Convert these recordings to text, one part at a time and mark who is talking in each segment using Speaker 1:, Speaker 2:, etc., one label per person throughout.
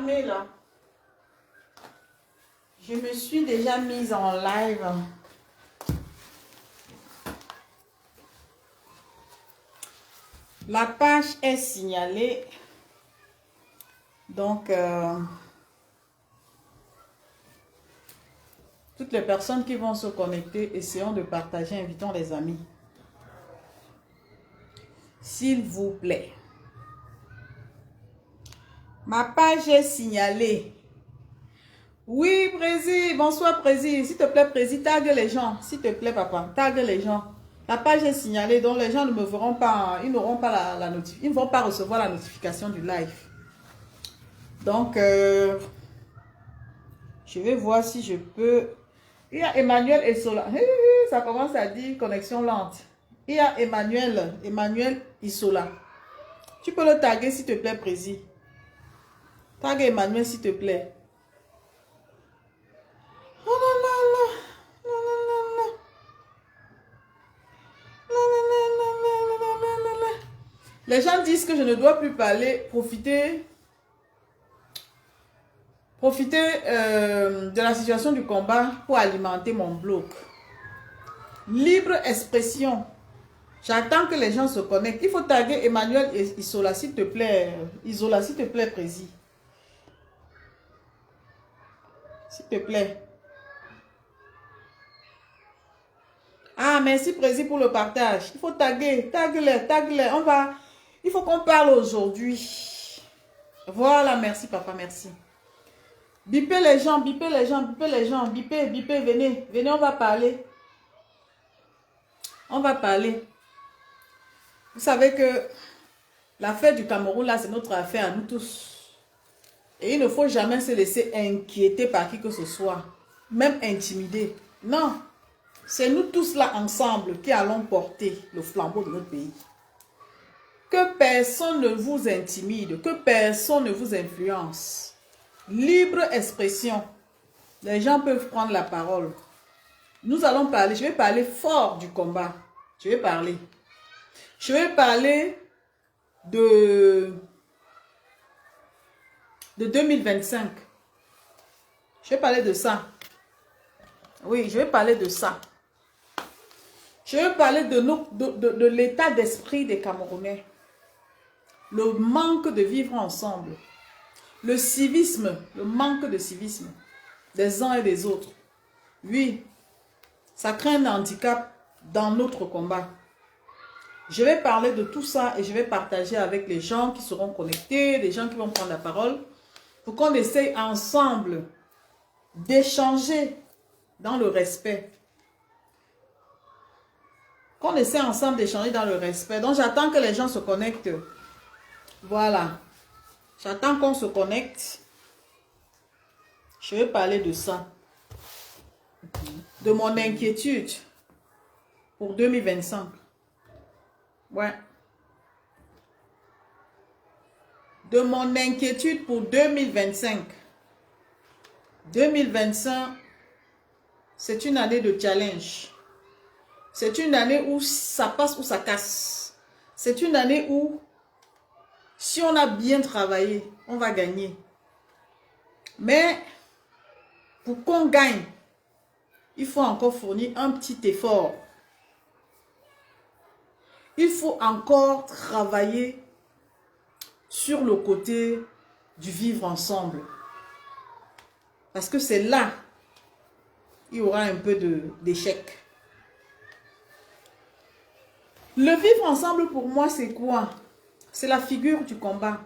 Speaker 1: calmer là. Je me suis déjà mise en live. La page est signalée. Donc, toutes les personnes qui vont se connecter, essayons de partager, invitons les amis. S'il vous plaît. Ma page est signalée. Oui, Prési, bonsoir Prési. S'il te plaît, Prési, tag les gens. S'il te plaît, papa, tag les gens. La page est signalée, donc les gens ne me verront pas, ils n'auront pas la notification, ils ne vont pas recevoir la notification du live. Donc, je vais voir si je peux. Il y a Emmanuel et Sola. Ça commence à dire connexion lente. Il y a Emmanuel Isola. Tu peux le taguer s'il te plaît, Prési. Tag Emmanuel s'il te plaît. Oh là là là. Non, non, non, non. Non, non, non, non, non, non, non, non, non. Les gens disent que je ne dois plus parler, profiter de la situation du combat pour alimenter mon blog. Libre expression. J'attends que les gens se connectent. Il faut taguer Emmanuel et Isola, s'il te plaît. Isola, s'il te plaît, Prési. S'il te plaît. Ah, merci, Prési, pour le partage. Il faut taguer, tague-les. Il faut qu'on parle aujourd'hui. Voilà, merci, papa, merci. Bipez les gens, bipez les gens, bipez les gens, bipez, venez, on va parler. On va parler. Vous savez que l'affaire du Cameroun, là, c'est notre affaire à nous tous. Et il ne faut jamais se laisser inquiéter par qui que ce soit, même intimider. Non, c'est nous tous là ensemble qui allons porter le flambeau de notre pays. Que personne ne vous intimide, que personne ne vous influence. Libre expression. Les gens peuvent prendre la parole. Nous allons parler, je vais parler fort du combat. Je vais parler. Je vais parler de 2025. Je vais parler de ça. Oui, je vais parler de ça. Je vais parler de l'état d'esprit des Camerounais. Le manque de vivre ensemble. Le civisme, le manque de civisme des uns et des autres. Oui, ça crée un handicap dans notre combat. Je vais parler de tout ça et je vais partager avec les gens qui seront connectés, les gens qui vont prendre la parole, pour qu'on essaye ensemble d'échanger dans le respect. Qu'on essaie ensemble d'échanger dans le respect. Donc j'attends que les gens se connectent. Voilà. J'attends qu'on se connecte. Je vais parler de ça. De mon inquiétude pour 2025. Ouais. De mon inquiétude pour 2025. 2025, c'est une année de challenge. C'est une année où ça passe ou ça casse. C'est une année où, si on a bien travaillé, on va gagner. Mais, pour qu'on gagne, il faut encore fournir un petit effort. Il faut encore travailler sur le côté du vivre ensemble. Parce que c'est là, il y aura un peu d'échec. Le vivre ensemble pour moi, c'est quoi? C'est la figure du combat.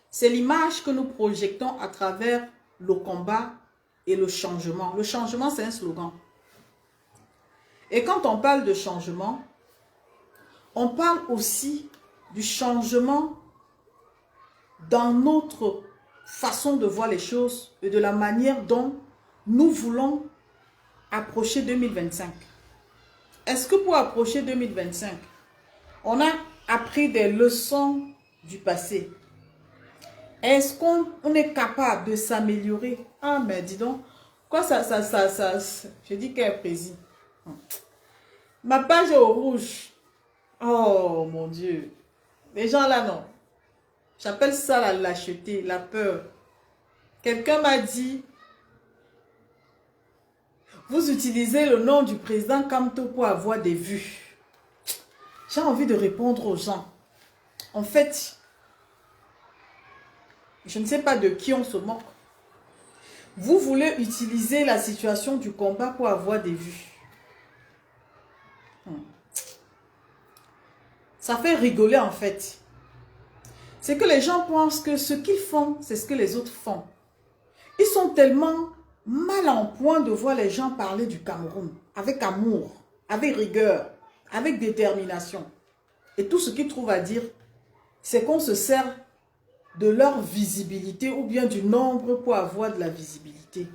Speaker 1: C'est l'image que nous projetons à travers le combat et le changement. Le changement, c'est un slogan. Et quand on parle de changement, on parle aussi du changement dans notre façon de voir les choses et de la manière dont nous voulons approcher 2025. Est-ce que pour approcher 2025, on a appris des leçons du passé? Est-ce qu'on est capable de s'améliorer? Ah, mais dis donc, quoi ça, je dis qu'elle est précis. Ma page est au rouge. Oh, mon Dieu. Les gens là, non. J'appelle ça la lâcheté, la peur. Quelqu'un m'a dit, vous utilisez le nom du président Kamto pour avoir des vues. J'ai envie de répondre aux gens. En fait, je ne sais pas de qui on se moque. Vous voulez utiliser la situation du combat pour avoir des vues. Ça fait rigoler en fait. C'est que les gens pensent que ce qu'ils font, c'est ce que les autres font. Ils sont tellement mal en point de voir les gens parler du Cameroun avec amour, avec rigueur, avec détermination. Et tout ce qu'ils trouvent à dire, c'est qu'on se sert de leur visibilité ou bien du nombre pour avoir de la visibilité.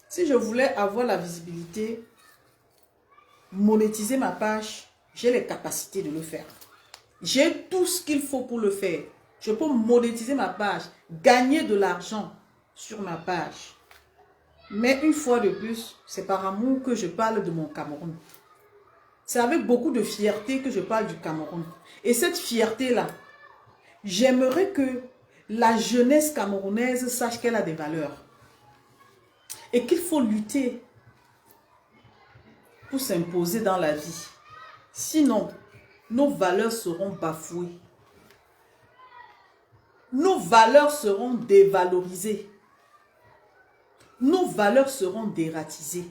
Speaker 1: Si je voulais avoir la visibilité, monétiser ma page, j'ai les capacités de le faire. J'ai tout ce qu'il faut pour le faire. Je peux monétiser ma page, gagner de l'argent sur ma page. Mais une fois de plus, c'est par amour que je parle de mon Cameroun. C'est avec beaucoup de fierté que je parle du Cameroun. Et cette fierté-là, j'aimerais que la jeunesse camerounaise sache qu'elle a des valeurs. Et qu'il faut lutter pour s'imposer dans la vie. Sinon, nos valeurs seront bafouées. Nos valeurs seront dévalorisées. Nos valeurs seront dératisées.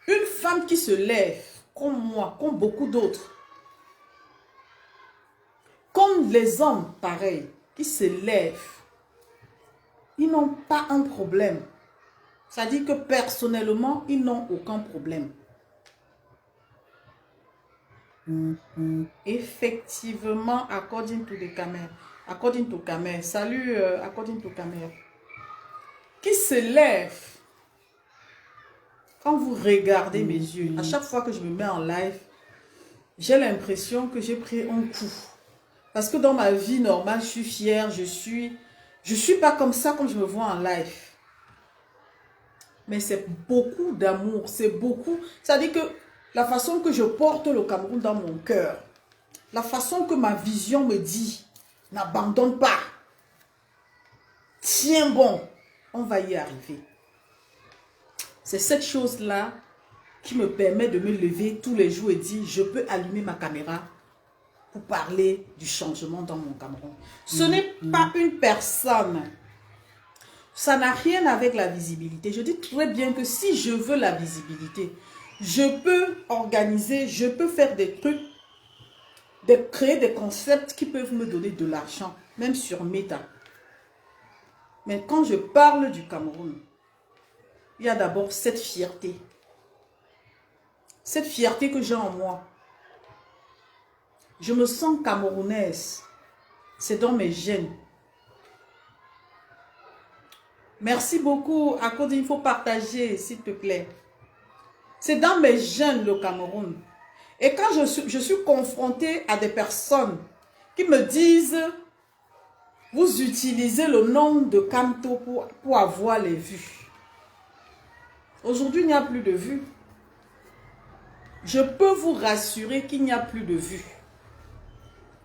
Speaker 1: Une femme qui se lève, comme moi, comme beaucoup d'autres, comme les hommes, pareil, qui se lèvent, ils n'ont pas un problème. Ça dit que personnellement, ils n'ont aucun problème. Effectivement, according to the camera. According to camera. Salut, according to camera. Qui se lève. Quand vous regardez mes yeux, à chaque fois que je me mets en live, j'ai l'impression que j'ai pris un coup. Parce que dans ma vie normale, je suis fière, je suis pas comme ça quand je me vois en live. Mais c'est beaucoup d'amour, c'est beaucoup. Ça dit que la façon que je porte le Cameroun dans mon cœur, la façon que ma vision me dit, n'abandonne pas, tiens bon, on va y arriver. C'est cette chose-là qui me permet de me lever tous les jours et dire, je peux allumer ma caméra pour parler du changement dans mon Cameroun. Ce n'est pas une personne. Ça n'a rien avec la visibilité. Je dis très bien que si je veux la visibilité, je peux organiser, je peux faire des trucs, créer des concepts qui peuvent me donner de l'argent, même sur Meta. Mais quand je parle du Cameroun, il y a d'abord cette fierté. Cette fierté que j'ai en moi. Je me sens camerounaise. C'est dans mes gènes. Merci beaucoup. À cause il faut partager, s'il te plaît. C'est dans mes gènes, le Cameroun. Et quand je suis confrontée à des personnes qui me disent, vous utilisez le nom de Kamto pour avoir les vues. Aujourd'hui, il n'y a plus de vues. Je peux vous rassurer qu'il n'y a plus de vues.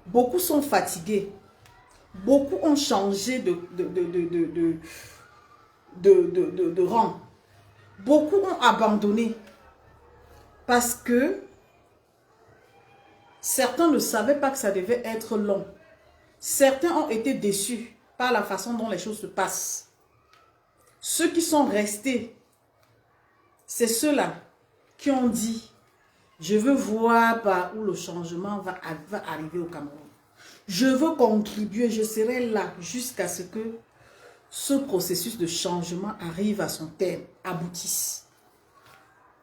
Speaker 1: Beaucoup sont fatigués. Beaucoup ont changé de rang. Beaucoup ont abandonné. Parce que certains ne savaient pas que ça devait être long. Certains ont été déçus par la façon dont les choses se passent. Ceux qui sont restés, c'est ceux-là qui ont dit, je veux voir par où le changement va arriver au Cameroun. Je veux contribuer, je serai là jusqu'à ce que ce processus de changement arrive à son terme, aboutisse.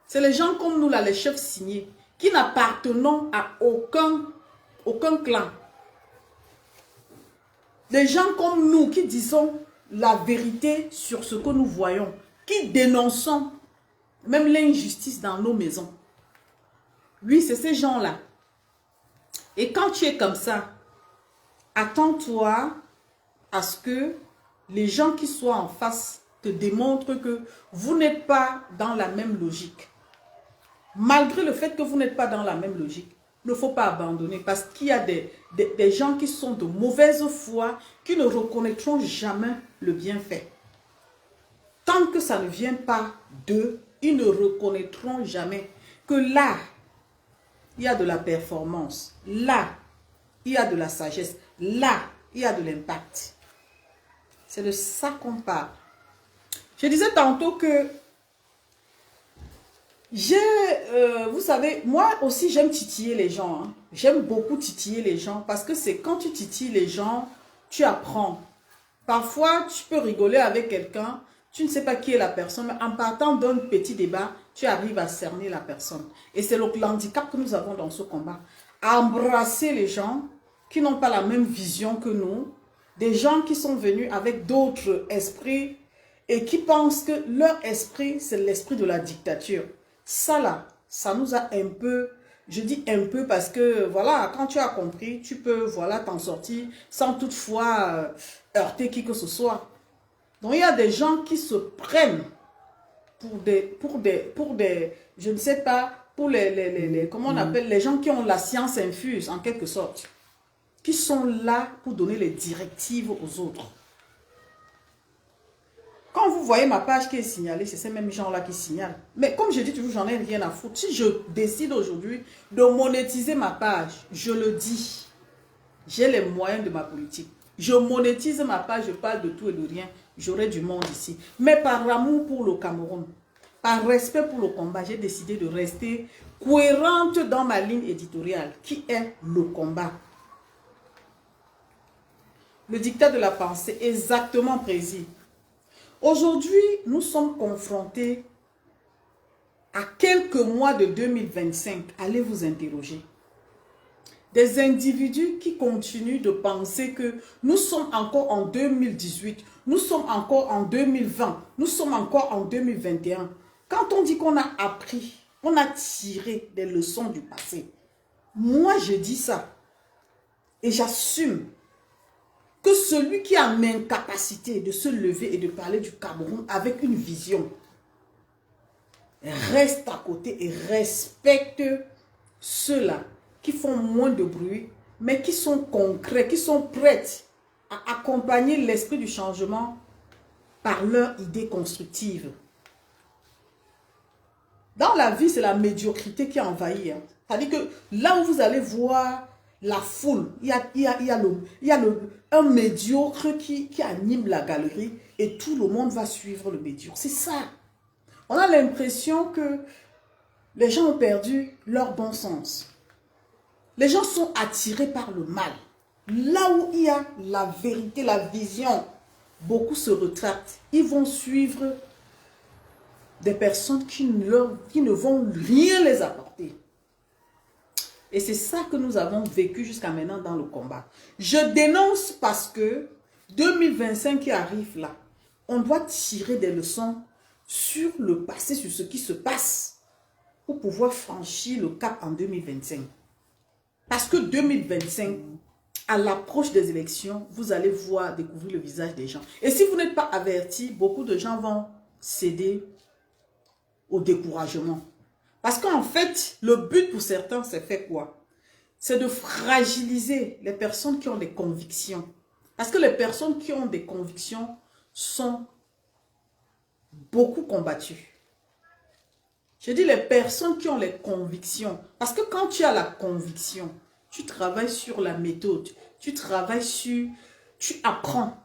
Speaker 1: C'est les gens comme nous, là, les chefs signés, qui n'appartenons à aucun clan. Les gens comme nous qui disons la vérité sur ce que nous voyons, qui dénonçons même l'injustice dans nos maisons. Oui, c'est ces gens-là. Et quand tu es comme ça, attends-toi à ce que les gens qui soient en face te démontrent que vous n'êtes pas dans la même logique. Malgré le fait que vous n'êtes pas dans la même logique, il ne faut pas abandonner parce qu'il y a des gens qui sont de mauvaise foi, qui ne reconnaîtront jamais le bienfait. Tant que ça ne vient pas d'eux, ils ne reconnaîtront jamais que là, il y a de la performance. Là, il y a de la sagesse. Là, il y a de l'impact. C'est de ça qu'on parle. Je disais tantôt que vous savez, moi aussi j'aime titiller les gens. Hein. J'aime beaucoup titiller les gens parce que c'est quand tu titilles les gens, tu apprends. Parfois, tu peux rigoler avec quelqu'un, tu ne sais pas qui est la personne, mais en partant d'un petit débat, tu arrives à cerner la personne. Et c'est l'handicap que nous avons dans ce combat. Embrasser les gens qui n'ont pas la même vision que nous, des gens qui sont venus avec d'autres esprits et qui pensent que leur esprit, c'est l'esprit de la dictature. Ça là, ça nous a un peu, je dis un peu parce que voilà, quand tu as compris, tu peux voilà t'en sortir sans toutefois heurter qui que ce soit. Donc il y a des gens qui se prennent pour des, je ne sais pas, pour comment on appelle, les gens qui ont la science infuse en quelque sorte, qui sont là pour donner les directives aux autres. Quand vous voyez ma page qui est signalée, c'est ces mêmes gens-là qui signalent. Mais comme je dis toujours, j'en ai rien à foutre. Si je décide aujourd'hui de monétiser ma page, je le dis, j'ai les moyens de ma politique. Je monétise ma page, je parle de tout et de rien. J'aurai du monde ici. Mais par amour pour le Cameroun, par respect pour le combat, j'ai décidé de rester cohérente dans ma ligne éditoriale, qui est le combat. Le dictat de la pensée, exactement précis. Aujourd'hui, nous sommes confrontés à quelques mois de 2025. Allez vous interroger. Des individus qui continuent de penser que nous sommes encore en 2018, nous sommes encore en 2020, nous sommes encore en 2021. Quand on dit qu'on a appris, on a tiré des leçons du passé, moi je dis ça et j'assume que celui qui a l'incapacité de se lever et de parler du Cameroun avec une vision reste à côté et respecte ceux-là qui font moins de bruit, mais qui sont concrets, qui sont prêts à accompagner l'esprit du changement par leur idée constructive. Dans la vie, c'est la médiocrité qui envahit. Hein. C'est-à-dire que là où vous allez voir la foule, il y a un médiocre qui anime la galerie et tout le monde va suivre le médiocre. C'est ça. On a l'impression que les gens ont perdu leur bon sens. Les gens sont attirés par le mal. Là où il y a la vérité, la vision, beaucoup se retractent. Ils vont suivre des personnes qui ne vont rien les apporter. Et c'est ça que nous avons vécu jusqu'à maintenant dans le combat. Je dénonce parce que 2025 qui arrive là, on doit tirer des leçons sur le passé, sur ce qui se passe pour pouvoir franchir le cap en 2025. Parce que 2025, à l'approche des élections, vous allez voir, découvrir le visage des gens. Et si vous n'êtes pas averti, beaucoup de gens vont céder au découragement. Parce qu'en fait, le but pour certains, c'est fait quoi? C'est de fragiliser les personnes qui ont des convictions. Parce que les personnes qui ont des convictions sont beaucoup combattues. Je dis les personnes qui ont les convictions. Parce que quand tu as la conviction, tu travailles sur la méthode, tu travailles sur, tu apprends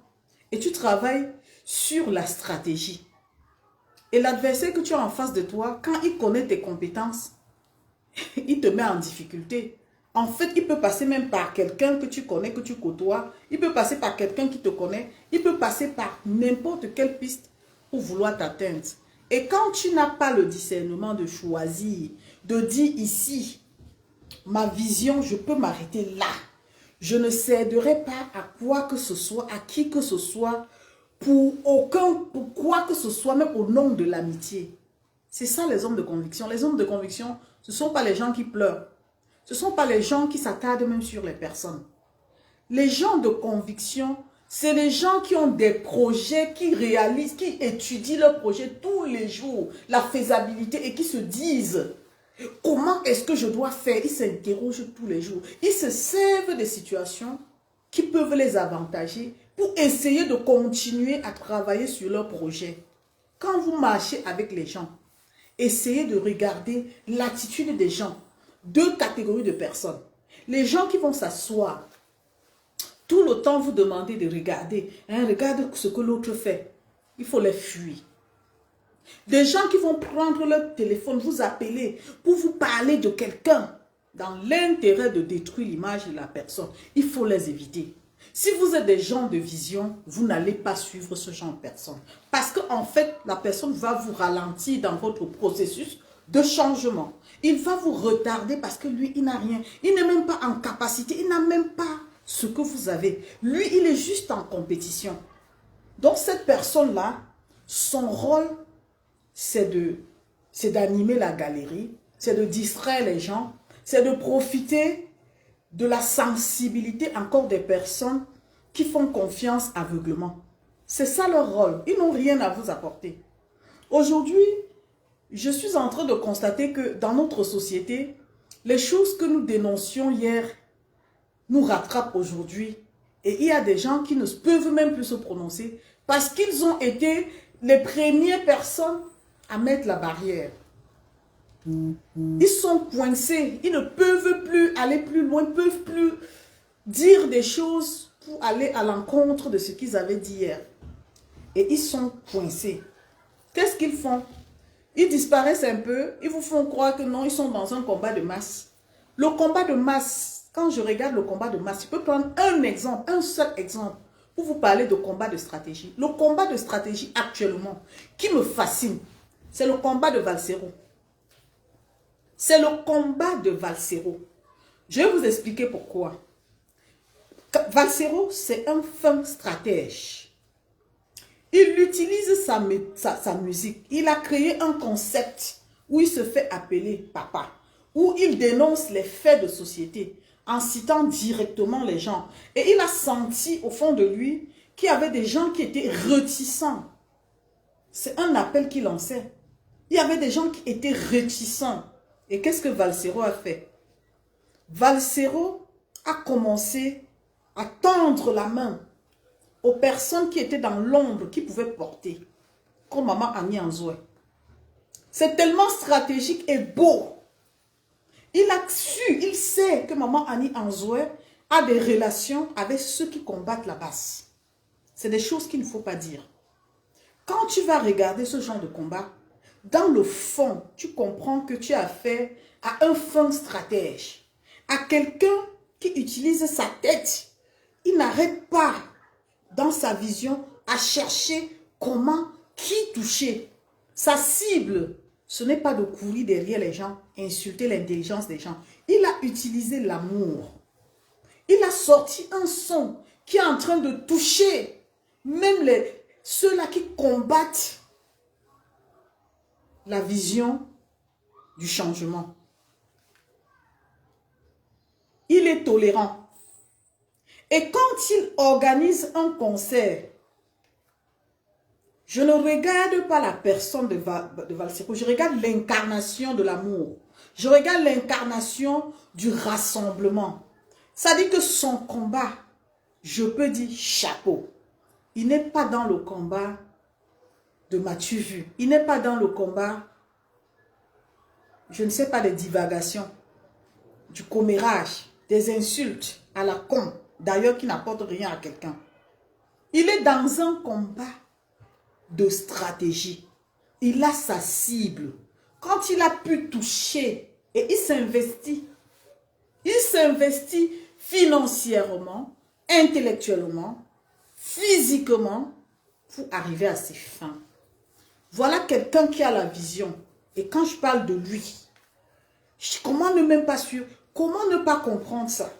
Speaker 1: et tu travailles sur la stratégie. Et l'adversaire que tu as en face de toi, quand il connaît tes compétences, il te met en difficulté. En fait, il peut passer même par quelqu'un que tu connais, que tu côtoies. Il peut passer par quelqu'un qui te connaît. Il peut passer par n'importe quelle piste pour vouloir t'atteindre. Et quand tu n'as pas le discernement de choisir, de dire ici, ma vision, je peux m'arrêter là. Je ne céderai pas à quoi que ce soit, à qui que ce soit, pour quoi que ce soit, même au nom de l'amitié. C'est ça les hommes de conviction. Les hommes de conviction, ce ne sont pas les gens qui pleurent. Ce ne sont pas les gens qui s'attardent même sur les personnes. Les gens de conviction, c'est les gens qui ont des projets, qui réalisent, qui étudient leurs projets tous les jours, la faisabilité et qui se disent, Comment est-ce que je dois faire? Ils s'interrogent tous les jours. Ils se servent des situations qui peuvent les avantager pour essayer de continuer à travailler sur leur projet. Quand vous marchez avec les gens, essayez de regarder l'attitude des gens. Deux catégories de personnes. Les gens qui vont s'asseoir, tout le temps vous demander de regarder. Hein, regarde ce que l'autre fait. Il faut les fuir. Des gens qui vont prendre leur téléphone, vous appeler pour vous parler de quelqu'un dans l'intérêt de détruire l'image de la personne. Il faut les éviter. Si vous êtes des gens de vision, vous n'allez pas suivre ce genre de personne. Parce qu'en fait, la personne va vous ralentir dans votre processus de changement. Il va vous retarder parce que lui, il n'a rien. Il n'est même pas en capacité. Il n'a même pas ce que vous avez. Lui, il est juste en compétition. Donc, cette personne-là, son rôle, c'est d'animer la galerie, c'est de distraire les gens, c'est de profiter de la sensibilité encore des personnes qui font confiance aveuglement. C'est ça leur rôle. Ils n'ont rien à vous apporter. Aujourd'hui, je suis en train de constater que dans notre société, les choses que nous dénoncions hier nous rattrapent aujourd'hui. Et il y a des gens qui ne peuvent même plus se prononcer parce qu'ils ont été les premières personnes à mettre la barrière. Ils sont coincés, ils ne peuvent plus aller plus loin, ne peuvent plus dire des choses pour aller à l'encontre de ce qu'ils avaient dit hier. Et ils sont coincés. Qu'est-ce qu'ils font? Ils disparaissent un peu, ils vous font croire que non, ils sont dans un combat de masse. Le combat de masse, quand je regarde le combat de masse, je peux prendre un exemple, un seul exemple, pour vous parler de combat de stratégie. Le combat de stratégie actuellement, qui me fascine, c'est le combat de Valsero. C'est le combat de Valsero. Je vais vous expliquer pourquoi. Valsero, c'est un fin stratège. Il utilise sa musique. Il a créé un concept où il se fait appeler papa, où il dénonce les faits de société en citant directement les gens. Et il a senti au fond de lui qu'il y avait des gens qui étaient réticents. C'est un appel qu'il lançait. Il y avait des gens qui étaient réticents. Et qu'est-ce que Valsero a fait? Valsero a commencé à tendre la main aux personnes qui étaient dans l'ombre, qui pouvaient porter, comme Maman Annie Anzoué. C'est tellement stratégique et beau. Il a su, il sait que Maman Annie Anzoué a des relations avec ceux qui combattent la basse. C'est des choses qu'il ne faut pas dire. Quand tu vas regarder ce genre de combat, dans le fond, tu comprends que tu as affaire à un fin stratège, à quelqu'un qui utilise sa tête. Il n'arrête pas dans sa vision à chercher comment, qui toucher. Sa cible, ce n'est pas de courir derrière les gens, insulter l'intelligence des gens. Il a utilisé l'amour. Il a sorti un son qui est en train de toucher même ceux-là qui combattent la vision du changement. Il est tolérant. Et quand il organise un concert, je ne regarde pas la personne de Valsero, je regarde l'incarnation de l'amour. Je regarde l'incarnation du rassemblement. Ça dit que son combat, je peux dire chapeau. Il n'est pas dans le combat de Mathieu Vu. Il n'est pas dans le combat, je ne sais pas, des divagations, du commérage, des insultes à la con, d'ailleurs qui n'apportent rien à quelqu'un. Il est dans un combat de stratégie. Il a sa cible. Quand il a pu toucher et il s'investit financièrement, intellectuellement, physiquement pour arriver à ses fins. Voilà quelqu'un qui a la vision. Et quand je parle de lui, comment ne même pas sûr, comment ne pas comprendre ça?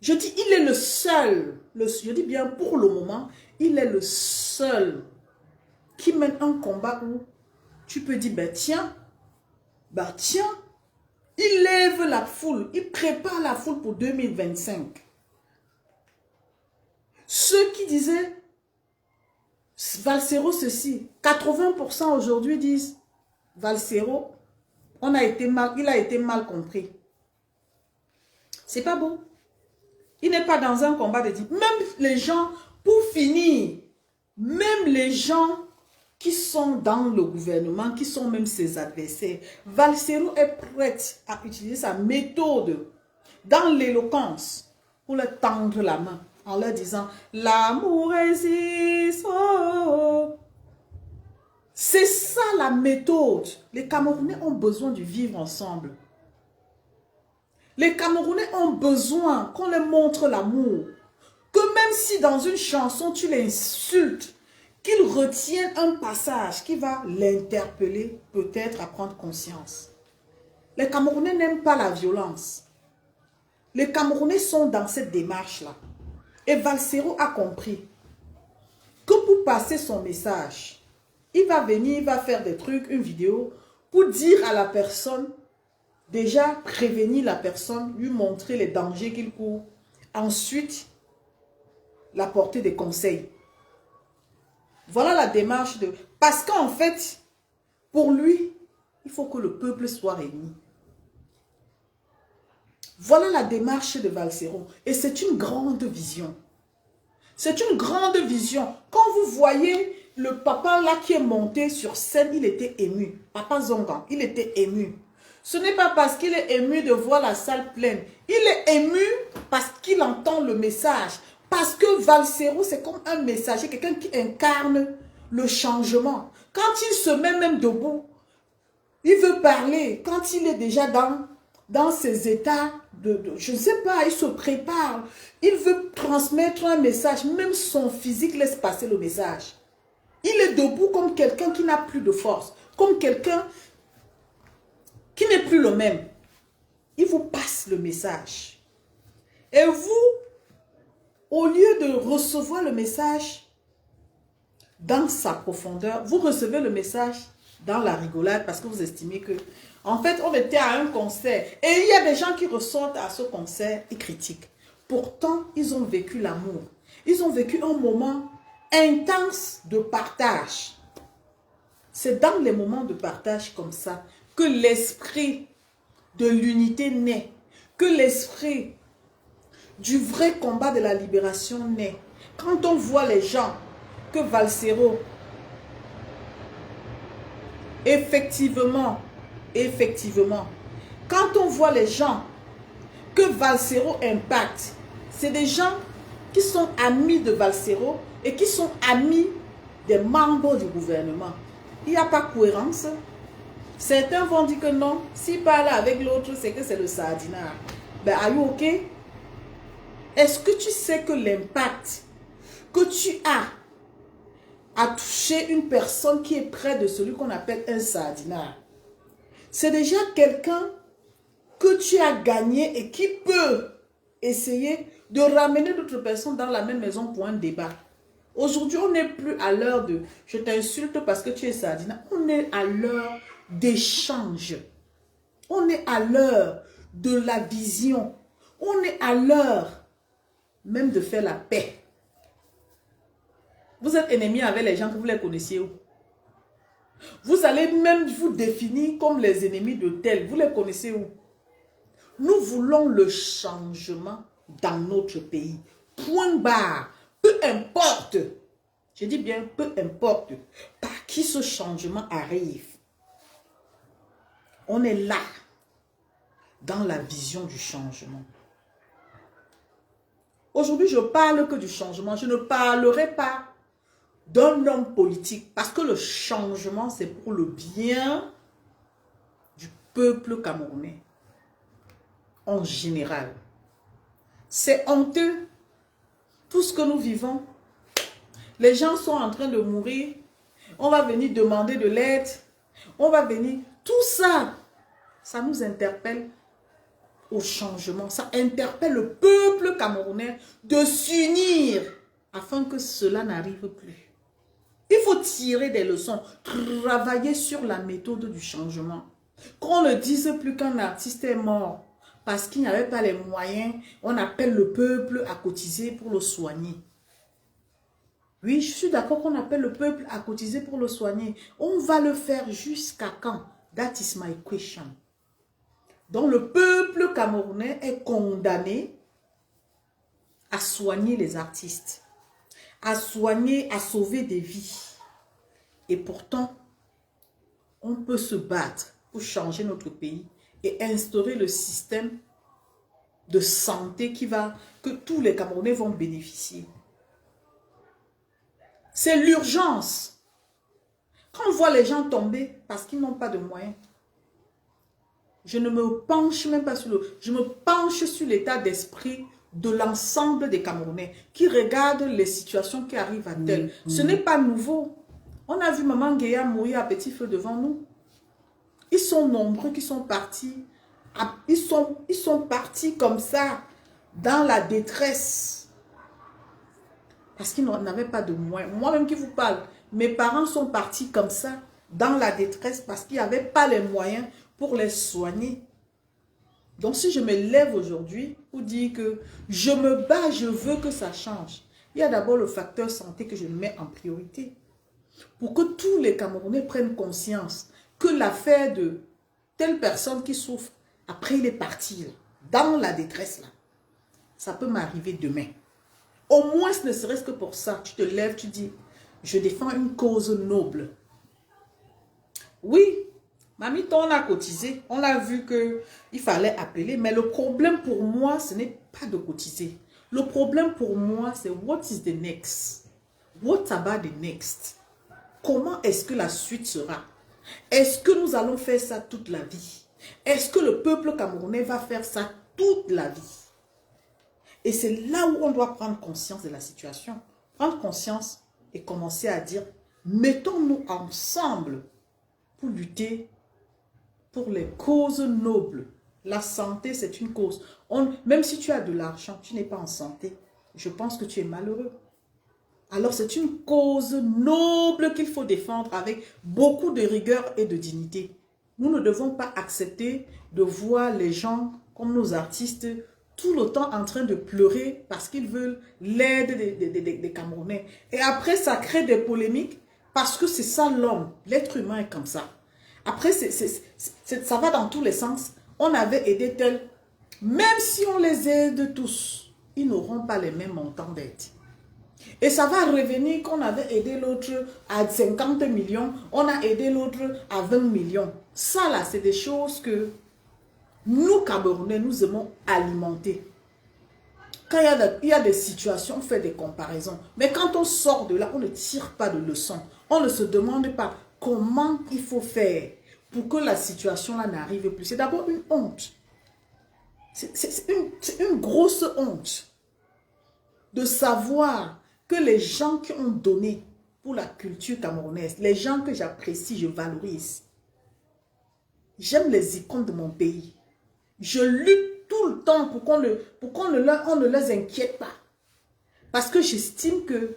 Speaker 1: Je dis, il est le seul, je dis bien pour le moment, il est le seul qui mène un combat où tu peux dire, ben tiens, il lève la foule, il prépare la foule pour 2025. Ceux qui disaient, Valsero ceci, 80% aujourd'hui disent, Valsero, il a été mal compris. C'est pas beau. Il n'est pas dans un combat de dire, même les gens, pour finir, même les gens qui sont dans le gouvernement, qui sont même ses adversaires, Valsero est prête à utiliser sa méthode dans l'éloquence pour leur tendre la main en leur disant l'amour résiste. Oh. C'est ça la méthode. Les Camerounais ont besoin de vivre ensemble. Les Camerounais ont besoin qu'on leur montre l'amour. Que même si dans une chanson tu l'insultes, qu'ils retiennent un passage qui va l'interpeller, peut-être à prendre conscience. Les Camerounais n'aiment pas la violence. Les Camerounais sont dans cette démarche-là. Et Valsero a compris que pour passer son message, il va venir, il va faire des trucs, une vidéo, pour dire à la personne, déjà prévenir la personne, lui montrer les dangers qu'il court. Ensuite, l'apporter des conseils. Voilà la démarche de... Parce qu'en fait, pour lui, il faut que le peuple soit réuni. Voilà la démarche de Valsero. Et c'est une grande vision. C'est une grande vision. Quand vous voyez le papa là qui est monté sur scène, il était ému. Papa Zongan, il était ému. Ce n'est pas parce qu'il est ému de voir la salle pleine. Il est ému parce qu'il entend le message. Parce que Valsero, c'est comme un messager, quelqu'un qui incarne le changement. Quand il se met même debout, il veut parler. Quand il est déjà dans ses états je ne sais pas, il se prépare. Il veut transmettre un message. Même son physique laisse passer le message. Il est debout comme quelqu'un qui n'a plus de force. Comme quelqu'un qui n'est plus le même. Il vous passe le message. Et vous, au lieu de recevoir le message dans sa profondeur, vous recevez le message dans la rigolade parce que vous estimez que, en fait, on était à un concert et il y a des gens qui ressortent à ce concert et critiquent. Pourtant, ils ont vécu l'amour. Ils ont vécu un moment intense de partage. C'est dans les moments de partage comme ça que l'esprit de l'unité naît, que l'esprit du vrai combat de la libération naît. Quand on voit les gens que Valsero, effectivement, quand on voit les gens que Valsero impacte, c'est des gens qui sont amis de Valsero et qui sont amis des membres du gouvernement. Il n'y a pas de cohérence. Certains vont dire que non, s'il parle avec l'autre, c'est que c'est le sardinat. Ben, are you ok? Est-ce que tu sais que l'impact que tu as à toucher une personne qui est près de celui qu'on appelle un sardinat, c'est déjà quelqu'un que tu as gagné et qui peut essayer de ramener d'autres personnes dans la même maison pour un débat. Aujourd'hui, on n'est plus à l'heure de « je t'insulte parce que tu es sardinat ». On est à l'heure d'échange. On est à l'heure de la vision. On est à l'heure même de faire la paix. Vous êtes ennemis avec les gens que vous les connaissiez où? Vous allez même vous définir comme les ennemis de tel. Vous les connaissez où? Nous voulons le changement dans notre pays. Point barre. Peu importe. Je dis bien peu importe par qui ce changement arrive. On est là dans la vision du changement. Aujourd'hui, je parle que du changement. Je ne parlerai pas d'un homme politique parce que le changement, c'est pour le bien du peuple camerounais en général. C'est honteux. Tout ce que nous vivons, les gens sont en train de mourir. On va venir demander de l'aide. On va venir. Tout ça, ça nous interpelle au changement. Ça interpelle le peuple camerounais de s'unir afin que cela n'arrive plus. Il faut tirer des leçons, travailler sur la méthode du changement. Qu'on ne dise plus qu'un artiste est mort parce qu'il n'y avait pas les moyens, on appelle le peuple à cotiser pour le soigner. Oui, je suis d'accord qu'on appelle le peuple à cotiser pour le soigner. On va le faire jusqu'à quand? That is my question. Donc le peuple camerounais est condamné à soigner les artistes, à soigner, à sauver des vies. Et pourtant, on peut se battre pour changer notre pays et instaurer le système de santé que tous les Camerounais vont bénéficier. C'est l'urgence. Quand on voit les gens tomber parce qu'ils n'ont pas de moyens, je ne me penche même pas je me penche sur l'état d'esprit de l'ensemble des Camerounais qui regardent les situations qui arrivent à tel. Ce n'est pas nouveau. On a vu Maman Guéa mourir à petit feu devant nous. Ils sont nombreux qui sont partis. Ils sont partis comme ça, dans la détresse. Parce qu'ils n'avaient pas de moyens. Moi-même qui vous parle, mes parents sont partis comme ça, dans la détresse, parce qu'ils n'avaient pas les moyens pour les soigner. Donc si je me lève aujourd'hui pour dire que je me bats, je veux que ça change, il y a d'abord le facteur santé que je mets en priorité. Pour que tous les Camerounais prennent conscience que l'affaire de telle personne qui souffre, après il est parti, dans la détresse, là, ça peut m'arriver demain. Au moins, ne serait-ce que pour ça, tu te lèves, tu dis, je défends une cause noble. Oui, mamie, on a cotisé, on a vu qu'il fallait appeler, mais le problème pour moi, ce n'est pas de cotiser. Le problème pour moi, c'est what is the next? What about the next? Comment est-ce que la suite sera? Est-ce que nous allons faire ça toute la vie? Est-ce que le peuple camerounais va faire ça toute la vie? Et c'est là où on doit prendre conscience de la situation. Prendre conscience et commencer à dire, mettons-nous ensemble pour lutter pour les causes nobles. La santé, c'est une cause. Même si tu as de l'argent, tu n'es pas en santé, je pense que tu es malheureux. Alors c'est une cause noble qu'il faut défendre avec beaucoup de rigueur et de dignité. Nous ne devons pas accepter de voir les gens comme nos artistes tout le temps en train de pleurer parce qu'ils veulent l'aide des Camerounais. Et après, ça crée des polémiques parce que c'est ça l'homme. L'être humain est comme ça. Après, ça va dans tous les sens. On avait aidé tel. Même si on les aide tous, ils n'auront pas les mêmes montants d'aide. Et ça va revenir qu'on avait aidé l'autre à 50 millions, on a aidé l'autre à 20 millions. Ça là, c'est des choses que nous, Camerounais, nous aimons alimenter. Quand il y a des situations, on fait des comparaisons. Mais quand on sort de là, on ne tire pas de leçons. On ne se demande pas comment il faut faire pour que la situation là n'arrive plus. C'est d'abord une honte. C'est une grosse honte de savoir que les gens qui ont donné pour la culture camerounaise, les gens que j'apprécie, je valorise, j'aime les icônes de mon pays. Je lutte tout le temps pour qu'on ne les inquiète pas. Parce que j'estime que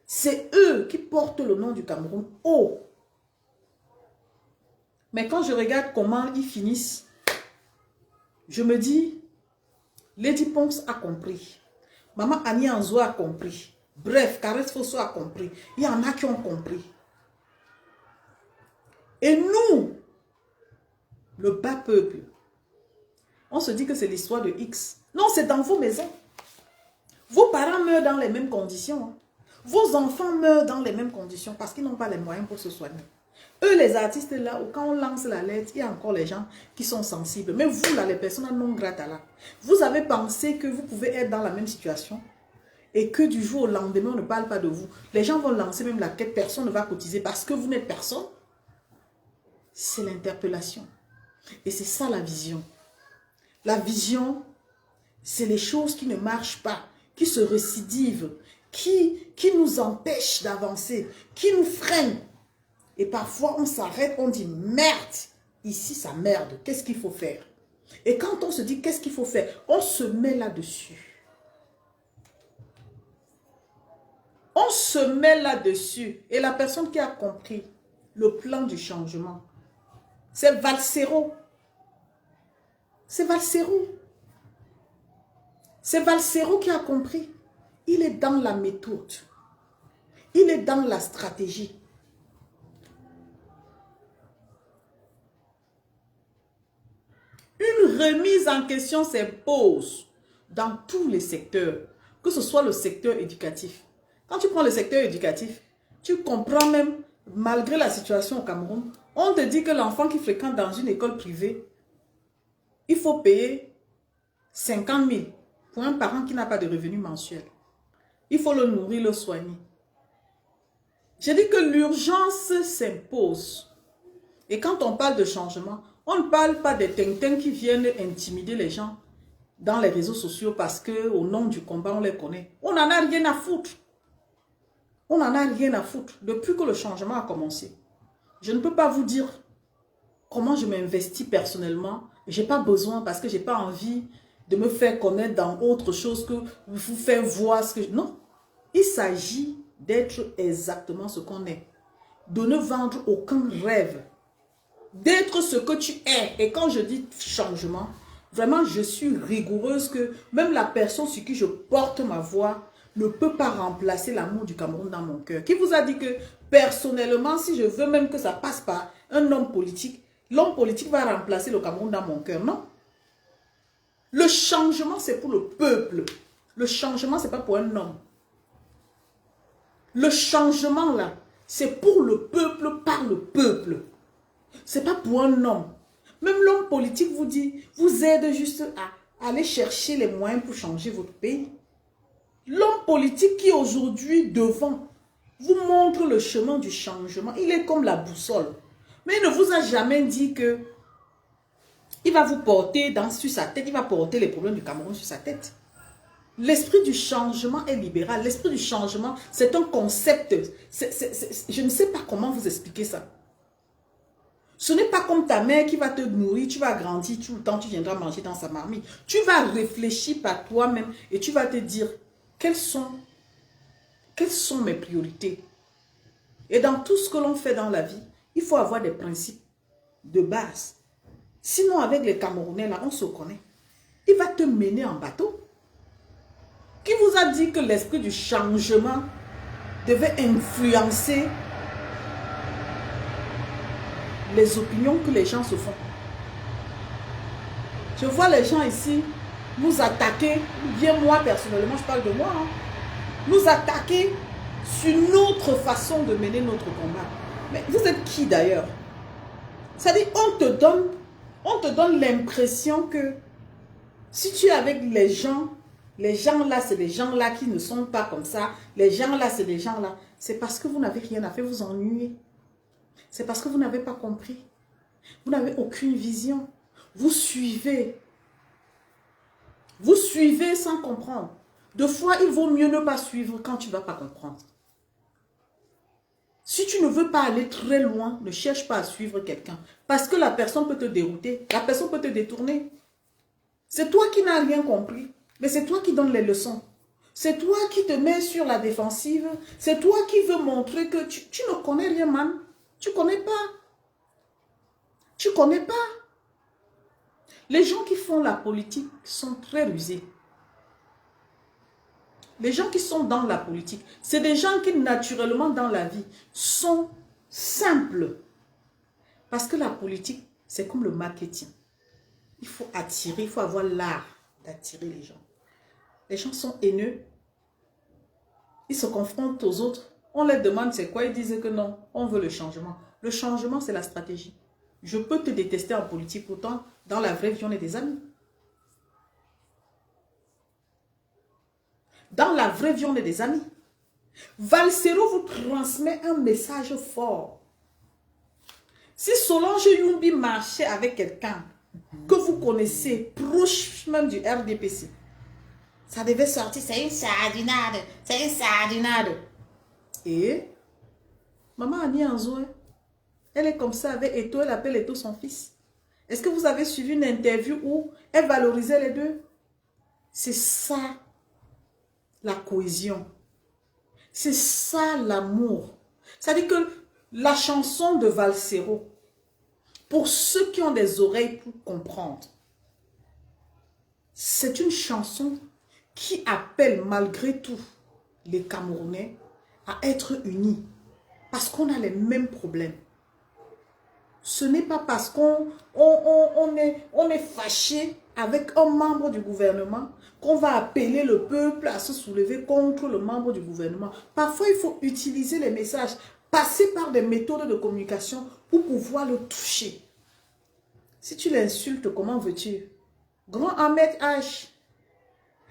Speaker 1: c'est eux qui portent le nom du Cameroun haut. Mais quand je regarde comment ils finissent, je me dis, Lady Ponce a compris. Maman Annie Anzo a compris. Bref, Caresse Fosso a compris. Il y en a qui ont compris. Et nous, le bas peuple, on se dit que c'est l'histoire de X. Non, c'est dans vos maisons. Vos parents meurent dans les mêmes conditions. Hein. Vos enfants meurent dans les mêmes conditions parce qu'ils n'ont pas les moyens pour se soigner. Eux, les artistes là, quand on lance la lettre, il y a encore les gens qui sont sensibles. Mais vous là, les personnes non grates là, vous avez pensé que vous pouvez être dans la même situation et que du jour au lendemain, on ne parle pas de vous. Les gens vont lancer même la quête, personne ne va cotiser parce que vous n'êtes personne. C'est l'interpellation. Et c'est ça la vision. La vision, c'est les choses qui ne marchent pas, qui se récidivent, qui nous empêchent d'avancer, qui nous freinent. Et parfois, on s'arrête, on dit, merde, ici, ça merde, qu'est-ce qu'il faut faire? Et quand on se dit, qu'est-ce qu'il faut faire? On se met là-dessus. On se met là-dessus. Et la personne qui a compris le plan du changement, c'est Valsero. C'est Valsero. C'est Valsero qui a compris. Il est dans la méthode. Il est dans la stratégie. Une remise en question s'impose dans tous les secteurs, que ce soit le secteur éducatif. Quand tu prends le secteur éducatif, tu comprends même, malgré la situation au Cameroun, on te dit que l'enfant qui fréquente dans une école privée, il faut payer 50 000 pour un parent qui n'a pas de revenu mensuel. Il faut le nourrir, le soigner. J'ai dit que l'urgence s'impose. Et quand on parle de changement, on ne parle pas des tintins qui viennent intimider les gens dans les réseaux sociaux parce qu'au nom du combat, on les connaît. On n'en a rien à foutre. On n'en a rien à foutre depuis que le changement a commencé. Je ne peux pas vous dire comment je m'investis personnellement. Je n'ai pas besoin parce que je n'ai pas envie de me faire connaître dans autre chose que vous faire voir ce que... Non, il s'agit d'être exactement ce qu'on est. De ne vendre aucun rêve. D'être ce que tu es. Et quand je dis changement, vraiment je suis rigoureuse que même la personne sur qui je porte ma voix ne peut pas remplacer l'amour du Cameroun dans mon cœur. Qui vous a dit que personnellement, si je veux même que ça passe par un homme politique, l'homme politique va remplacer le Cameroun dans mon cœur? Non. Le changement, c'est pour le peuple. Le changement, ce n'est pas pour un homme. Le changement, là, c'est pour le peuple, par le peuple. Ce n'est pas pour un homme. Même l'homme politique vous dit, vous aide juste à aller chercher les moyens pour changer votre pays. L'homme politique qui aujourd'hui devant vous montre le chemin du changement, il est comme la boussole. Mais il ne vous a jamais dit que il va vous porter sur sa tête, il va porter les problèmes du Cameroun sur sa tête. L'esprit du changement est libéral. L'esprit du changement, c'est un concept. Je ne sais pas comment vous expliquer ça. Ce n'est pas comme ta mère qui va te nourrir, tu vas grandir tout le temps, tu viendras manger dans sa marmite. Tu vas réfléchir par toi-même et tu vas te dire, quelles sont mes priorités? Et dans tout ce que l'on fait dans la vie, il faut avoir des principes de base. Sinon, avec les Camerounais, là, on se connaît. Il va te mener en bateau. Qui vous a dit que l'esprit du changement devait influencer les opinions que les gens se font? Je vois les gens ici nous attaquer, bien moi personnellement, je parle de moi, hein, nous attaquer sur notre façon de mener notre combat. Mais vous êtes qui d'ailleurs? C'est-à-dire, on te donne l'impression que si tu es avec les gens là, c'est des gens là qui ne sont pas comme ça. Les gens là, c'est des gens là. C'est parce que vous n'avez rien à faire, vous ennuyez. C'est parce que vous n'avez pas compris. Vous n'avez aucune vision. Vous suivez. Vous suivez sans comprendre. Deux fois, il vaut mieux ne pas suivre quand tu ne vas pas comprendre. Si tu ne veux pas aller très loin, ne cherche pas à suivre quelqu'un. Parce que la personne peut te dérouter. La personne peut te détourner. C'est toi qui n'as rien compris. Mais c'est toi qui donnes les leçons. C'est toi qui te mets sur la défensive. C'est toi qui veux montrer que tu ne connais rien, man. Tu ne connais pas. Tu ne connais pas. Les gens qui font la politique sont très rusés. Les gens qui sont dans la politique, c'est des gens qui naturellement dans la vie sont simples. Parce que la politique, c'est comme le marketing. Il faut attirer, il faut avoir l'art d'attirer les gens. Les gens sont haineux. Ils se confrontent aux autres. On leur demande c'est quoi, ils disent que non, on veut le changement. Le changement, c'est la stratégie. Je peux te détester en politique, pourtant, dans la vraie vie, on est des amis. Dans la vraie vie, on est des amis. Valsero vous transmet un message fort. Si Solange Youmbi marchait avec quelqu'un que vous connaissez, proche même du RDPC, ça devait sortir, c'est une sardinade, c'est une sardinade. Et maman Annie Anzo, elle est comme ça avec Eto, elle appelle Eto son fils. Est-ce que vous avez suivi une interview où elle valorisait les deux? C'est ça la cohésion. C'est ça l'amour. C'est-à-dire que la chanson de Valsero, pour ceux qui ont des oreilles pour comprendre, c'est une chanson qui appelle malgré tout les Camerounais à être unis. Parce qu'on a les mêmes problèmes. Ce n'est pas parce qu'on est fâché avec un membre du gouvernement qu'on va appeler le peuple à se soulever contre le membre du gouvernement. Parfois, il faut utiliser les messages, passer par des méthodes de communication pour pouvoir le toucher. Si tu l'insultes, comment veux-tu? Grand Ahmed H.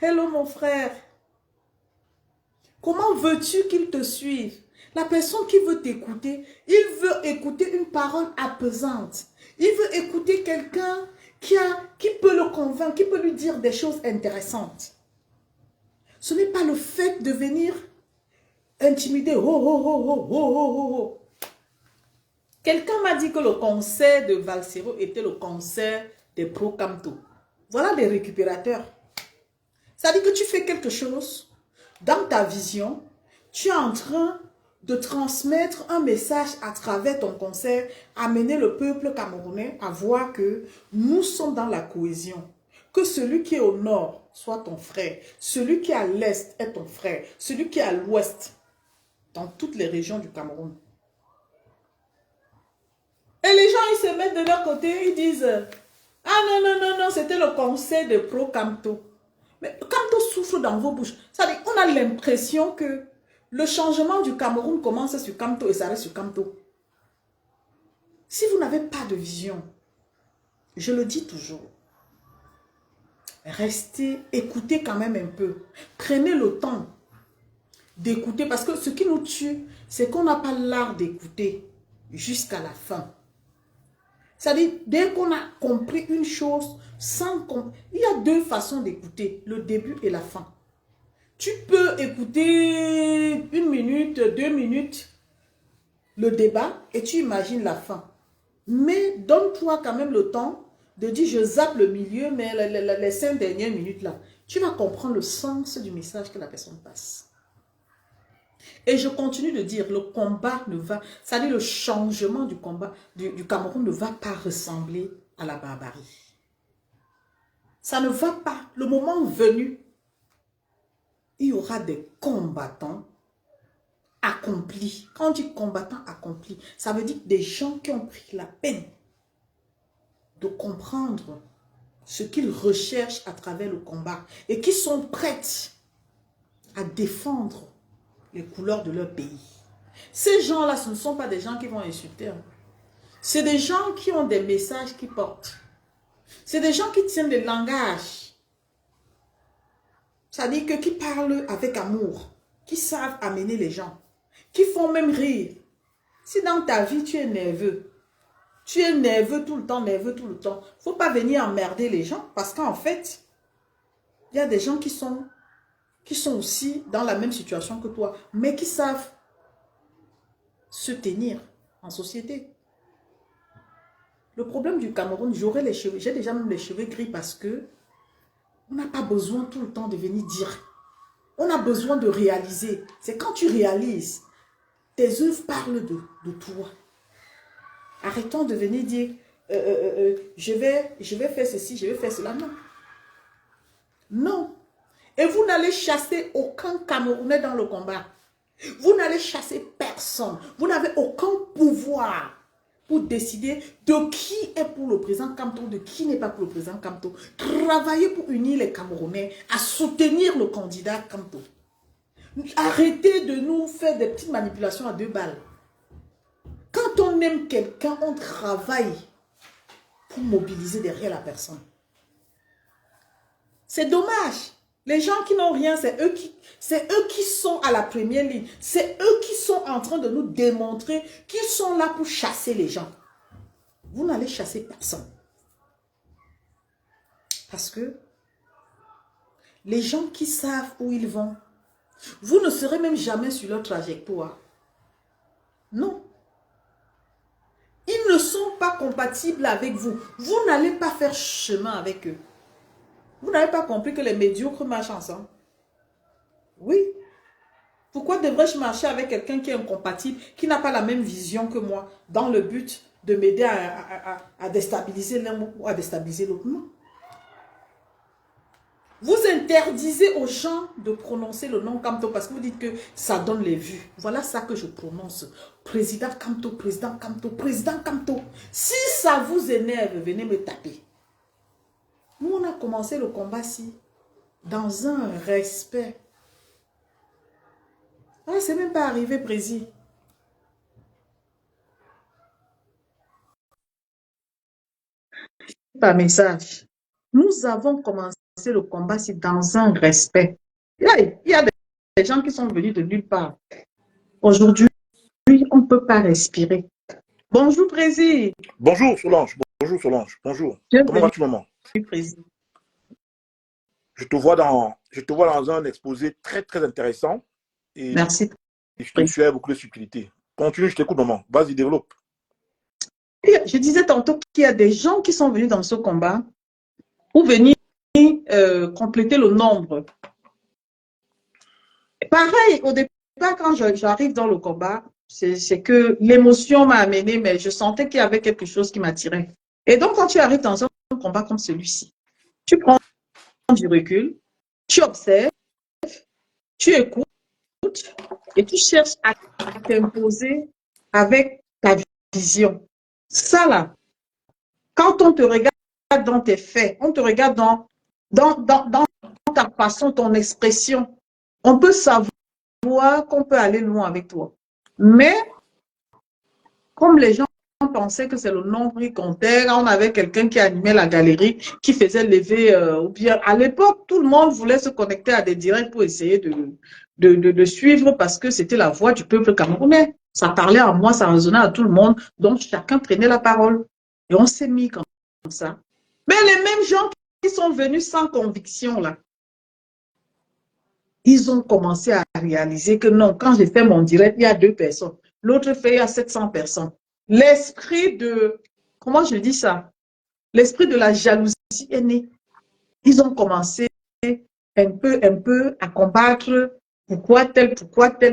Speaker 1: Hello mon frère. Comment veux-tu qu'il te suive? La personne qui veut t'écouter, il veut écouter une parole apaisante. Il veut écouter quelqu'un qui peut le convaincre, qui peut lui dire des choses intéressantes. Ce n'est pas le fait de venir intimider. Oh, oh, oh, oh, oh, oh, oh. Quelqu'un m'a dit que le concert de Valsero était le concert des pro-Camto. Voilà des récupérateurs. Ça dit que tu fais quelque chose dans ta vision, tu es en train de transmettre un message à travers ton concert, amener le peuple camerounais à voir que nous sommes dans la cohésion. Que celui qui est au nord soit ton frère, celui qui est à l'est est ton frère, celui qui est à l'ouest, dans toutes les régions du Cameroun. Et les gens, ils se mettent de leur côté, ils disent, ah non, non, non, non, c'était le conseil de pro-Camto. Mais Camto souffle dans vos bouches. Ça dit, on a l'impression que le changement du Cameroun commence sur Camto et s'arrête sur Camto. Si vous n'avez pas de vision, je le dis toujours, restez, écoutez quand même un peu. Prenez le temps d'écouter parce que ce qui nous tue, c'est qu'on n'a pas l'art d'écouter jusqu'à la fin. C'est-à-dire, dès qu'on a compris une chose, il y a deux façons d'écouter, le début et la fin. Tu peux écouter 1 minute, 2 minutes, le débat, et tu imagines la fin. Mais donne-toi quand même le temps de dire, je zappe le milieu, mais les 5 dernières minutes là, tu vas comprendre le sens du message que la personne passe. Et je continue de dire, le combat ne va, c'est-à-dire le changement du combat du Cameroun ne va pas ressembler à la barbarie. Ça ne va pas. Le moment venu, il y aura des combattants accomplis. Quand on dit combattants accomplis, ça veut dire des gens qui ont pris la peine de comprendre ce qu'ils recherchent à travers le combat et qui sont prêts à défendre les couleurs de leur pays. Ces gens-là, ce ne sont pas des gens qui vont insulter. C'est des gens qui ont des messages qui portent. C'est des gens qui tiennent des langages. C'est-à-dire qui parlent avec amour, qui savent amener les gens, qui font même rire. Si dans ta vie, tu es nerveux tout le temps, nerveux tout le temps, il ne faut pas venir emmerder les gens parce qu'en fait, il y a des gens qui sont aussi dans la même situation que toi, mais qui savent se tenir en société. Le problème du Cameroun, j'aurais les cheveux, j'ai déjà même les cheveux gris parce que on n'a pas besoin tout le temps de venir dire. On a besoin de réaliser. C'est quand tu réalises, tes œuvres parlent de toi. Arrêtons de venir dire, je vais faire ceci, je vais faire cela. Non. Non. Et vous n'allez chasser aucun Camerounais dans le combat. Vous n'allez chasser personne. Vous n'avez aucun pouvoir pour décider de qui est pour le président Camto, de qui n'est pas pour le président Camto. Travaillez pour unir les Camerounais, à soutenir le candidat Camto. Arrêtez de nous faire des petites manipulations à 2 balles. Quand on aime quelqu'un, on travaille pour mobiliser derrière la personne. C'est dommage. Les gens qui n'ont rien, c'est eux qui sont à la première ligne. C'est eux qui sont en train de nous démontrer qu'ils sont là pour chasser les gens. Vous n'allez chasser personne. Parce que les gens qui savent où ils vont, vous ne serez même jamais sur leur trajectoire. Non. Ils ne sont pas compatibles avec vous. Vous n'allez pas faire chemin avec eux. Vous n'avez pas compris que les médiocres marchent ensemble? Oui. Pourquoi devrais-je marcher avec quelqu'un qui est incompatible, qui n'a pas la même vision que moi, dans le but de m'aider à déstabiliser l'un ou à déstabiliser l'autre? Non. Vous interdisez aux gens de prononcer le nom Kamto parce que vous dites que ça donne les vues. Voilà ça que je prononce. Président Kamto, président Kamto, président Kamto. Si ça vous énerve, venez me taper. Nous, on a commencé le combat-ci dans un respect. Ah, c'est même pas arrivé, président. Par message. Nous avons commencé le combat-ci dans un respect. Il y a des gens qui sont venus de nulle part. Aujourd'hui, on ne peut pas respirer. Bonjour, président.
Speaker 2: Bonjour, Solange. Bonjour, Solange. Bonjour. Comment vas-tu, maman?
Speaker 1: Président.
Speaker 2: Je te vois dans un exposé très, très intéressant. Et
Speaker 1: merci.
Speaker 2: Je te suis avec beaucoup de subtilité. Continue, je t'écoute, maman. Vas-y, développe.
Speaker 1: Je disais tantôt qu'il y a des gens qui sont venus dans ce combat pour venir compléter le nombre. Pareil, au départ, quand j'arrive dans le combat, c'est que l'émotion m'a amené, mais je sentais qu'il y avait quelque chose qui m'attirait. Et donc, quand tu arrives dans un combat comme celui-ci, tu prends du recul, tu observes, tu écoutes et tu cherches à t'imposer avec ta vision. Ça là, quand on te regarde dans tes faits, on te regarde dans ta façon, ton expression, on peut savoir qu'on peut aller loin avec toi. Mais, comme les gens pensaient que c'est le nombre qui comptait, on avait quelqu'un qui animait la galerie, qui faisait lever, ou bien à l'époque, tout le monde voulait se connecter à des directs pour essayer de suivre parce que c'était la voix du peuple camerounais. Ça parlait à moi, ça résonnait à tout le monde, donc chacun prenait la parole. Et on s'est mis comme ça. Mais les mêmes gens qui sont venus sans conviction, là, ils ont commencé à réaliser que non, quand j'ai fait mon direct, il y a 2 personnes. L'autre fait, il y a 700 personnes. L'esprit de, comment je dis ça? L'esprit de la jalousie est né. Ils ont commencé un peu à combattre pourquoi tel,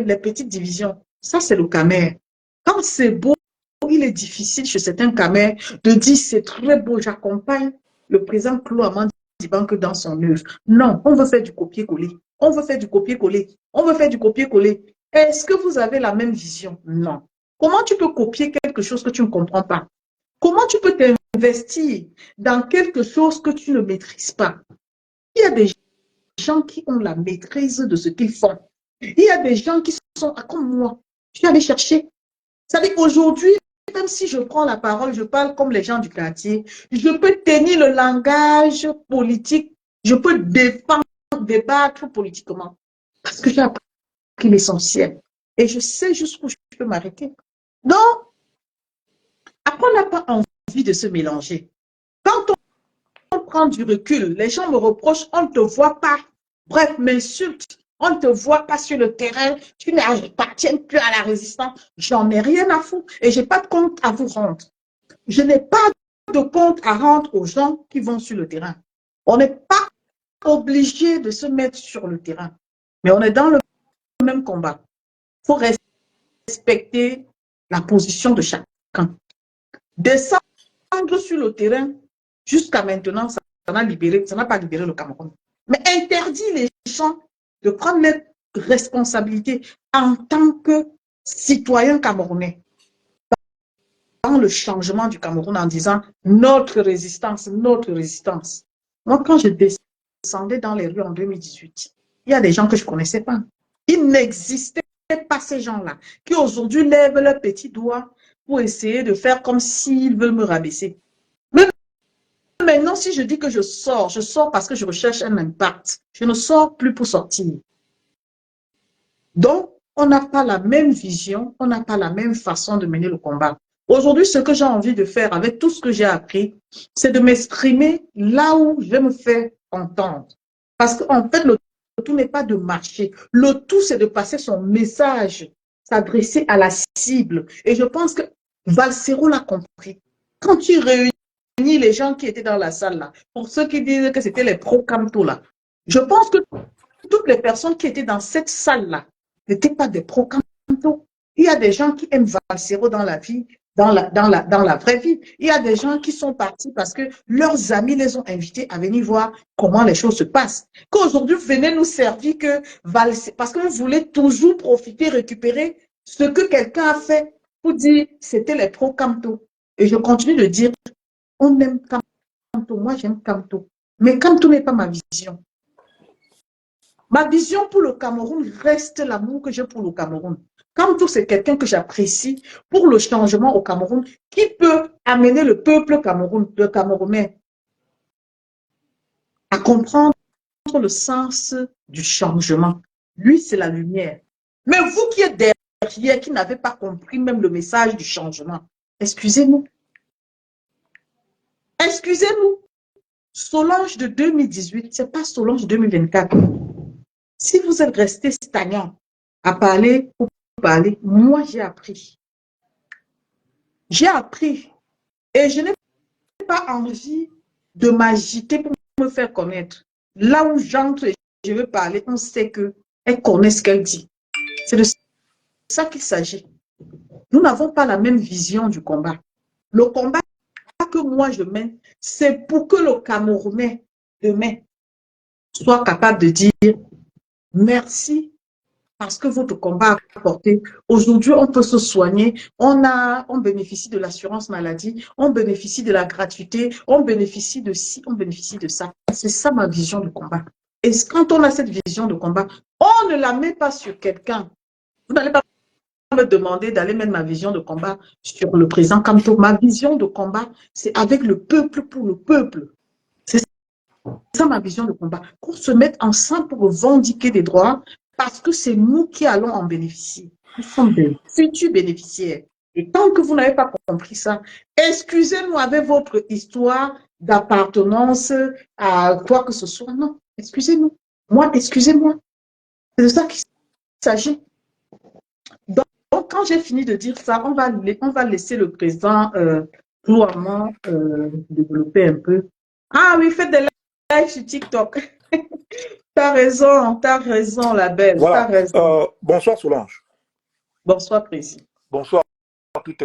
Speaker 1: les petites divisions. Ça, c'est le Camer. Quand c'est beau, il est difficile chez certains Camer de dire c'est très beau, j'accompagne le président Claude Amand Dibanke dans son œuvre. Non, on veut faire du copier-coller. On veut faire du copier-coller. On veut faire du copier-coller. Est-ce que vous avez la même vision? Non. Comment tu peux copier quelque chose que tu ne comprends pas? Comment tu peux t'investir dans quelque chose que tu ne maîtrises pas? Il y a des gens qui ont la maîtrise de ce qu'ils font. Il y a des gens qui sont comme moi. Je suis allée chercher. Ça veut dire qu'aujourd'hui, même si je prends la parole, je parle comme les gens du quartier, je peux tenir le langage politique, je peux défendre, débattre politiquement. Parce que j'ai appris l'essentiel. Et je sais jusqu'où je peux m'arrêter. Donc, après, on n'a pas envie de se mélanger. Quand on prend du recul, les gens me reprochent, on ne te voit pas. Bref, m'insultent. On ne te voit pas sur le terrain. Tu n'appartiens plus à la résistance. J'en ai rien à foutre. Et je n'ai pas de compte à vous rendre. Je n'ai pas de compte à rendre aux gens qui vont sur le terrain. On n'est pas obligé de se mettre sur le terrain. Mais on est dans le même combat. Il faut respecter la position de chacun. Descendre sur le terrain, jusqu'à maintenant, ça n'a pas libéré le Cameroun. Mais interdit les gens de prendre les responsabilités en tant que citoyens camerounais dans le changement du Cameroun en disant notre résistance, notre résistance. Moi, quand je descendais dans les rues en 2018, il y a des gens que je ne connaissais pas. Il n'existait pas ces gens-là qui aujourd'hui lèvent leur petit doigt pour essayer de faire comme s'ils veulent me rabaisser. Mais maintenant, si je dis que je sors parce que je recherche un impact. Je ne sors plus pour sortir. Donc, on n'a pas la même vision, on n'a pas la même façon de mener le combat. Aujourd'hui, ce que j'ai envie de faire avec tout ce que j'ai appris, c'est de m'exprimer là où je me fais entendre. Parce qu'en fait, le tout n'est pas de marcher. Le tout, c'est de passer son message, s'adresser à la cible. Et je pense que Valsero l'a compris. Quand tu réunis les gens qui étaient dans la salle là, pour ceux qui disent que c'était les pro-Camto là, je pense que toutes les personnes qui étaient dans cette salle là n'étaient pas des pro-Camto. Il y a des gens qui aiment Valsero dans la vie, dans la vraie vie. Il y a des gens qui sont partis parce que leurs amis les ont invités à venir voir comment les choses se passent. Qu'aujourd'hui, vous venez nous servir que parce que vous voulez toujours profiter, récupérer ce que quelqu'un a fait pour dire c'était les pro Camto. Et je continue de dire, on aime Camto. Moi, j'aime Camto. Mais Camto n'est pas ma vision. Ma vision pour le Cameroun reste l'amour que j'ai pour le Cameroun. Camto, c'est quelqu'un que j'apprécie pour le changement au Cameroun, qui peut amener le peuple le Camerounais à comprendre le sens du changement. Lui, c'est la lumière. Mais vous qui êtes derrière, qui n'avez pas compris même le message du changement, excusez-nous. Excusez-nous. Solange de 2018, ce n'est pas Solange de 2024. Si vous êtes resté stagnant à parler pour parler, moi j'ai appris. J'ai appris et je n'ai pas envie de m'agiter pour me faire connaître. Là où j'entre et je veux parler, on sait qu'elle connaît ce qu'elle dit. C'est de ça qu'il s'agit. Nous n'avons pas la même vision du combat. Le combat que moi je mène, c'est pour que le Camerounais demain soit capable de dire merci parce que votre combat a apporté. Aujourd'hui, on peut se soigner, on bénéficie de l'assurance maladie, on bénéficie de la gratuité, on bénéficie de ci, on bénéficie de ça. C'est ça ma vision du combat. Et quand on a cette vision de combat, on ne la met pas sur quelqu'un. Vous n'allez pas me demander d'aller mettre ma vision de combat sur le président Camto. Ma vision de combat, c'est avec le peuple pour le peuple. C'est ça ma vision de combat. Qu'on se mette ensemble pour revendiquer des droits, parce que c'est nous qui allons en bénéficier. Nous sommes des futurs bénéficiaires. Et tant que vous n'avez pas compris ça, excusez-nous avec votre histoire d'appartenance à quoi que ce soit. Non, excusez-nous. Moi, excusez-moi. C'est de ça qu'il s'agit. Donc, quand j'ai fini de dire ça, on va laisser le président Louamant développer un peu. Ah oui, faites des lives sur TikTok. T'as raison, la belle.
Speaker 2: Voilà.
Speaker 1: T'as raison.
Speaker 2: Bonsoir Solange.
Speaker 1: Bonsoir, président.
Speaker 2: Bonsoir à toutes.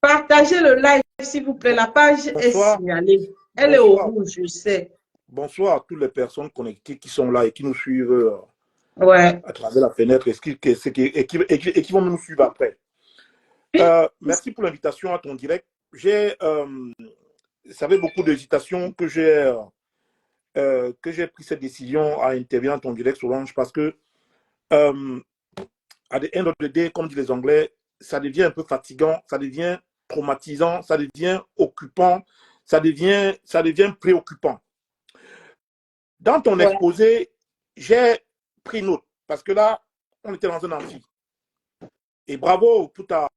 Speaker 1: Partagez le live, s'il vous plaît. La page est signalée. Elle est au rouge, je sais.
Speaker 2: Bonsoir à toutes les personnes connectées qui sont là et qui nous suivent à travers la fenêtre et qui vont nous suivre après. Merci pour l'invitation à ton direct. Ça avait beaucoup d'hésitation que j'ai pris cette décision à intervenir dans ton direct, Solange, parce que à the end of the day, comme disent les Anglais, ça devient un peu fatigant, ça devient traumatisant, ça devient occupant, ça devient préoccupant. Dans ton exposé, j'ai pris note, parce que là, on était dans un amphi. Et bravo pour ta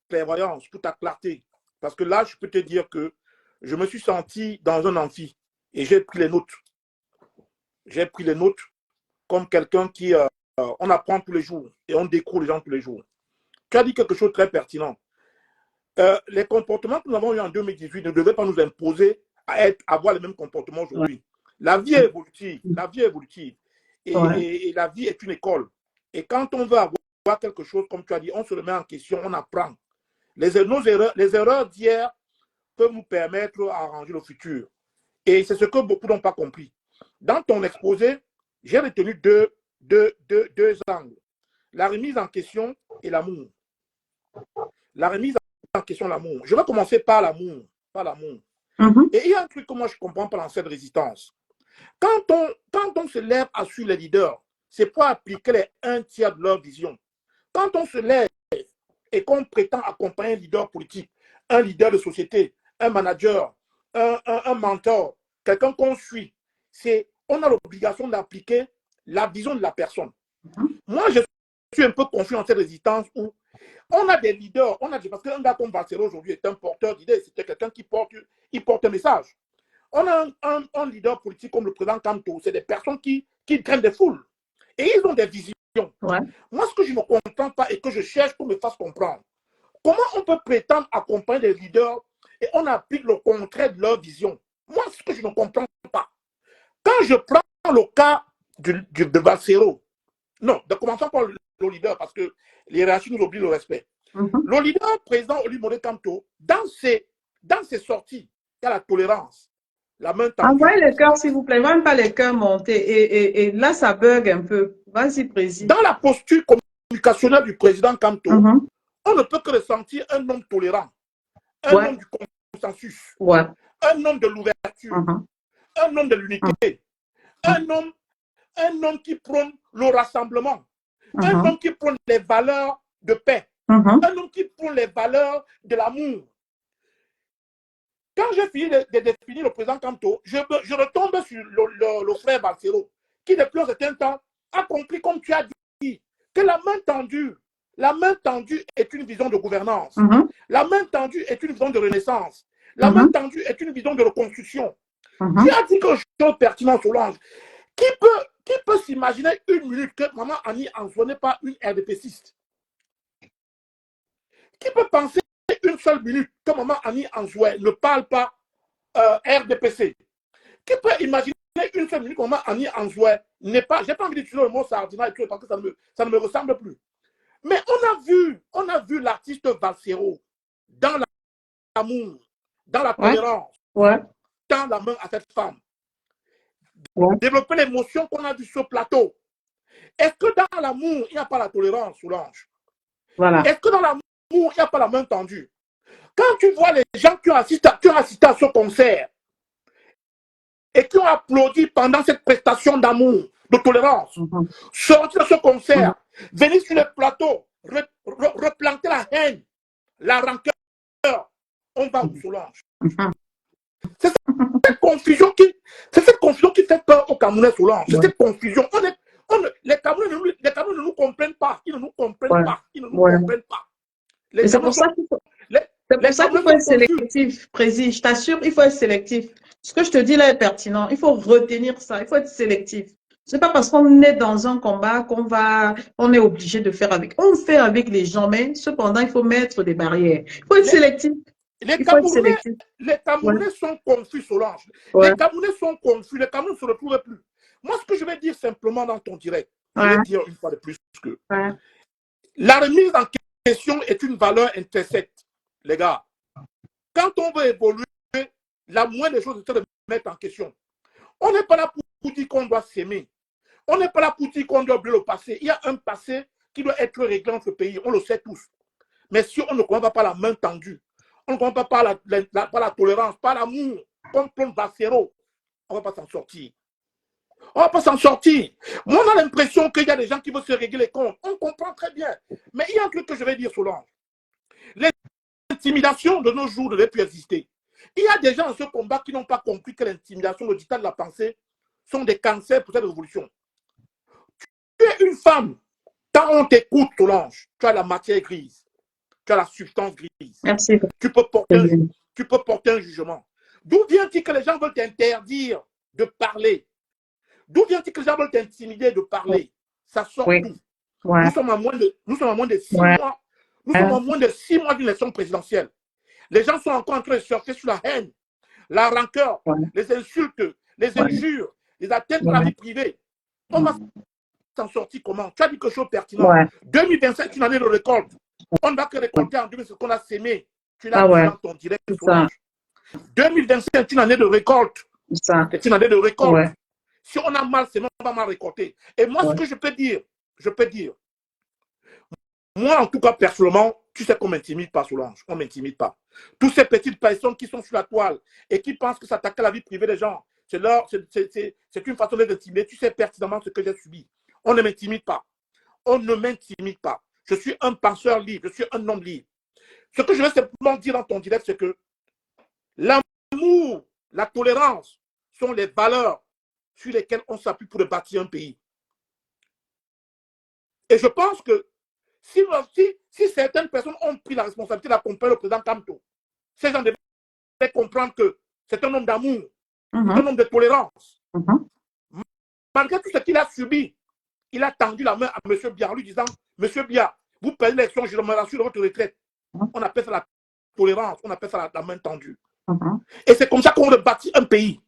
Speaker 2: clairvoyance, pour ta clarté. Parce que là, je peux te dire que je me suis senti dans un amphi et j'ai pris les notes. J'ai pris les notes comme quelqu'un qui... on apprend tous les jours et on découvre les gens tous les jours. Tu as dit quelque chose de très pertinent. Les comportements que nous avons eu en 2018 ne devaient pas nous imposer à avoir les mêmes comportements aujourd'hui. La vie est évolutive. La vie est évolutive. Et la vie est une école. Et quand on veut avoir quelque chose, comme tu as dit, on se remet en question, on apprend. Les erreurs d'hier peuvent nous permettre d'arranger le futur. Et c'est ce que beaucoup n'ont pas compris. Dans ton exposé, j'ai retenu deux angles. La remise en question et l'amour. La remise en question, l'amour. Je vais commencer par l'amour. Et il y a un truc que moi je ne comprends pas dans cette résistance. Quand on se lève à suivre les leaders, c'est pour appliquer les 1/3 de leur vision. Quand on se lève et qu'on prétend accompagner un leader politique, un leader de société, un manager, un mentor, quelqu'un qu'on suit, on a l'obligation d'appliquer la vision de la personne. Moi, je suis un peu confus dans cette résistance où on a des leaders, parce qu'un gars comme Valsero aujourd'hui est un porteur d'idées, c'était quelqu'un qui porte un message. On a un leader politique comme le président Camto, c'est des personnes qui drainent des foules. Et ils ont des visions. Moi, ce que je ne comprends pas et que je cherche pour me faire comprendre, comment on peut prétendre accompagner des leaders et on applique le contraire de leur vision? Moi, ce que je ne comprends pas. Quand je prends le cas de Valsero, non, commençons par le leader parce que les hiérarchies nous obligent le respect. Le leader président Olimode Kamto, dans ses sorties, il y a la tolérance, la main tendue.
Speaker 1: Envoyez les cœurs, s'il vous plaît. Même pas les cœurs montés. Et là, ça bug un peu. Vas-y, président.
Speaker 2: Dans la posture communicationnelle du président Kamto, on ne peut que ressentir un homme tolérant, un homme du consensus, un homme de l'ouverture, un homme de l'unité, un homme qui prône le rassemblement, un homme qui prône les valeurs de paix, un homme qui prône les valeurs de l'amour. Quand j'ai fini de définir le président Kamto, je retombe sur le frère Balsero, qui depuis un certain temps a compris, comme tu as dit, que la main tendue est une vision de gouvernance. La main tendue est une vision de renaissance. La main tendue est une vision de reconstruction. Tu as dit quelque chose pertinent, Solange. Qui peut s'imaginer une minute que Maman Annie Anzoué n'est pas une RDPciste? Qui peut penser une seule minute que Maman Annie Anzoué ne parle pas RDPC? Qui peut imaginer une seule minute que Maman Annie Anzoué n'est pas... J'ai pas envie d'utiliser le mot sardina et tout, parce que ça ne me ressemble plus. Mais on a vu l'artiste Balsero dans l'amour, dans la tolérance, tendre la main à cette femme. Développer l'émotion qu'on a vue sur le plateau. Est-ce que dans l'amour, il n'y a pas la tolérance, Solange? Est-ce que dans l'amour, il n'y a pas la main tendue? Quand tu vois les gens qui ont assisté à ce concert et qui ont applaudi pendant cette prestation d'amour, de tolérance, sortir de ce concert, venir sur le plateau, replanter la haine, la rancœur, on va où, Solange? C'est cette confusion qui fait peur aux Camerounais, Solange. C'est cette confusion. Les Camerounais ne nous comprennent pas. Ils ne nous comprennent pas. Ils ne nous comprennent pas.
Speaker 1: C'est pour ça qu'il faut être sélectif, Président. Je t'assure, il faut être sélectif. Ce que je te dis là est pertinent. Il faut retenir ça. Il faut être sélectif. Ce n'est pas parce qu'on est dans un combat on est obligé de faire avec. On fait avec les gens, mais cependant, il faut mettre des barrières. Il faut être sélectif.
Speaker 2: Les Camerounais sont confus, Solange. Les Camerounais sont confus. Les Camerounais ne se retrouvent plus. Moi, ce que je vais dire simplement dans ton direct, je vais dire une fois de plus que la remise en question est une valeur intrinsèque, les gars. Quand on veut évoluer, la moindre des choses, c'est de mettre en question. On n'est pas là pour dire qu'on doit s'aimer. On n'est pas là pour dire qu'on doit oublier le passé. Il y a un passé qui doit être réglé dans ce pays. On le sait tous. Mais si on ne comprend pas la main tendue, on ne comprend pas la tolérance, pas l'amour, comme plein de Balsero, on ne va pas s'en sortir. On ne va pas s'en sortir. Moi, on a l'impression qu'il y a des gens qui veulent se régler les comptes. On comprend très bien. Mais il y a un truc que je vais dire, Solange. L'intimidation de nos jours ne devait plus exister. Il y a des gens dans ce combat qui n'ont pas compris que l'intimidation, le dictat de la pensée sont des cancers pour cette révolution. Tu es une femme. Quand on t'écoute, Solange, tu as la matière grise. Tu as la substance grise.
Speaker 1: Merci.
Speaker 2: Tu peux porter un jugement. D'où vient-il que les gens veulent t'interdire de parler? D'où vient-il que les gens veulent t'intimider de parler? Ça sort tout. Nous sommes à moins de 6 mois. Nous sommes à moins de 6 mois d'une élection présidentielle. Les gens sont encore en train de surfer sur la haine, la rancœur, les insultes, les injures, les atteintes à la vie privée. On va s'en sortir comment? Tu as dit quelque chose de pertinent. 2025 est une année de récolte. On ne va que récolter en 2025 ce qu'on a sémé. Tu l'as dit dans ton direct. 2025 est une année de récolte. C'est une année de récolte. Si on a mal sémé, on va mal récolter. Et moi, ce que je peux dire, moi, en tout cas, personnellement, tu sais qu'on ne m'intimide pas, Solange. On ne m'intimide pas. Toutes ces petites personnes qui sont sur la toile et qui pensent que s'attaquer à la vie privée des gens, c'est une façon de les intimider. Tu sais pertinemment ce que j'ai subi. On ne m'intimide pas. On ne m'intimide pas. Je suis un penseur libre. Je suis un homme libre. Ce que je veux simplement dire dans ton direct, c'est que l'amour, la tolérance sont les valeurs sur lesquelles on s'appuie pour bâtir un pays. Et je pense que si certaines personnes ont pris la responsabilité d'accompagner le président Kamto, ces gens devaient comprendre que c'est un homme d'amour, un homme de tolérance. Malgré tout ce qu'il a subi, il a tendu la main à M. Bia en lui disant, M. Bia, vous perdez l'élection, je me rassure de votre retraite. On appelle ça la tolérance, on appelle ça la main tendue. Et c'est comme ça qu'on rebâtit un pays.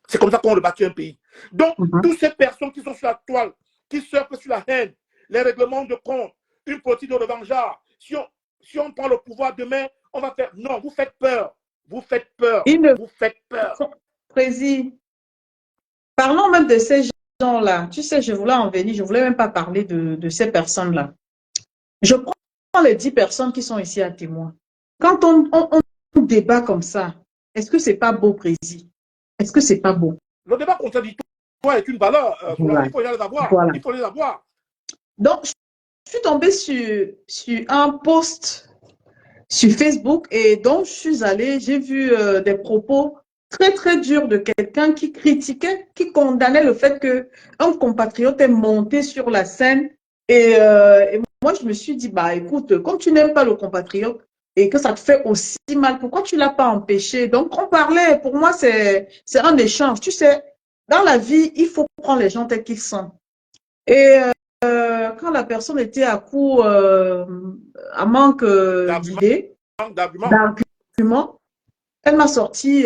Speaker 2: C'est comme ça qu'on rebâtit un pays. Donc, toutes ces personnes qui sont sur la toile, qui surfent sur la haine, les règlements de compte, une politique de revanchard, si on prend le pouvoir demain, on va faire... Non, vous faites peur. Vous faites peur. Vous faites peur.
Speaker 1: Président, parlons même de ces gens-là. Tu sais, je voulais en venir, je ne voulais même pas parler de ces personnes-là. Je prends les 10 personnes qui sont ici à témoin. Quand on débat comme ça, est-ce que ce n'est pas beau, Président? Est-ce que ce n'est pas beau?
Speaker 2: Le débat contradictoire est une valeur.
Speaker 1: Voilà.
Speaker 2: Il faut les avoir.
Speaker 1: Voilà.
Speaker 2: Il faut les avoir.
Speaker 1: Donc, je suis tombée sur un post sur Facebook et donc je suis allée, j'ai vu des propos très très durs de quelqu'un qui critiquait, qui condamnait le fait qu'un compatriote est monté sur la scène et moi je me suis dit, bah écoute, comme tu n'aimes pas le compatriote et que ça te fait aussi mal, pourquoi tu ne l'as pas empêché? Donc on parlait, pour moi c'est un échange, tu sais, dans la vie il faut prendre les gens tels qu'ils sont. Et quand la personne était à court, à manque d'idées, d'arguments, elle m'a sorti,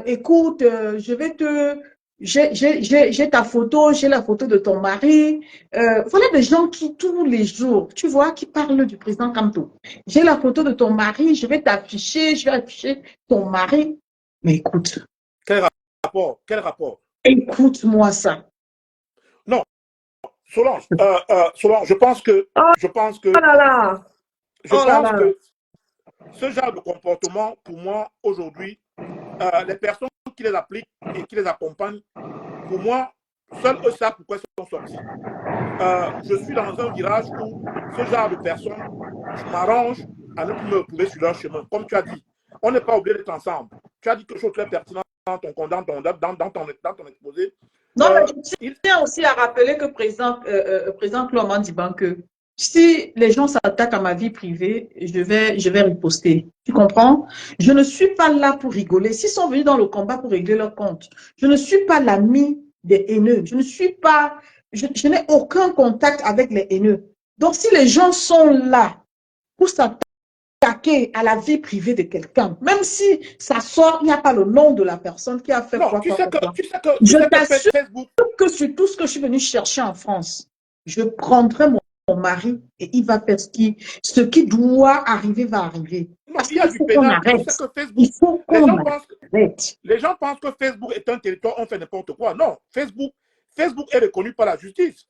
Speaker 1: écoute, je vais te... J'ai ta photo, j'ai la photo de ton mari. Voilà des gens qui, tous les jours, tu vois, qui parlent du président Kamto. J'ai la photo de ton mari, je vais t'afficher, je vais afficher ton mari. Mais écoute.
Speaker 2: Quel rapport? Quel rapport?
Speaker 1: Écoute-moi ça.
Speaker 2: Non. Solange, je pense que ce genre de comportement, pour moi, aujourd'hui, les personnes qui les appliquent et qui les accompagnent, pour moi, seuls eux savent pourquoi ils sont sortis. Je suis dans un virage où ce genre de personnes, je m'arrange à ne plus me retrouver sur leur chemin. Comme tu as dit, on n'est pas obligé d'être ensemble. Tu as dit quelque chose de très pertinent dans ton exposé.
Speaker 1: Non, mais je tiens aussi à rappeler que président Claude Mandiban, que si les gens s'attaquent à ma vie privée, je vais riposter. Tu comprends? Je ne suis pas là pour rigoler. S'ils sont venus dans le combat pour régler leur compte, je ne suis pas l'ami des haineux. Je ne suis pas, je n'ai aucun contact avec les haineux. Donc, si les gens sont là pour s'attaquer à la vie privée de quelqu'un, même si ça sort, il n'y a pas le nom de la personne qui a fait quoi. Je t'assure que sur tout ce que je suis venue chercher en France, je prendrai mon mari et il va faire ce qui doit arriver va arriver. Parce qu'il faut qu'on arrête. Il faut qu'on arrête.
Speaker 2: Les gens pensent que Facebook est un territoire où on fait n'importe quoi. Non, Facebook est reconnu par la justice.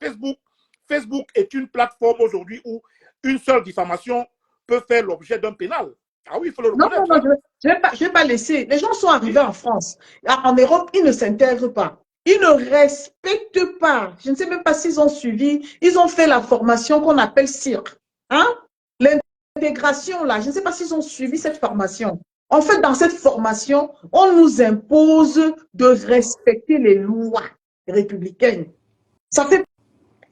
Speaker 2: Facebook est une plateforme aujourd'hui où une seule diffamation peut faire l'objet d'un pénal. Ah oui, il faut le reconnaître.
Speaker 1: Non, je ne vais pas laisser. Les gens sont arrivés en France. En Europe, ils ne s'intègrent pas. Ils ne respectent pas. Je ne sais même pas s'ils ont suivi. Ils ont fait la formation qu'on appelle CIRC. Hein? L'intégration, là, je ne sais pas s'ils ont suivi cette formation. En fait, dans cette formation, on nous impose de respecter les lois républicaines. Ça fait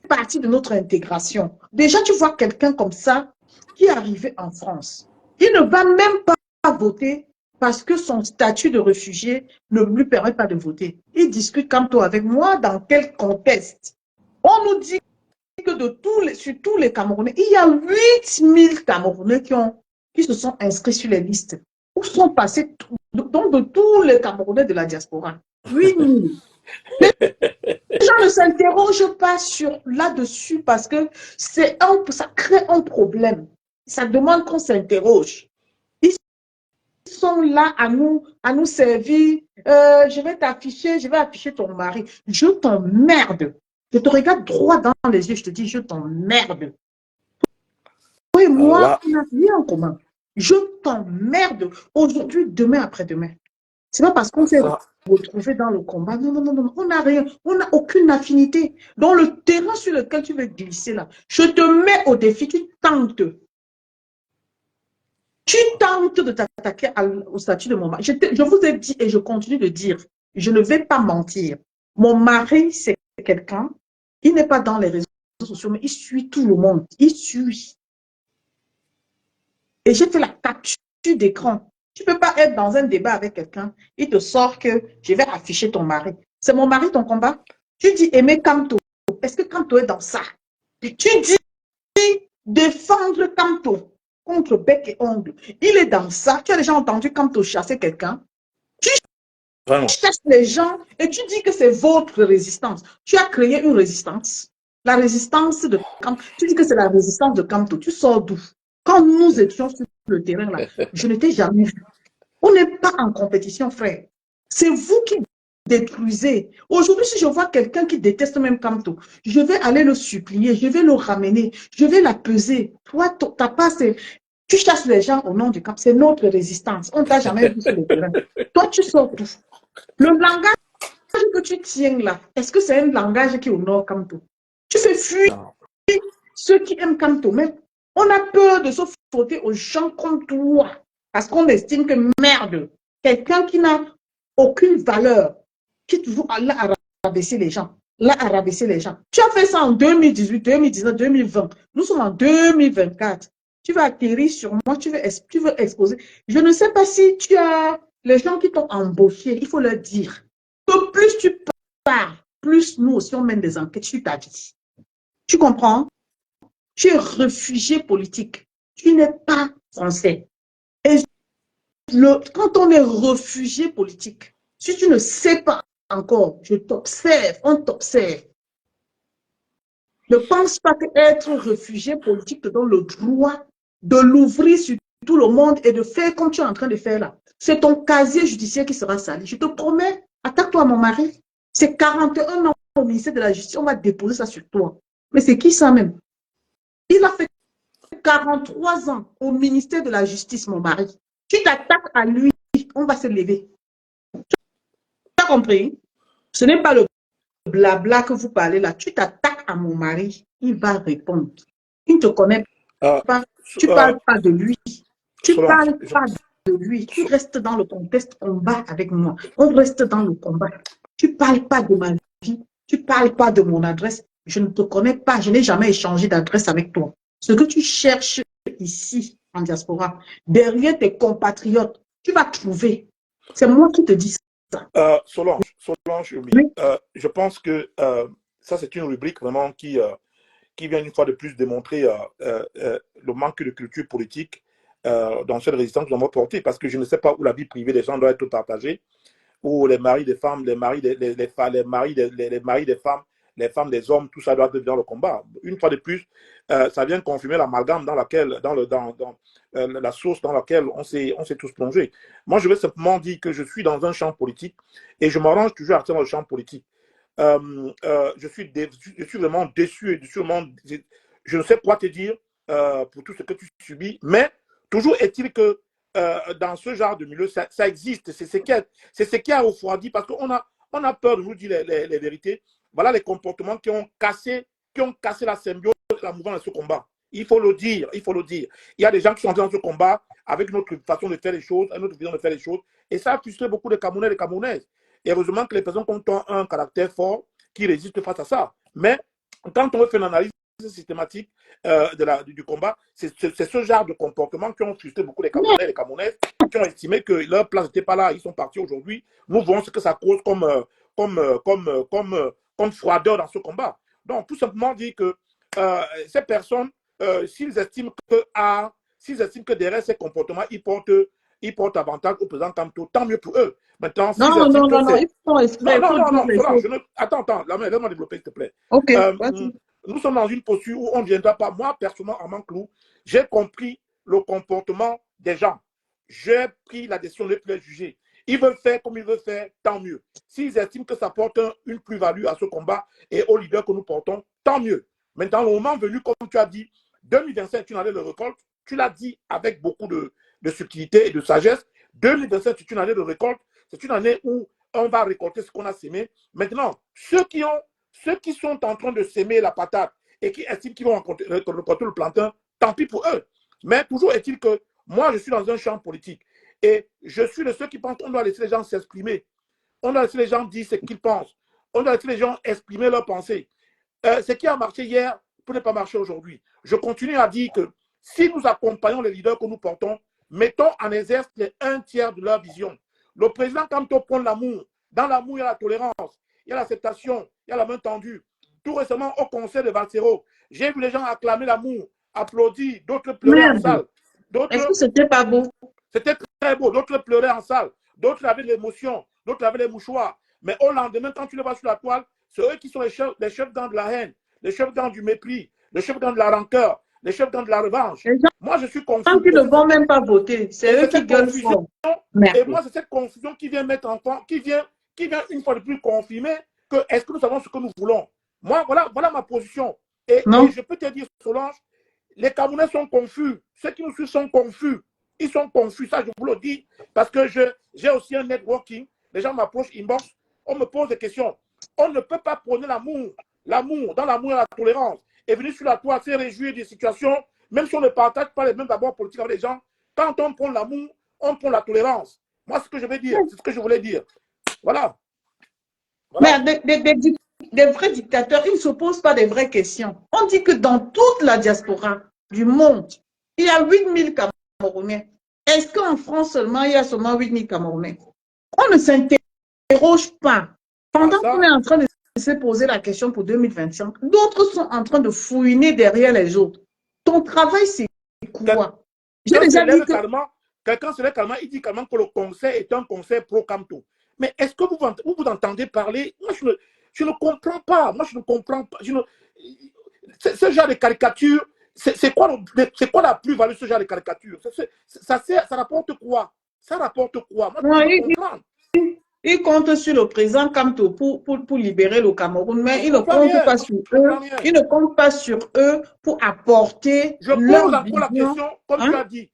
Speaker 1: partie de notre intégration. Déjà, tu vois quelqu'un comme ça qui est arrivé en France. Il ne va même pas voter parce que son statut de réfugié ne lui permet pas de voter. Il discute comme toi avec moi dans quel contexte. On nous dit que sur tous les Camerounais, il y a 8000 Camerounais qui se sont inscrits sur les listes. Où sont passés donc de tous les Camerounais de la diaspora? 8000. Les gens ne s'interrogent pas là-dessus parce que ça crée un problème. Ça demande qu'on s'interroge. Ils sont là à nous servir. Je vais t'afficher, je vais afficher ton mari. Je t'emmerde. Je te regarde droit dans les yeux, je te dis, je t'emmerde. Toi et moi, on n'a rien en commun. Je t'emmerde aujourd'hui, demain, après-demain. C'est pas parce qu'on s'est retrouvé dans le combat. Non, non, non, non. On n'a rien. On n'a aucune affinité. Dans le terrain sur lequel tu veux glisser là, je te mets au défi, tu tentes. Tu tentes de t'attaquer au statut de mon mari. Je vous ai dit et je continue de dire, je ne vais pas mentir. Mon mari, c'est quelqu'un, il n'est pas dans les réseaux sociaux, mais il suit tout le monde. Il suit. Et j'ai fait la capture d'écran. Tu ne peux pas être dans un débat avec quelqu'un, il te sort que je vais afficher ton mari. C'est mon mari ton combat? Tu dis aimer Kamto. Est-ce que Kamto est dans ça? Tu dis défendre Kamto contre bec et ongle. Il est dans ça. Tu as déjà entendu Kamto chasser quelqu'un? Tu chasses les gens et tu dis que c'est votre résistance. Tu as créé une résistance. La résistance de Kamto. Tu dis que c'est la résistance de Kamto. Tu sors d'où? Quand nous étions sur le terrain, là, je n'étais jamais vu. On n'est pas en compétition, frère. C'est vous qui détruisez. Aujourd'hui, si je vois quelqu'un qui déteste même Kamto, je vais aller le supplier, je vais le ramener, je vais la peser. Toi, ta part, c'est... Tu chasses les gens au nom du camp. C'est notre résistance. On ne t'a jamais vu sur le terrain. Toi, tu sors tout. Le langage que tu tiens là, est-ce que c'est un langage qui honore Kamto? Tu fais fuir ceux qui aiment Kamto. Mais on a peur de se frotter aux gens comme toi. Parce qu'on estime que merde, quelqu'un qui n'a aucune valeur, qui toujours là à rabaisser les gens. Là à rabaisser les gens. Tu as fait ça en 2018, 2019, 2020. Nous sommes en 2024. Tu vas atterrir sur moi, tu veux exposer. Je ne sais pas si tu as les gens qui t'ont embauché, il faut leur dire que plus tu parles, plus nous aussi on mène des enquêtes sur ta vie. Tu comprends? Tu es réfugié politique. Tu n'es pas français. Et quand on est réfugié politique, si tu ne sais pas encore, je t'observe, on t'observe. Ne pense pas qu'être réfugié politique te donne le droit de l'ouvrir sur tout le monde et de faire comme tu es en train de faire là. C'est ton casier judiciaire qui sera sali. Je te promets, attaque-toi à mon mari. C'est 41 ans au ministère de la Justice, on va déposer ça sur toi. Mais c'est qui ça même? Il a fait 43 ans au ministère de la Justice, mon mari. Tu t'attaques à lui, on va se lever. Tu as compris? Ce n'est pas le blabla que vous parlez là. Tu t'attaques à mon mari, il va répondre. Il ne te connaît pas. Tu ne parles pas de lui. Tu ne parles pas de lui. Tu restes dans le contexte combat avec moi. On reste dans le combat. Tu ne parles pas de ma vie. Tu ne parles pas de mon adresse. Je ne te connais pas. Je n'ai jamais échangé d'adresse avec toi. Ce que tu cherches ici, en diaspora, derrière tes compatriotes, tu vas trouver. C'est moi qui te dis ça.
Speaker 2: Solange, oui. Je pense que ça, c'est une rubrique vraiment qui vient une fois de plus démontrer le manque de culture politique dans cette résistance que nous avons portée, parce que je ne sais pas où la vie privée des gens doit être partagée, où les maris des femmes, les maris des femmes, les femmes des hommes, tout ça doit être dans le combat. Une fois de plus, ça vient confirmer l'amalgame dans la source dans laquelle on s'est tous plongés. Moi, je vais simplement dire que je suis dans un champ politique et je m'arrange toujours à dans le champ politique. Je suis vraiment déçu et je ne sais quoi te dire pour tout ce que tu subis, mais toujours est-il que dans ce genre de milieu, ça existe. C'est ce qui a refroidi, parce qu'on a peur de vous dire les vérités. Voilà les comportements qui ont cassé la symbiose et la mouvance de ce combat. Il faut le dire, il faut le dire. Il y a des gens qui sont dans ce combat avec notre façon de faire les choses, notre vision de faire les choses, et ça a frustré beaucoup de Camerounais et de Camerounaises. Et heureusement que les personnes ont un caractère fort qui résiste face à ça. Mais quand on fait une analyse systématique du combat, c'est ce genre de comportement qui ont frustré beaucoup les Camerounais et les Camerounaises, qui ont estimé que leur place n'était pas là, ils sont partis aujourd'hui. Nous voyons ce que ça cause comme froideur dans ce combat. Donc, tout simplement dire que ces personnes, s'ils estiment que derrière ces comportements, ils portent avantage au président Kamto, tant mieux pour eux. Maintenant,
Speaker 1: non, ils font exprès.
Speaker 2: Attends, laisse-moi développer, s'il te plaît.
Speaker 1: Ok,
Speaker 2: nous sommes dans une posture où on ne viendra pas. Moi, personnellement, à Manclou, j'ai compris le comportement des gens. J'ai pris la décision de ne plus les juger. Ils veulent faire comme ils veulent faire, tant mieux. S'ils estiment que ça porte une plus-value à ce combat et aux leaders que nous portons, tant mieux. Maintenant, le moment venu, comme tu as dit, 2025, tu n'allais le récolte. Tu l'as dit avec beaucoup de subtilité et de sagesse. 2025, c'est une année de récolte. C'est une année où on va récolter ce qu'on a sémé. Maintenant, ceux qui sont en train de s'aimer la patate et qui estiment qu'ils vont récolter le plantain, tant pis pour eux. Mais toujours est-il que moi, je suis dans un champ politique et je suis de ceux qui pensent qu'on doit laisser les gens s'exprimer. On doit laisser les gens dire ce qu'ils pensent. On doit laisser les gens exprimer leurs pensées. Ce qui a marché hier peut ne pas marcher aujourd'hui. Je continue à dire que si nous accompagnons les leaders que nous portons, mettons en exerce les 1/3 de leur vision. Le président Kamto prend l'amour. Dans l'amour, il y a la tolérance, il y a l'acceptation, il y a la main tendue. Tout récemment, au concert de Valsero, j'ai vu les gens acclamer l'amour, applaudir, d'autres pleuraient en salle.
Speaker 1: Est-ce que c'était pas beau?
Speaker 2: C'était très beau. D'autres pleuraient en salle, d'autres avaient de l'émotion, d'autres avaient les mouchoirs. Mais au lendemain, quand tu les vois sur la toile, c'est eux qui sont les chefs gang de la haine, les chefs gang du mépris, les chefs gang de la rancœur. les chefs gang de la revanche.
Speaker 1: Les gens
Speaker 2: Moi, je suis confus.
Speaker 1: qui ne vont même pas voter, c'est eux qui gueulent fort.
Speaker 2: Et moi, c'est cette confusion qui vient mettre en temps, qui vient une fois de plus confirmer que est-ce que nous savons ce que nous voulons. Moi, voilà ma position. Et je peux te dire, Solange, les Camerounais sont confus. Ceux qui nous suivent sont confus. Ils sont confus, ça je vous le dis, parce que j'ai aussi un networking. Les gens m'approchent, inbox, on me pose des questions. On ne peut pas prôner l'amour, dans l'amour et la tolérance, et venir sur la toile se réjouir des situations, même si on ne partage pas les mêmes abords politiques avec les gens. Quand on prône l'amour, on prône la tolérance. Moi, ce que je vais dire, c'est ce que je voulais dire. Voilà.
Speaker 1: Mais des vrais dictateurs, ils ne se posent pas des vraies questions. On dit que dans toute la diaspora du monde, il y a 8000 Camerounais. Est-ce qu'en France seulement, il y a seulement 8000 Camerounais? On ne s'interroge pas. Pendant qu'on est en train de se poser la question pour 2025, d'autres sont en train de fouiner derrière les autres. Ton travail, c'est quoi? J'ai déjà dit que...
Speaker 2: Quelqu'un se lève calmement, il dit calmement que le conseil est un conseil pro-Camto. Mais est-ce que vous entendez parler? Moi, je ne comprends pas. Moi, je ne comprends pas. Ce genre de caricature, c'est quoi la plus-value de ce genre de caricature? Ça rapporte quoi? Ça rapporte quoi? Moi, je ne comprends.
Speaker 1: Il compte sur le président Camto pour libérer le Cameroun, mais il ne compte pas sur eux. Il ne compte pas sur eux pour apporter
Speaker 2: leur vision. Je pose encore la question, comme tu as dit.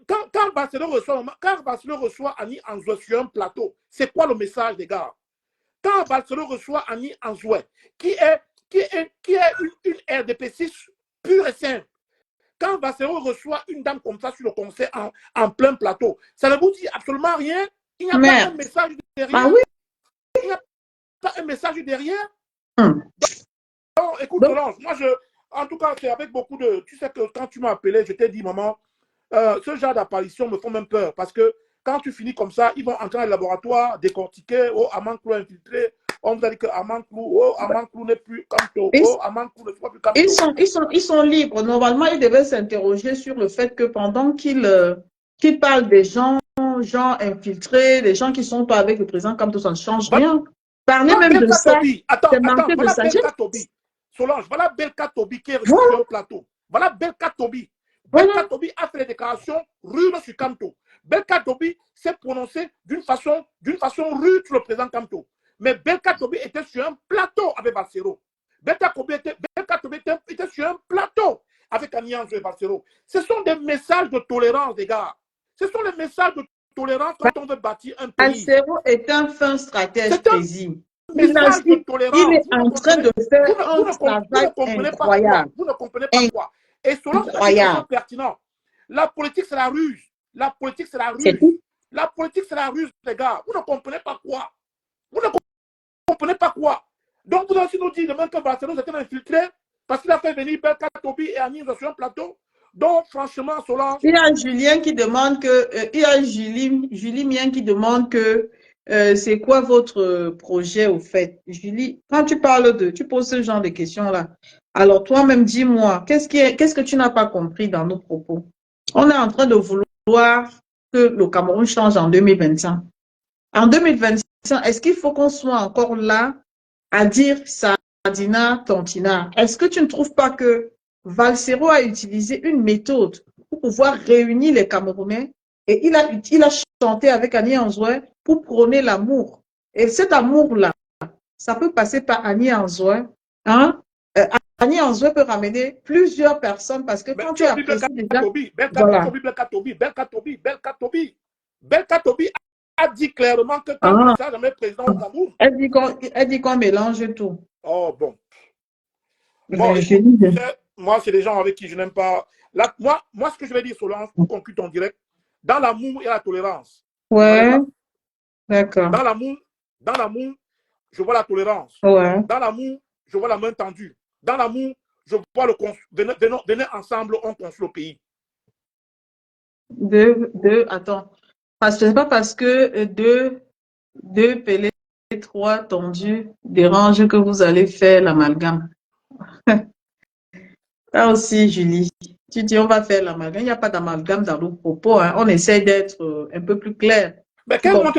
Speaker 2: Quand Barcelone reçoit Annie Anzoué sur un plateau, c'est quoi le message des gars? Quand Barcelone reçoit Annie Anzoué, qui est une RDP6 pure et simple, quand Barcelone reçoit une dame comme ça sur le conseil en plein plateau, ça ne vous dit absolument rien? Il n'y a pas un message derrière.
Speaker 1: Ah oui?
Speaker 2: Il n'y a pas un message derrière. Donc, écoute, Solange, moi, en tout cas, c'est avec beaucoup de... Tu sais que quand tu m'as appelé, je t'ai dit, maman, ce genre d'apparition me font même peur. Parce que quand tu finis comme ça, ils vont entrer dans le laboratoire, décortiquer, oh, Amanclou infiltré, on vous a dit que Amanclou n'est plus Camto, oh, Amanclou ne soit plus Camto.
Speaker 1: Ils sont libres. Normalement, ils devaient s'interroger sur le fait que pendant qu'ils parlent des gens infiltrés, des gens qui ne sont pas avec le président Camto, ça ne change rien. Parler même de ça,
Speaker 2: c'est manquer de sagesse. Solange, voilà Belka Tobi qui est reçu sur un plateau. Voilà Belka Tobi. Belka Tobi a fait des déclarations rudes sur Camto. Belka Tobi s'est prononcé d'une façon rude sur le président Camto. Mais Belka Tobi était sur un plateau avec Barcelo. Belka Tobi était sur un plateau avec Alliance et Barcelo. Ce sont des messages de tolérance, les gars. Ce sont les messages de tolérance quand on veut bâtir un pays.
Speaker 1: Barcelo est un fin stratège précis.
Speaker 2: Il est
Speaker 1: en train de faire un travail incroyable.
Speaker 2: Vous ne comprenez pas quoi. Et selon c'est pertinent. La politique, c'est la ruse. La politique, c'est la ruse. La politique, c'est la ruse, les gars. Vous ne comprenez pas quoi. Vous ne comprenez pas quoi. Donc, vous allez aussi nous dire demain que Barcelone s'était infiltré parce qu'il a fait venir Belka Tobi et Annie sur un plateau. Donc, franchement, Solange...
Speaker 1: Il y a Julien qui demande que... il y a Julie Mien qui demande que... c'est quoi votre projet au fait? Julie, quand tu parles tu poses ce genre de questions-là. Alors, toi-même, dis-moi, qu'est-ce que tu n'as pas compris dans nos propos? On est en train de vouloir que le Cameroun change en 2025. En 2025, est-ce qu'il faut qu'on soit encore là à dire Sardina, Tontina? Est-ce que tu ne trouves pas que Valsero a utilisé une méthode pour pouvoir réunir les Camerounais et il a chanté avec Annie Anzoué pour prôner l'amour. Et cet amour-là, ça peut passer par Annie Anzoué. Hein? Annie Anzoué peut ramener plusieurs personnes parce que quand tu apprécies déjà...
Speaker 2: Belka Tobi a dit clairement que quand ça jamais président au Cameroun.
Speaker 1: Elle dit qu'on mélange tout.
Speaker 2: Oh bon. Bon, moi, c'est des gens avec qui je n'aime pas. Là, moi, ce que je vais dire, Solange, pour conclure ton direct, dans l'amour et la tolérance.
Speaker 1: Ouais. D'accord.
Speaker 2: Dans l'amour, je vois la tolérance.
Speaker 1: Ouais.
Speaker 2: Dans l'amour, je vois la main tendue. Dans l'amour, je vois venez ensemble, on construit le pays.
Speaker 1: Attends. Parce que c'est pas parce que deux pelés, trois tendus dérange que vous allez faire l'amalgame. Là aussi, Julie, tu dis on va faire l'amalgame. Il n'y a pas d'amalgame dans nos propos. Hein. On essaie d'être un peu plus clair.
Speaker 2: Mais quel monde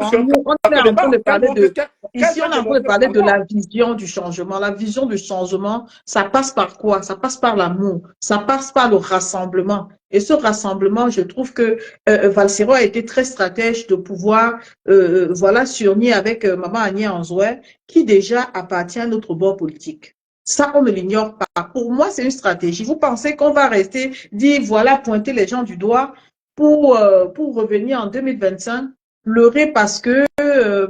Speaker 1: Ici,
Speaker 2: Qu'elle
Speaker 1: on
Speaker 2: veut
Speaker 1: a envie de
Speaker 2: démontrer
Speaker 1: parler de
Speaker 2: finalement?
Speaker 1: la vision du changement. La vision du changement, ça passe par quoi? Ça passe par l'amour, ça passe par le rassemblement. Et ce rassemblement, je trouve que Valsero a été très stratège de pouvoir voilà, s'unir avec Maman Agnès Anzoué, qui déjà appartient à notre bord politique. Ça, on ne l'ignore pas. Pour moi, c'est une stratégie. Vous pensez qu'on va rester, dire, voilà, pointer les gens du doigt pour revenir en 2025, pleurer parce que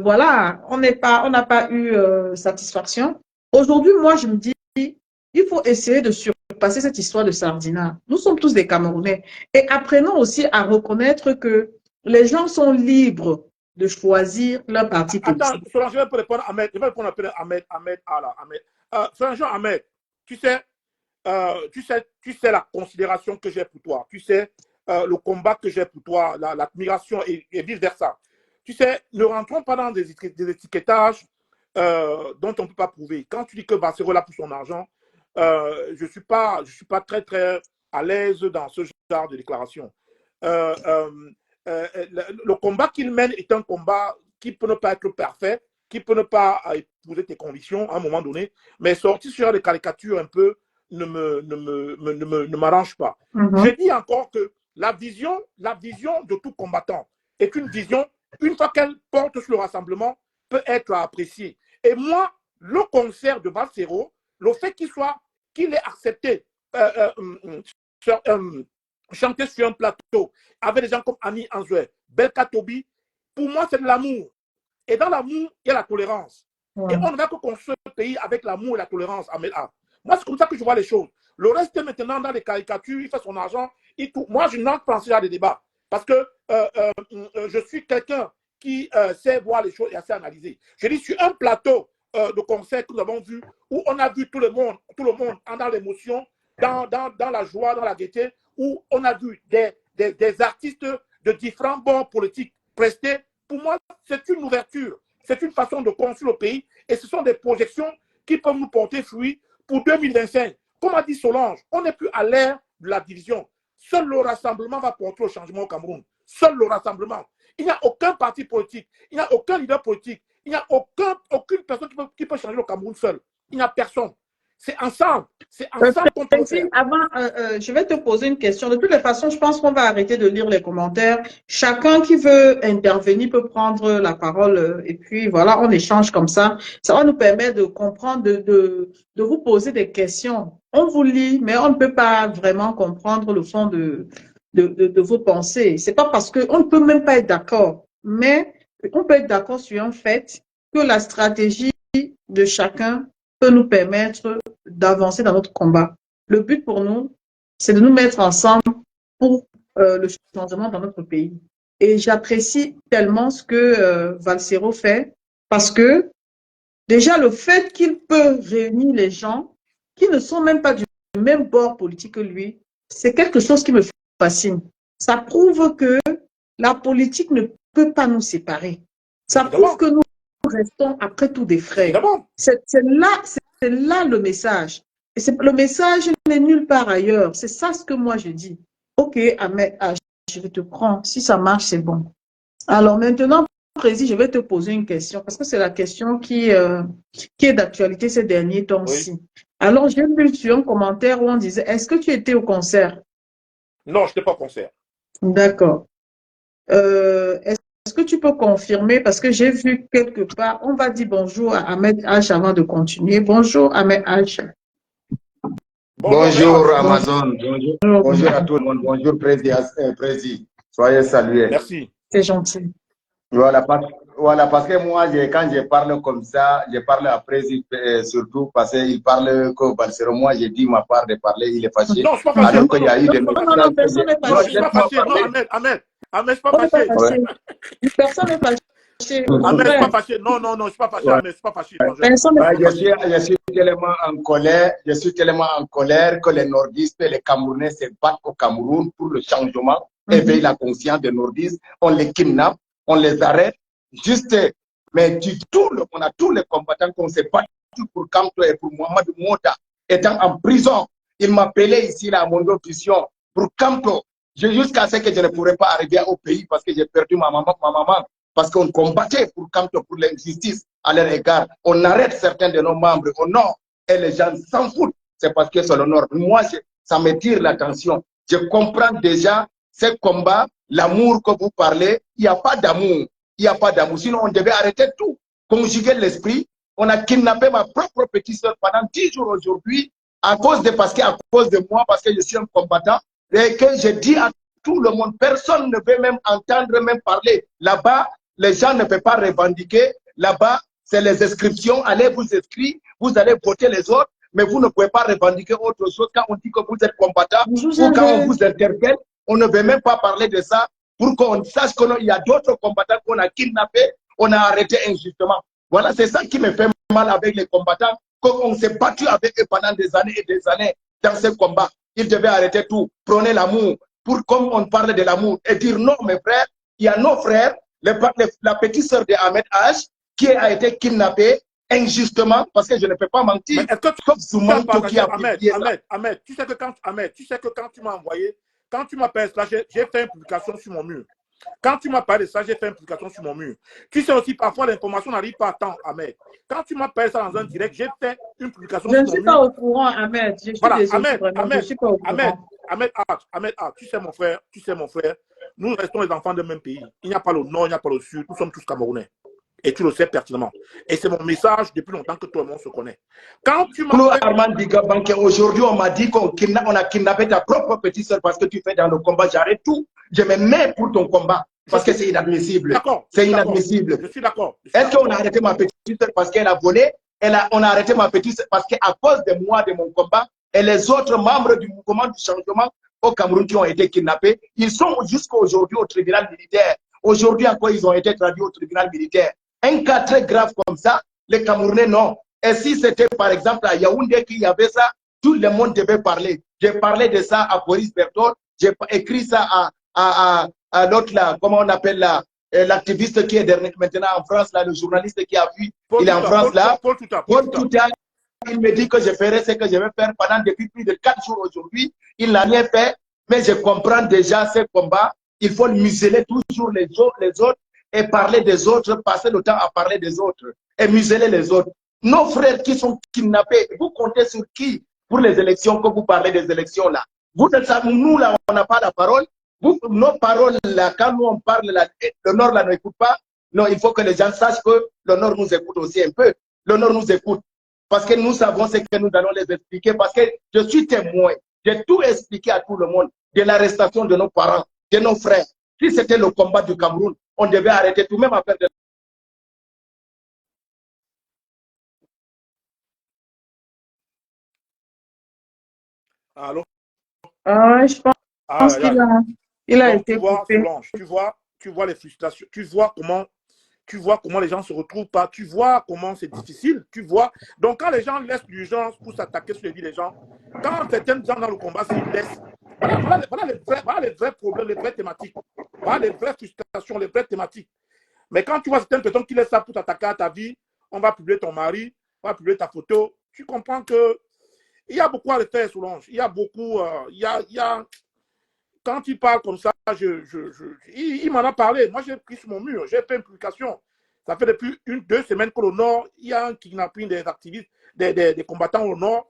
Speaker 1: voilà, on n'a pas eu satisfaction. Aujourd'hui, moi, je me dis, il faut essayer de surpasser cette histoire de Sardina. Nous sommes tous des Camerounais. Et apprenons aussi à reconnaître que les gens sont libres de choisir leur parti
Speaker 2: Attends,
Speaker 1: politique.
Speaker 2: Solange, je vais répondre à Ahmed. Je vais répondre à Ahmed, Ahmed. Solange, Ahmed, tu sais, tu sais la considération que j'ai pour toi. Tu sais le combat que j'ai pour toi, l'admiration et vice-versa. Tu sais, ne rentrons pas dans des étiquetages dont on ne peut pas prouver. Quand tu dis que Bassero là pour son argent, je suis pas très, très à l'aise dans ce genre de déclaration. Le combat qu'il mène est un combat qui peut ne pas être parfait, qui peut ne pas épouser tes convictions à un moment donné, mais sortir sur des caricatures un peu ne m'arrange pas. Je dis encore que la vision de tout combattant est une vision, une fois qu'elle porte sur le rassemblement, peut être appréciée. Et moi, le concert de Bassero, le fait qu'il ait accepté chanter sur un plateau avec des gens comme Annie Anzoué, Belka Tobi, pour moi, c'est de l'amour. Et dans l'amour, il y a la tolérance. Et on ne va que construire ce pays avec l'amour et la tolérance. Moi, c'est comme ça que je vois les choses. Le reste, maintenant, dans les caricatures, il fait son argent. Moi, je n'entre pas en ce genre de débat. Parce que je suis quelqu'un qui sait voir les choses et assez analyser. Je dis, sur un plateau de concert que nous avons vu, où on a vu tout le monde dans l'émotion, dans la joie, dans la gaieté, où on a vu des artistes de différents bords politiques prester. Pour moi, c'est une ouverture, c'est une façon de construire le pays et ce sont des projections qui peuvent nous porter fruit pour 2025. Comme a dit Solange, on n'est plus à l'ère de la division. Seul le rassemblement va porter le changement au Cameroun. Seul le rassemblement. Il n'y a aucun parti politique, il n'y a aucun leader politique, il n'y a aucune personne qui peut changer le Cameroun seul. Il n'y a personne. C'est ensemble qu'on peut le faire.
Speaker 1: Avant, je vais te poser une question. De toutes les façons, je pense qu'on va arrêter de lire les commentaires. Chacun qui veut intervenir peut prendre la parole et puis voilà, on échange comme ça. Ça va nous permettre de comprendre, de vous poser des questions. On vous lit, mais on ne peut pas vraiment comprendre le fond de vos pensées. C'est pas parce qu'on ne peut même pas être d'accord, mais on peut être d'accord sur un fait que la stratégie de chacun peut nous permettre d'avancer dans notre combat. Le but pour nous, c'est de nous mettre ensemble pour le changement dans notre pays. Et j'apprécie tellement ce que Valsero fait parce que déjà le fait qu'il peut réunir les gens qui ne sont même pas du même bord politique que lui, c'est quelque chose qui me fascine. Ça prouve que la politique ne peut pas nous séparer. Ça prouve que nous restons après tout des frères. C'est là le message. Et le message n'est nulle part ailleurs. C'est ça ce que moi je dis. Ok, Ahmed, je te prends. Si ça marche, c'est bon. Alors maintenant, Président, je vais te poser une question parce que c'est la question qui est d'actualité ces derniers temps-ci. Oui. Alors, j'ai vu sur un commentaire où on disait, est-ce que tu étais au concert?
Speaker 2: Non, je n'étais pas au concert.
Speaker 1: D'accord. Est-ce que tu peux confirmer, parce que j'ai vu quelque part, on va dire bonjour à Ahmed H avant de continuer. Bonjour Ahmed H.
Speaker 3: Bonjour Amazon, bonjour à tout le monde, bonjour Président. Soyez salués.
Speaker 2: Merci.
Speaker 1: C'est gentil.
Speaker 3: Voilà, parce que moi, quand je parle comme ça, je parle à Président surtout parce qu'il parle que Valsero, moi j'ai dit ma part de parler, il est fâché.
Speaker 2: Non, je ne suis pas fâché.
Speaker 3: Alors qu'il y a eu des
Speaker 1: non, personne n'est fâché.
Speaker 2: Non, je ne suis pas fâché. Non, Ahmed, je ne suis pas fâché.
Speaker 1: Personne n'est fâché.
Speaker 2: Ahmed, je ne suis pas fâché. Non, je ne suis pas fâché. Ahmed, je ne suis pas fâché.
Speaker 3: Je suis tellement en colère que les nordistes et les Camerounais se battent au Cameroun pour le changement, éveiller la conscience des nordistes. On les kidnappe, on les arrête. Juste, mais on a tous les combattants qu'on s'est battu pour Kamto et pour Mohamed Mota étant en prison. Il m'appelait ici là, à mon officion pour Kamto. Jusqu'à ce que je ne pourrais pas arriver au pays parce que j'ai perdu ma maman. Parce qu'on combattait pour Kamto, pour l'injustice. à leur égard. On arrête certains de nos membres au nord et les gens s'en foutent. C'est parce que c'est le nord. Moi, ça me tire l'attention. Je comprends déjà ces combats, l'amour que vous parlez. Il n'y a pas d'amour. Il n'y a pas d'amour. Sinon, on devait arrêter tout. Conjuguer l'esprit. On a kidnappé ma propre petite soeur pendant 10 jours aujourd'hui à cause de moi, parce que je suis un combattant. Et que je dis à tout le monde, personne ne veut même entendre, même parler. Là-bas, les gens ne peuvent pas revendiquer. Là-bas, c'est les inscriptions. Allez vous inscrire, vous allez voter les autres, mais vous ne pouvez pas revendiquer autre chose. Quand on dit que vous êtes combattant ou quand on vous interpelle, on ne veut même pas parler de ça pour qu'on sache qu'il y a d'autres combattants qu'on a kidnappés, on a arrêté injustement. Voilà, c'est ça qui me fait mal avec les combattants, qu'on s'est battu avec eux pendant des années et des années dans ce combat. Ils devaient arrêter tout, prôner l'amour, pour comme on parle de l'amour, et dire non, mes frères, il y a nos frères, la petite sœur de Ahmed H, qui a été kidnappée injustement, parce que je ne peux pas mentir.
Speaker 2: Ahmed, tu sais que quand tu m'as envoyé, quand tu m'as parlé de ça, j'ai fait une publication sur mon mur. Quand tu m'as parlé de ça, j'ai fait une publication sur mon mur. Tu sais aussi, parfois, l'information n'arrive pas à temps, Ahmed. Quand tu m'as parlé de ça dans un direct, j'ai fait une publication sur mon mur.
Speaker 1: Je ne suis pas au courant, Ahmed. Je suis désolé, vraiment, je ne suis pas au courant.
Speaker 2: Ahmed, tu sais mon frère, nous restons les enfants d'un même pays. Il n'y a pas le nord, il n'y a pas le sud, nous sommes tous Camerounais. Et tu le sais pertinemment. Et c'est mon message depuis longtemps que tout le monde se connaît. Quand tu m'as...
Speaker 3: Aujourd'hui, on m'a dit qu'on a kidnappé ta propre petite soeur parce que tu fais dans le combat. J'arrête tout. Je me mets pour ton combat parce que c'est inadmissible.
Speaker 2: D'accord.
Speaker 3: C'est inadmissible.
Speaker 2: Je suis d'accord.
Speaker 3: Est-ce qu'on a arrêté ma petite soeur parce qu'elle a volé? On a arrêté ma petite soeur parce qu'à cause de moi, de mon combat, et les autres membres du mouvement du changement au Cameroun qui ont été kidnappés, ils sont jusqu'à aujourd'hui au tribunal militaire. Aujourd'hui encore, ils ont été traduits au tribunal militaire. Un cas très grave comme ça, les Camerounais, non. Et si c'était par exemple à Yaoundé qu'il y avait ça, tout le monde devait parler. J'ai parlé de ça à Boris Berthold, j'ai écrit ça à l'autre là, comment on appelle là, l'activiste qui est maintenant en France, là, le journaliste qui a vu, il est en France là. Paul Touta, il me dit que je ferai ce que je vais faire pendant depuis plus de 4 jours aujourd'hui. Il n'a rien fait, mais je comprends déjà ce combat. Il faut museler toujours les autres et parler des autres, passer le temps à parler des autres et museler les autres. Nos frères qui sont kidnappés, vous comptez sur qui pour les élections, quand vous parlez des élections là? Nous là, on n'a pas la parole. Nos paroles là, quand nous on parle là, le Nord là n'écoute pas. Non, il faut que les gens sachent que le Nord nous écoute aussi un peu. Le Nord nous écoute. Parce que nous savons ce que nous allons les expliquer. Parce que je suis témoin. J'ai tout expliqué à tout le monde de l'arrestation de nos parents, de nos frères. Si c'était le combat du Cameroun, on devait arrêter tout, même à faire de...
Speaker 2: Allô?
Speaker 1: Je pense qu'il a été coupé.
Speaker 2: Tu vois les frustrations, tu vois comment les gens se retrouvent pas, tu vois comment c'est difficile, tu vois. Donc quand les gens laissent l'urgence pour s'attaquer sur les vies des gens, quand certains gens dans le combat s'ils laissent, voilà les vrais problèmes, les vraies thématiques, voilà les vraies frustrations, les vraies thématiques. Mais quand tu vois certaines personnes qui laissent ça pour t'attaquer à ta vie, on va publier ton mari, on va publier ta photo, tu comprends que il y a beaucoup à le faire, Solange. Il y a beaucoup, quand il parle comme ça, il m'en a parlé. Moi, j'ai pris sur mon mur, j'ai fait une publication. Ça fait depuis 2 semaines que le Nord, il y a un kidnapping des activistes, des combattants au Nord.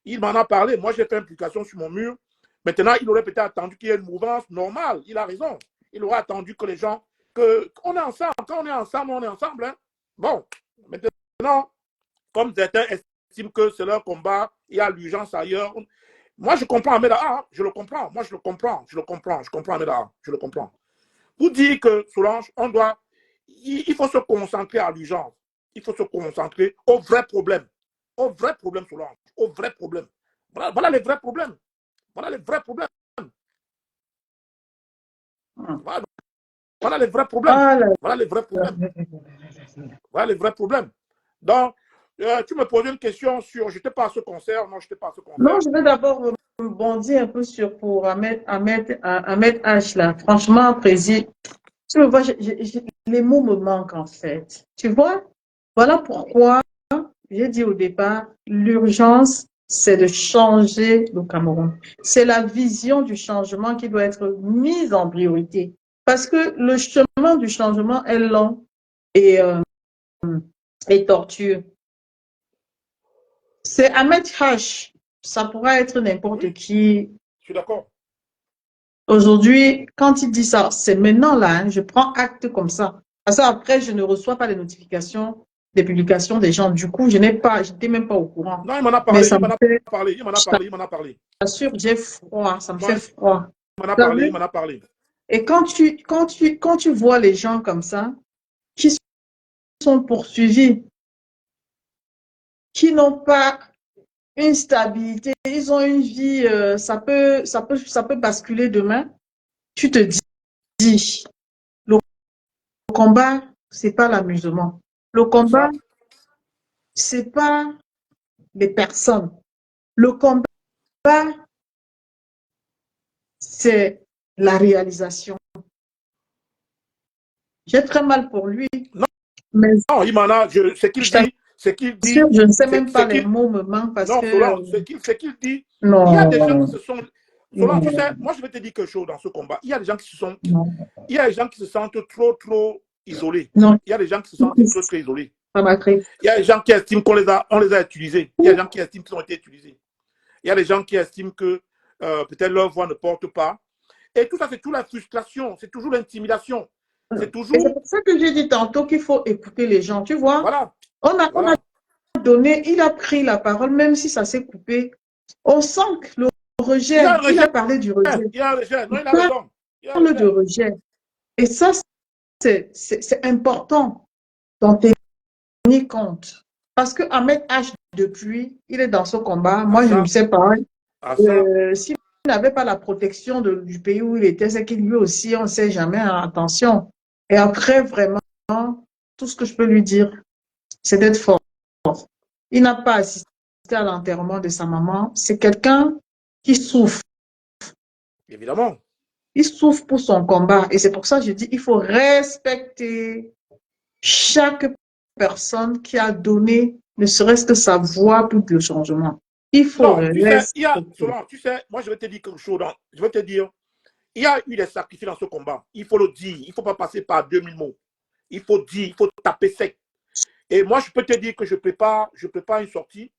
Speaker 2: Il m'en a parlé. Moi, j'ai fait une publication sur mon mur. Maintenant, il aurait peut-être attendu qu'il y ait une mouvance normale. Il a raison. Il aurait attendu que les gens, qu'on est ensemble. Quand on est ensemble, on est ensemble. Hein. Bon, maintenant, comme certains estiment que c'est leur combat, il y a l'urgence ailleurs. Moi, je comprends Ahmed Aha, je le comprends. Moi, je comprends Ahmed Aha, je le comprends. Vous dites que, Solange, il faut se concentrer à l'urgence. Il faut se concentrer aux vrais problèmes. Aux vrais problèmes, Solange. Aux vrais problèmes. Voilà les vrais problèmes. Voilà les vrais problèmes. Voilà les vrais problèmes. Voilà les vrais problèmes. Voilà les vrais problèmes. Donc, tu me posais une question sur, je n'étais pas à ce concert, non, je n'étais pas à ce concert.
Speaker 1: Non, je vais d'abord rebondir un peu sur pour Ahmed H là. Franchement, Président, tu me vois, les mots me manquent en fait. Tu vois, voilà pourquoi j'ai dit au départ, l'urgence, c'est de changer le Cameroun. C'est la vision du changement qui doit être mise en priorité. Parce que le chemin du changement est long et et torture. C'est Ahmed H. Ça pourrait être n'importe
Speaker 2: Oui,
Speaker 1: qui.
Speaker 2: je suis d'accord.
Speaker 1: Aujourd'hui, quand il dit ça, c'est maintenant là, hein, je prends acte comme ça. Parce qu'après, je ne reçois pas les notifications des publications des gens. Du coup, je n'étais même pas au courant.
Speaker 2: Non, il m'en a
Speaker 1: Mais
Speaker 2: parlé,
Speaker 1: ça
Speaker 2: il
Speaker 1: me
Speaker 2: m'en a
Speaker 1: fait,
Speaker 2: parlé, il m'en a
Speaker 1: je
Speaker 2: parlé, il m'en a parlé.
Speaker 1: t'assure, j'ai froid, ça me
Speaker 2: Non,
Speaker 1: fait froid.
Speaker 2: il m'en a
Speaker 1: Vous
Speaker 2: parlé, il
Speaker 1: savez?
Speaker 2: m'en a parlé.
Speaker 1: Et quand tu vois les gens comme ça, qui sont poursuivis, qui n'ont pas une stabilité, ils ont une vie, ça peut basculer demain, tu te dis, le combat, c'est pas l'amusement. Le
Speaker 2: C'est
Speaker 1: combat,
Speaker 2: ça.
Speaker 1: c'est pas les personnes. Le combat, c'est la réalisation. J'ai très mal pour lui,
Speaker 2: Non,
Speaker 1: mais
Speaker 2: non, il m'en a, ce qu'il
Speaker 1: je
Speaker 2: dit, ce qu'il
Speaker 1: t'assure,
Speaker 2: dit,
Speaker 1: je ne sais même
Speaker 2: ce
Speaker 1: pas, les
Speaker 2: qu'il,
Speaker 1: mots me manquent parce
Speaker 2: non,
Speaker 1: que,
Speaker 2: Solange, ce qu'il dit, il y a des gens qui
Speaker 1: non,
Speaker 2: se sont, Solange, tu sais,
Speaker 1: non,
Speaker 2: moi je vais te dire quelque chose dans ce combat. Il y a des gens qui se sont,
Speaker 1: non,
Speaker 2: il y a des gens qui se sentent trop isolés.
Speaker 1: non,
Speaker 2: Il y a des gens qui se sentent très isolés.
Speaker 1: ça m'a créé.
Speaker 2: Il y a des gens qui estiment on les a utilisés. Il y a des gens qui estiment qu'ils ont été utilisés. Il y a des gens qui estiment que peut-être leur voix ne porte pas. Et tout ça, c'est toute la frustration, c'est toujours l'intimidation. C'est
Speaker 1: Et c'est
Speaker 2: toujours,
Speaker 1: pour ça que j'ai dit tantôt qu'il faut écouter les gens. Tu vois,
Speaker 2: voilà,
Speaker 1: on a
Speaker 2: voilà.
Speaker 1: donné, il a pris la parole, même si ça s'est coupé. On sent que le
Speaker 2: Il y a un
Speaker 1: rejet, il a
Speaker 2: rejet,
Speaker 1: parlé du rejet.
Speaker 2: il y a un rejet. Non,
Speaker 1: Il
Speaker 2: il a raison. Il y a un
Speaker 1: parle de
Speaker 2: rejet.
Speaker 1: rejet. Et ça, c'est important d'en tenir compte. Parce que Ahmed H, depuis, il est dans ce combat.
Speaker 2: À
Speaker 1: Moi, je ne
Speaker 2: ça,
Speaker 1: sais pas.
Speaker 2: à ça.
Speaker 1: S'il n'avait pas la protection du pays où il était, c'est qu'il lui aussi, on ne sait jamais, hein, attention. Et après, vraiment, tout ce que je peux lui dire, c'est d'être fort. Il n'a pas assisté à l'enterrement de sa maman. C'est quelqu'un qui souffre.
Speaker 2: Évidemment.
Speaker 1: Il souffre pour son combat. Et c'est pour ça que je dis, il faut respecter chaque personne qui a donné, ne serait-ce que sa voix pour le changement. Il faut
Speaker 2: Non, tu sais,
Speaker 1: respecter.
Speaker 2: Solange, tu sais, moi je vais te dire quelque chose. Je vais te dire, il y a eu des sacrifices dans ce combat. Il faut le dire. Il ne faut pas passer par 2000 mots. Il faut dire, il faut taper sec. Et moi, je peux te dire que je prépare une sortie.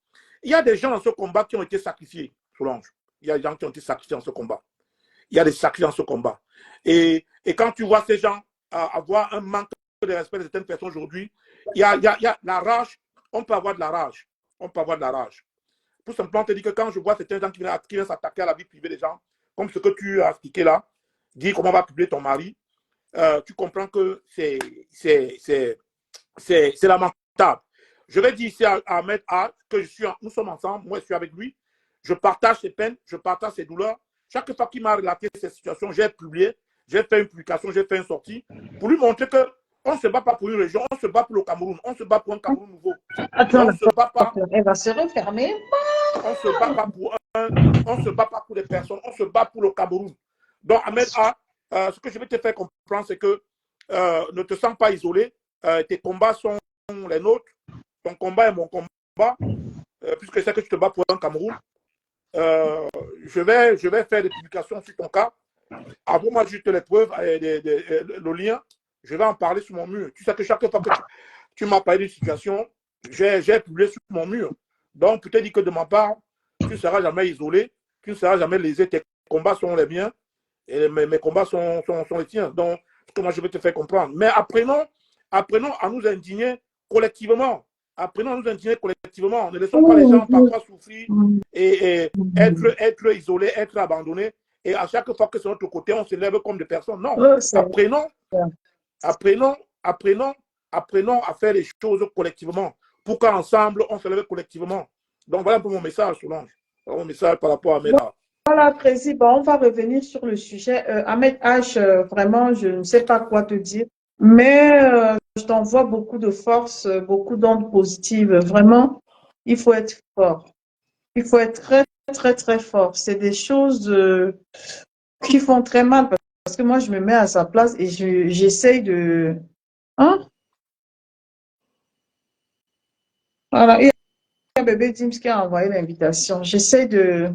Speaker 2: Il y a des gens dans ce combat qui ont été sacrifiés, Solange. Il y a des gens qui ont été sacrifiés dans ce combat. Il y a des sacrifices dans ce combat. Et quand tu vois ces gens avoir un manque de respect de certaines personnes aujourd'hui, il y a la rage. On peut avoir de la rage. On peut avoir de la rage. Tout simplement, te dire que quand je vois certains gens qui viennent s'attaquer à la vie privée des gens, comme ce que tu as expliqué là, dire comment on va publier ton mari, tu comprends que c'est lamentable. Je vais dire ici à Ahmed A que nous sommes ensemble, moi je suis avec lui, je partage ses peines, je partage ses douleurs. Chaque fois qu'il m'a relaté cette situation, j'ai publié, j'ai fait une publication, j'ai fait une sortie pour lui montrer que on ne se bat pas pour une région, on se bat pour le Cameroun, on se bat pour un Cameroun nouveau. Et
Speaker 1: Attends,
Speaker 2: on
Speaker 1: la
Speaker 2: ne se bat pas,
Speaker 1: porte, elle va se refermer.
Speaker 2: on se bat pas pour on se bat pas pour des personnes, on se bat pour le Cameroun. Donc Ahmed A, ce que je vais te faire comprendre, c'est que ne te sens pas isolé, tes combats sont les nôtres, ton combat est mon combat, puisque c'est que tu te bats pour un Cameroun. Je vais faire des publications sur ton cas. Envoie-moi juste les preuves, le lien. Je vais en parler sur mon mur. Tu sais que chaque fois que tu m'as parlé d'une situation, j'ai publié sur mon mur. Donc, tu t'es dit que de ma part, tu ne seras jamais isolé, tu ne seras jamais lésé. Tes combats sont les miens et mes combats sont les tiens. Donc, ce que moi, je vais te faire comprendre. Mais apprenons à nous indigner collectivement. Apprenons à nous indigner collectivement. Ne laissons pas les gens parfois souffrir et être isolés, être abandonnés. Et à chaque fois que c'est notre côté, on se lève comme des personnes. Non.
Speaker 1: Oh,
Speaker 2: Apprenons, apprenons, apprenons, apprenons à faire les choses collectivement pour qu'ensemble, on se lève collectivement. Donc, voilà un peu mon message, Solange. Voilà mon message par rapport à Meda.
Speaker 1: voilà, Président, on va revenir sur le sujet. Ahmed H, vraiment, je ne sais pas quoi te dire, mais je t'envoie beaucoup de force, beaucoup d'ondes positives. Vraiment, il faut être fort. Il faut être très, très, très fort. C'est des choses qui font très mal parce que moi, je me mets à sa place et j'essaye de... Hein? Voilà, il y a bébé Dims qui a envoyé l'invitation. J'essaie de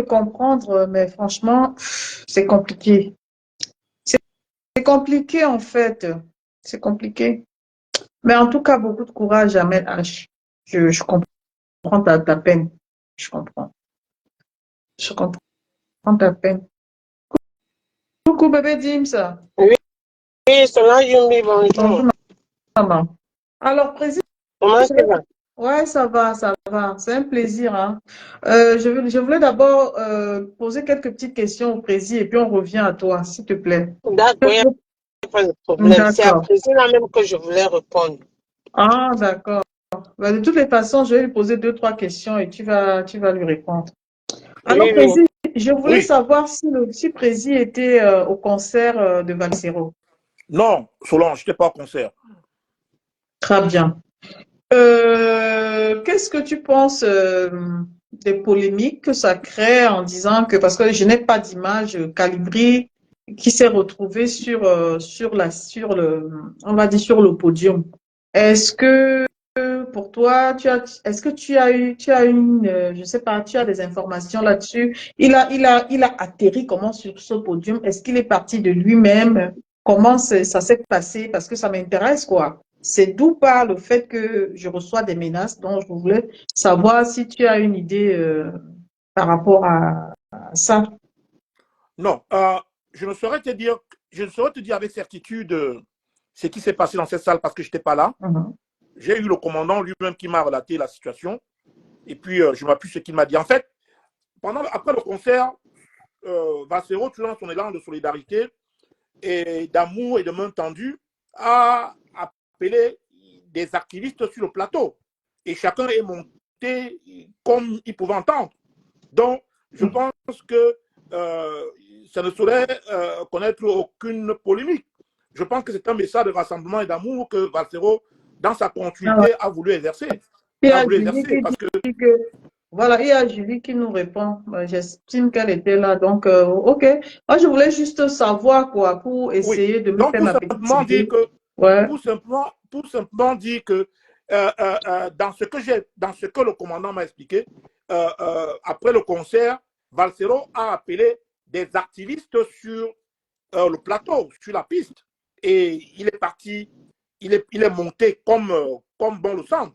Speaker 1: comprendre, mais franchement, c'est compliqué. C'est compliqué en fait. C'est compliqué. Mais en tout cas, beaucoup de courage, Ahmed H. Je comprends ta peine. Je comprends. Je comprends ta peine. Coucou, bébé Dims.
Speaker 4: Oui, cela, Yumi,
Speaker 1: Bonjour,
Speaker 4: bonjour.
Speaker 1: maman. Alors, président,
Speaker 4: Comment tu vas?
Speaker 1: ouais, ça va, ça va. C'est un plaisir, hein. Je voulais d'abord poser quelques petites questions au président et puis on revient à toi, s'il te plaît.
Speaker 4: D'accord, il n'y a pas de problème. C'est à
Speaker 1: D'accord.
Speaker 4: présent là même que je voulais répondre.
Speaker 1: Ah, d'accord. Bah, de toutes les façons, je vais lui poser deux, trois questions et tu vas lui répondre. Alors,
Speaker 4: Oui, oui.
Speaker 1: président, je voulais
Speaker 2: Oui.
Speaker 1: savoir si président était au concert de Valsero.
Speaker 2: Non, Solange, je n'étais pas au concert.
Speaker 1: Très bien. Qu'est-ce que tu penses des polémiques que ça crée en disant que, parce que je n'ai pas d'image, Calibri qui s'est retrouvé on va dire sur le podium. Est-ce que pour toi, est-ce que tu as une, je sais pas, tu as des informations là-dessus? Il a atterri comment sur ce podium? Est-ce qu'il est parti de lui-même? Comment ça s'est passé? Parce que ça m'intéresse, quoi. C'est d'où part le fait que je reçois des menaces. Donc, je voulais savoir si tu as une idée par rapport à ça.
Speaker 2: Non, je ne saurais te dire, avec certitude ce qui s'est passé dans cette salle parce que je n'étais pas là.
Speaker 1: Mhm.
Speaker 2: J'ai eu le commandant lui-même qui m'a relaté la situation. Et puis, je m'appuie sur ce qu'il m'a dit. En fait, après le concert, Valsero, tu lances son élan de solidarité et d'amour et de main tendue, a appelé des activistes sur le plateau. Et chacun est monté comme il pouvait entendre. Donc, je pense que ça ne saurait connaître aucune polémique. Je pense que c'est un message de rassemblement et d'amour que Valsero, dans sa continuité, a voulu exercer.
Speaker 1: Il y a Julie qui dit que, voilà, il y a Julie qui nous répond. J'estime qu'elle était là. Donc, OK. Moi, je voulais juste savoir, quoi, pour
Speaker 2: Oui.
Speaker 1: essayer de me
Speaker 2: Donc,
Speaker 1: faire ma petite idée. Ouais.
Speaker 2: pour simplement dire que dans ce que le commandant m'a expliqué, après le concert, Valsero a appelé des activistes sur le plateau, sur la piste. Et il est parti, il est monté comme bon le semble.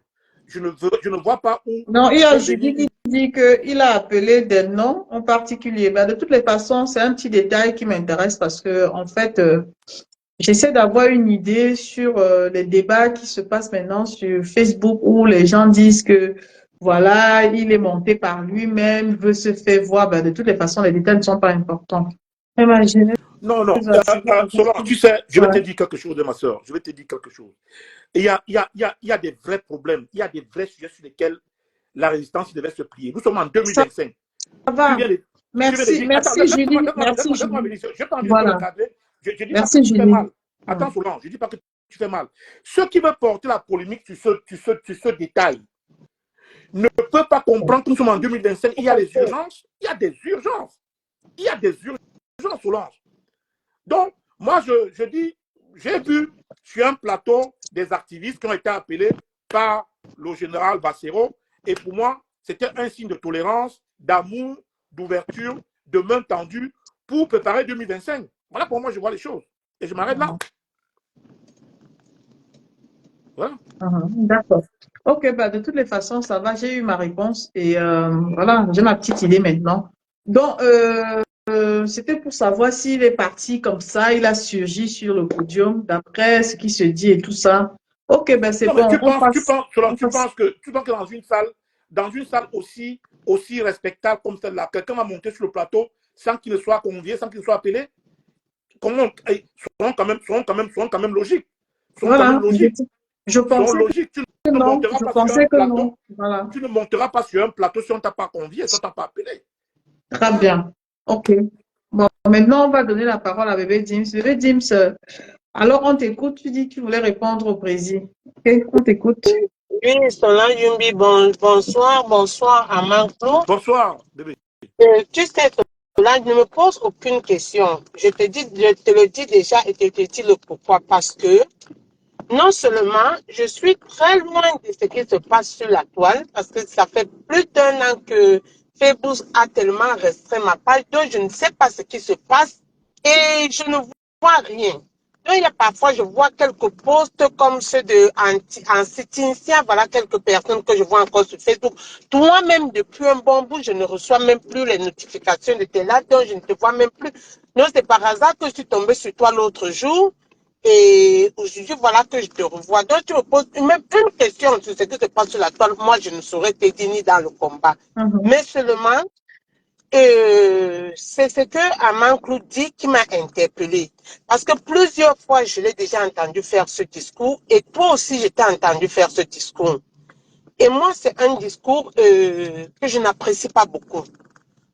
Speaker 2: Je ne vois pas où
Speaker 1: Non, il y a
Speaker 2: peut
Speaker 1: Julie
Speaker 2: venir
Speaker 1: qui dit qu'il a appelé des noms en particulier. Ben, de toutes les façons, c'est un petit détail qui m'intéresse parce que, en fait, j'essaie d'avoir une idée sur les débats qui se passent maintenant sur Facebook où les gens disent que, voilà, il est monté par lui-même, veut se faire voir. Ben, de toutes les façons, les détails ne sont pas importants. Imaginez.
Speaker 2: Non, non. Solange, tu sais, je vais te
Speaker 1: Ouais.
Speaker 2: dire quelque chose de ma soeur. Je vais te dire quelque chose. Et il y a des vrais problèmes. Il y a des vrais sujets sur lesquels la résistance devait se plier. Nous sommes en
Speaker 1: Ça
Speaker 2: 2025. Tu
Speaker 1: va.
Speaker 2: viens de, tu viens de
Speaker 1: Merci,
Speaker 2: dire. Attends,
Speaker 1: merci Julie. Merci
Speaker 2: laisse-moi
Speaker 1: Julie.
Speaker 2: venir. Je n'ai pas envie de te le
Speaker 1: Voilà.
Speaker 2: cadrer. Je ne dis pas que
Speaker 1: Merci
Speaker 2: tu fais
Speaker 1: Julie.
Speaker 2: mal. Attends, Solange, je ne dis pas que tu fais mal. Ceux qui veulent porter la polémique sur ce détail ne peuvent pas comprendre que nous sommes en 2025. Il y a des urgences. Il y a des urgences. Il y a des urgences, Solange. Donc, moi, je dis, j'ai vu sur un plateau des activistes qui ont été appelés par le général Valsero. Et pour moi, c'était un signe de tolérance, d'amour, d'ouverture, de main tendue pour préparer 2025. Voilà pour moi, je vois les choses. Et je m'arrête là. Voilà.
Speaker 1: D'accord. Ok, bah, de toutes les façons, ça va, j'ai eu ma réponse et voilà, j'ai ma petite idée maintenant. Donc, c'était pour savoir s'il est parti comme ça, il a surgi sur le podium, d'après ce qui se dit et tout ça. Ok, ben c'est
Speaker 2: Non, mais
Speaker 1: bon, on passe.
Speaker 2: tu penses que dans une salle aussi respectable comme celle-là, quelqu'un va monter sur le plateau sans qu'il ne soit convié, sans qu'il ne soit appelé? Comment seront quand même logiques. Seront quand même
Speaker 1: Voilà,
Speaker 2: logiques.
Speaker 1: je
Speaker 2: Seront
Speaker 1: pensais
Speaker 2: logiques. Tu
Speaker 1: que
Speaker 2: ne
Speaker 1: non,
Speaker 2: monteras
Speaker 1: je
Speaker 2: pas sur un
Speaker 1: pensais que
Speaker 2: plateau.
Speaker 1: non. Voilà,
Speaker 2: Tu ne monteras pas sur un plateau si on ne t'a pas convié, si on ne t'a pas appelé.
Speaker 1: très bien. Ok. Bon, maintenant, on va donner la parole à Bébé Dims. Bébé Dims, alors on t'écoute, tu dis que tu voulais répondre au président. Ok, on t'écoute.
Speaker 4: Oui, cela, Yumi, bonsoir à Marco.
Speaker 2: Bonsoir, bébé.
Speaker 4: Tu sais, là, ne me pose aucune question. Je te le dis déjà et je te dis le pourquoi. Parce que non seulement je suis très loin de ce qui se passe sur la toile, parce que ça fait plus d'1 an que Facebook a tellement restreint ma page, donc je ne sais pas ce qui se passe et je ne vois rien. il y a parfois, je vois quelques posts comme ceux de Antitinsia, voilà quelques personnes que je vois encore sur Facebook. Toi-même, depuis un bon bout, je ne reçois même plus les notifications de tes lives, donc je ne te vois même plus. Non, c'est par hasard que je suis tombée sur toi l'autre jour. Et aujourd'hui, voilà que je te revois. Donc, tu me poses même une question sur ce qui se passe sur la toile. Moi, je ne saurais te dire ni dans le combat. Mais seulement, c'est ce que Amanclou dit qui m'a interpellé. Parce que plusieurs fois, je l'ai déjà entendu faire ce discours. Et toi aussi, je t'ai entendu faire ce discours. Et moi, c'est un discours que je n'apprécie pas beaucoup.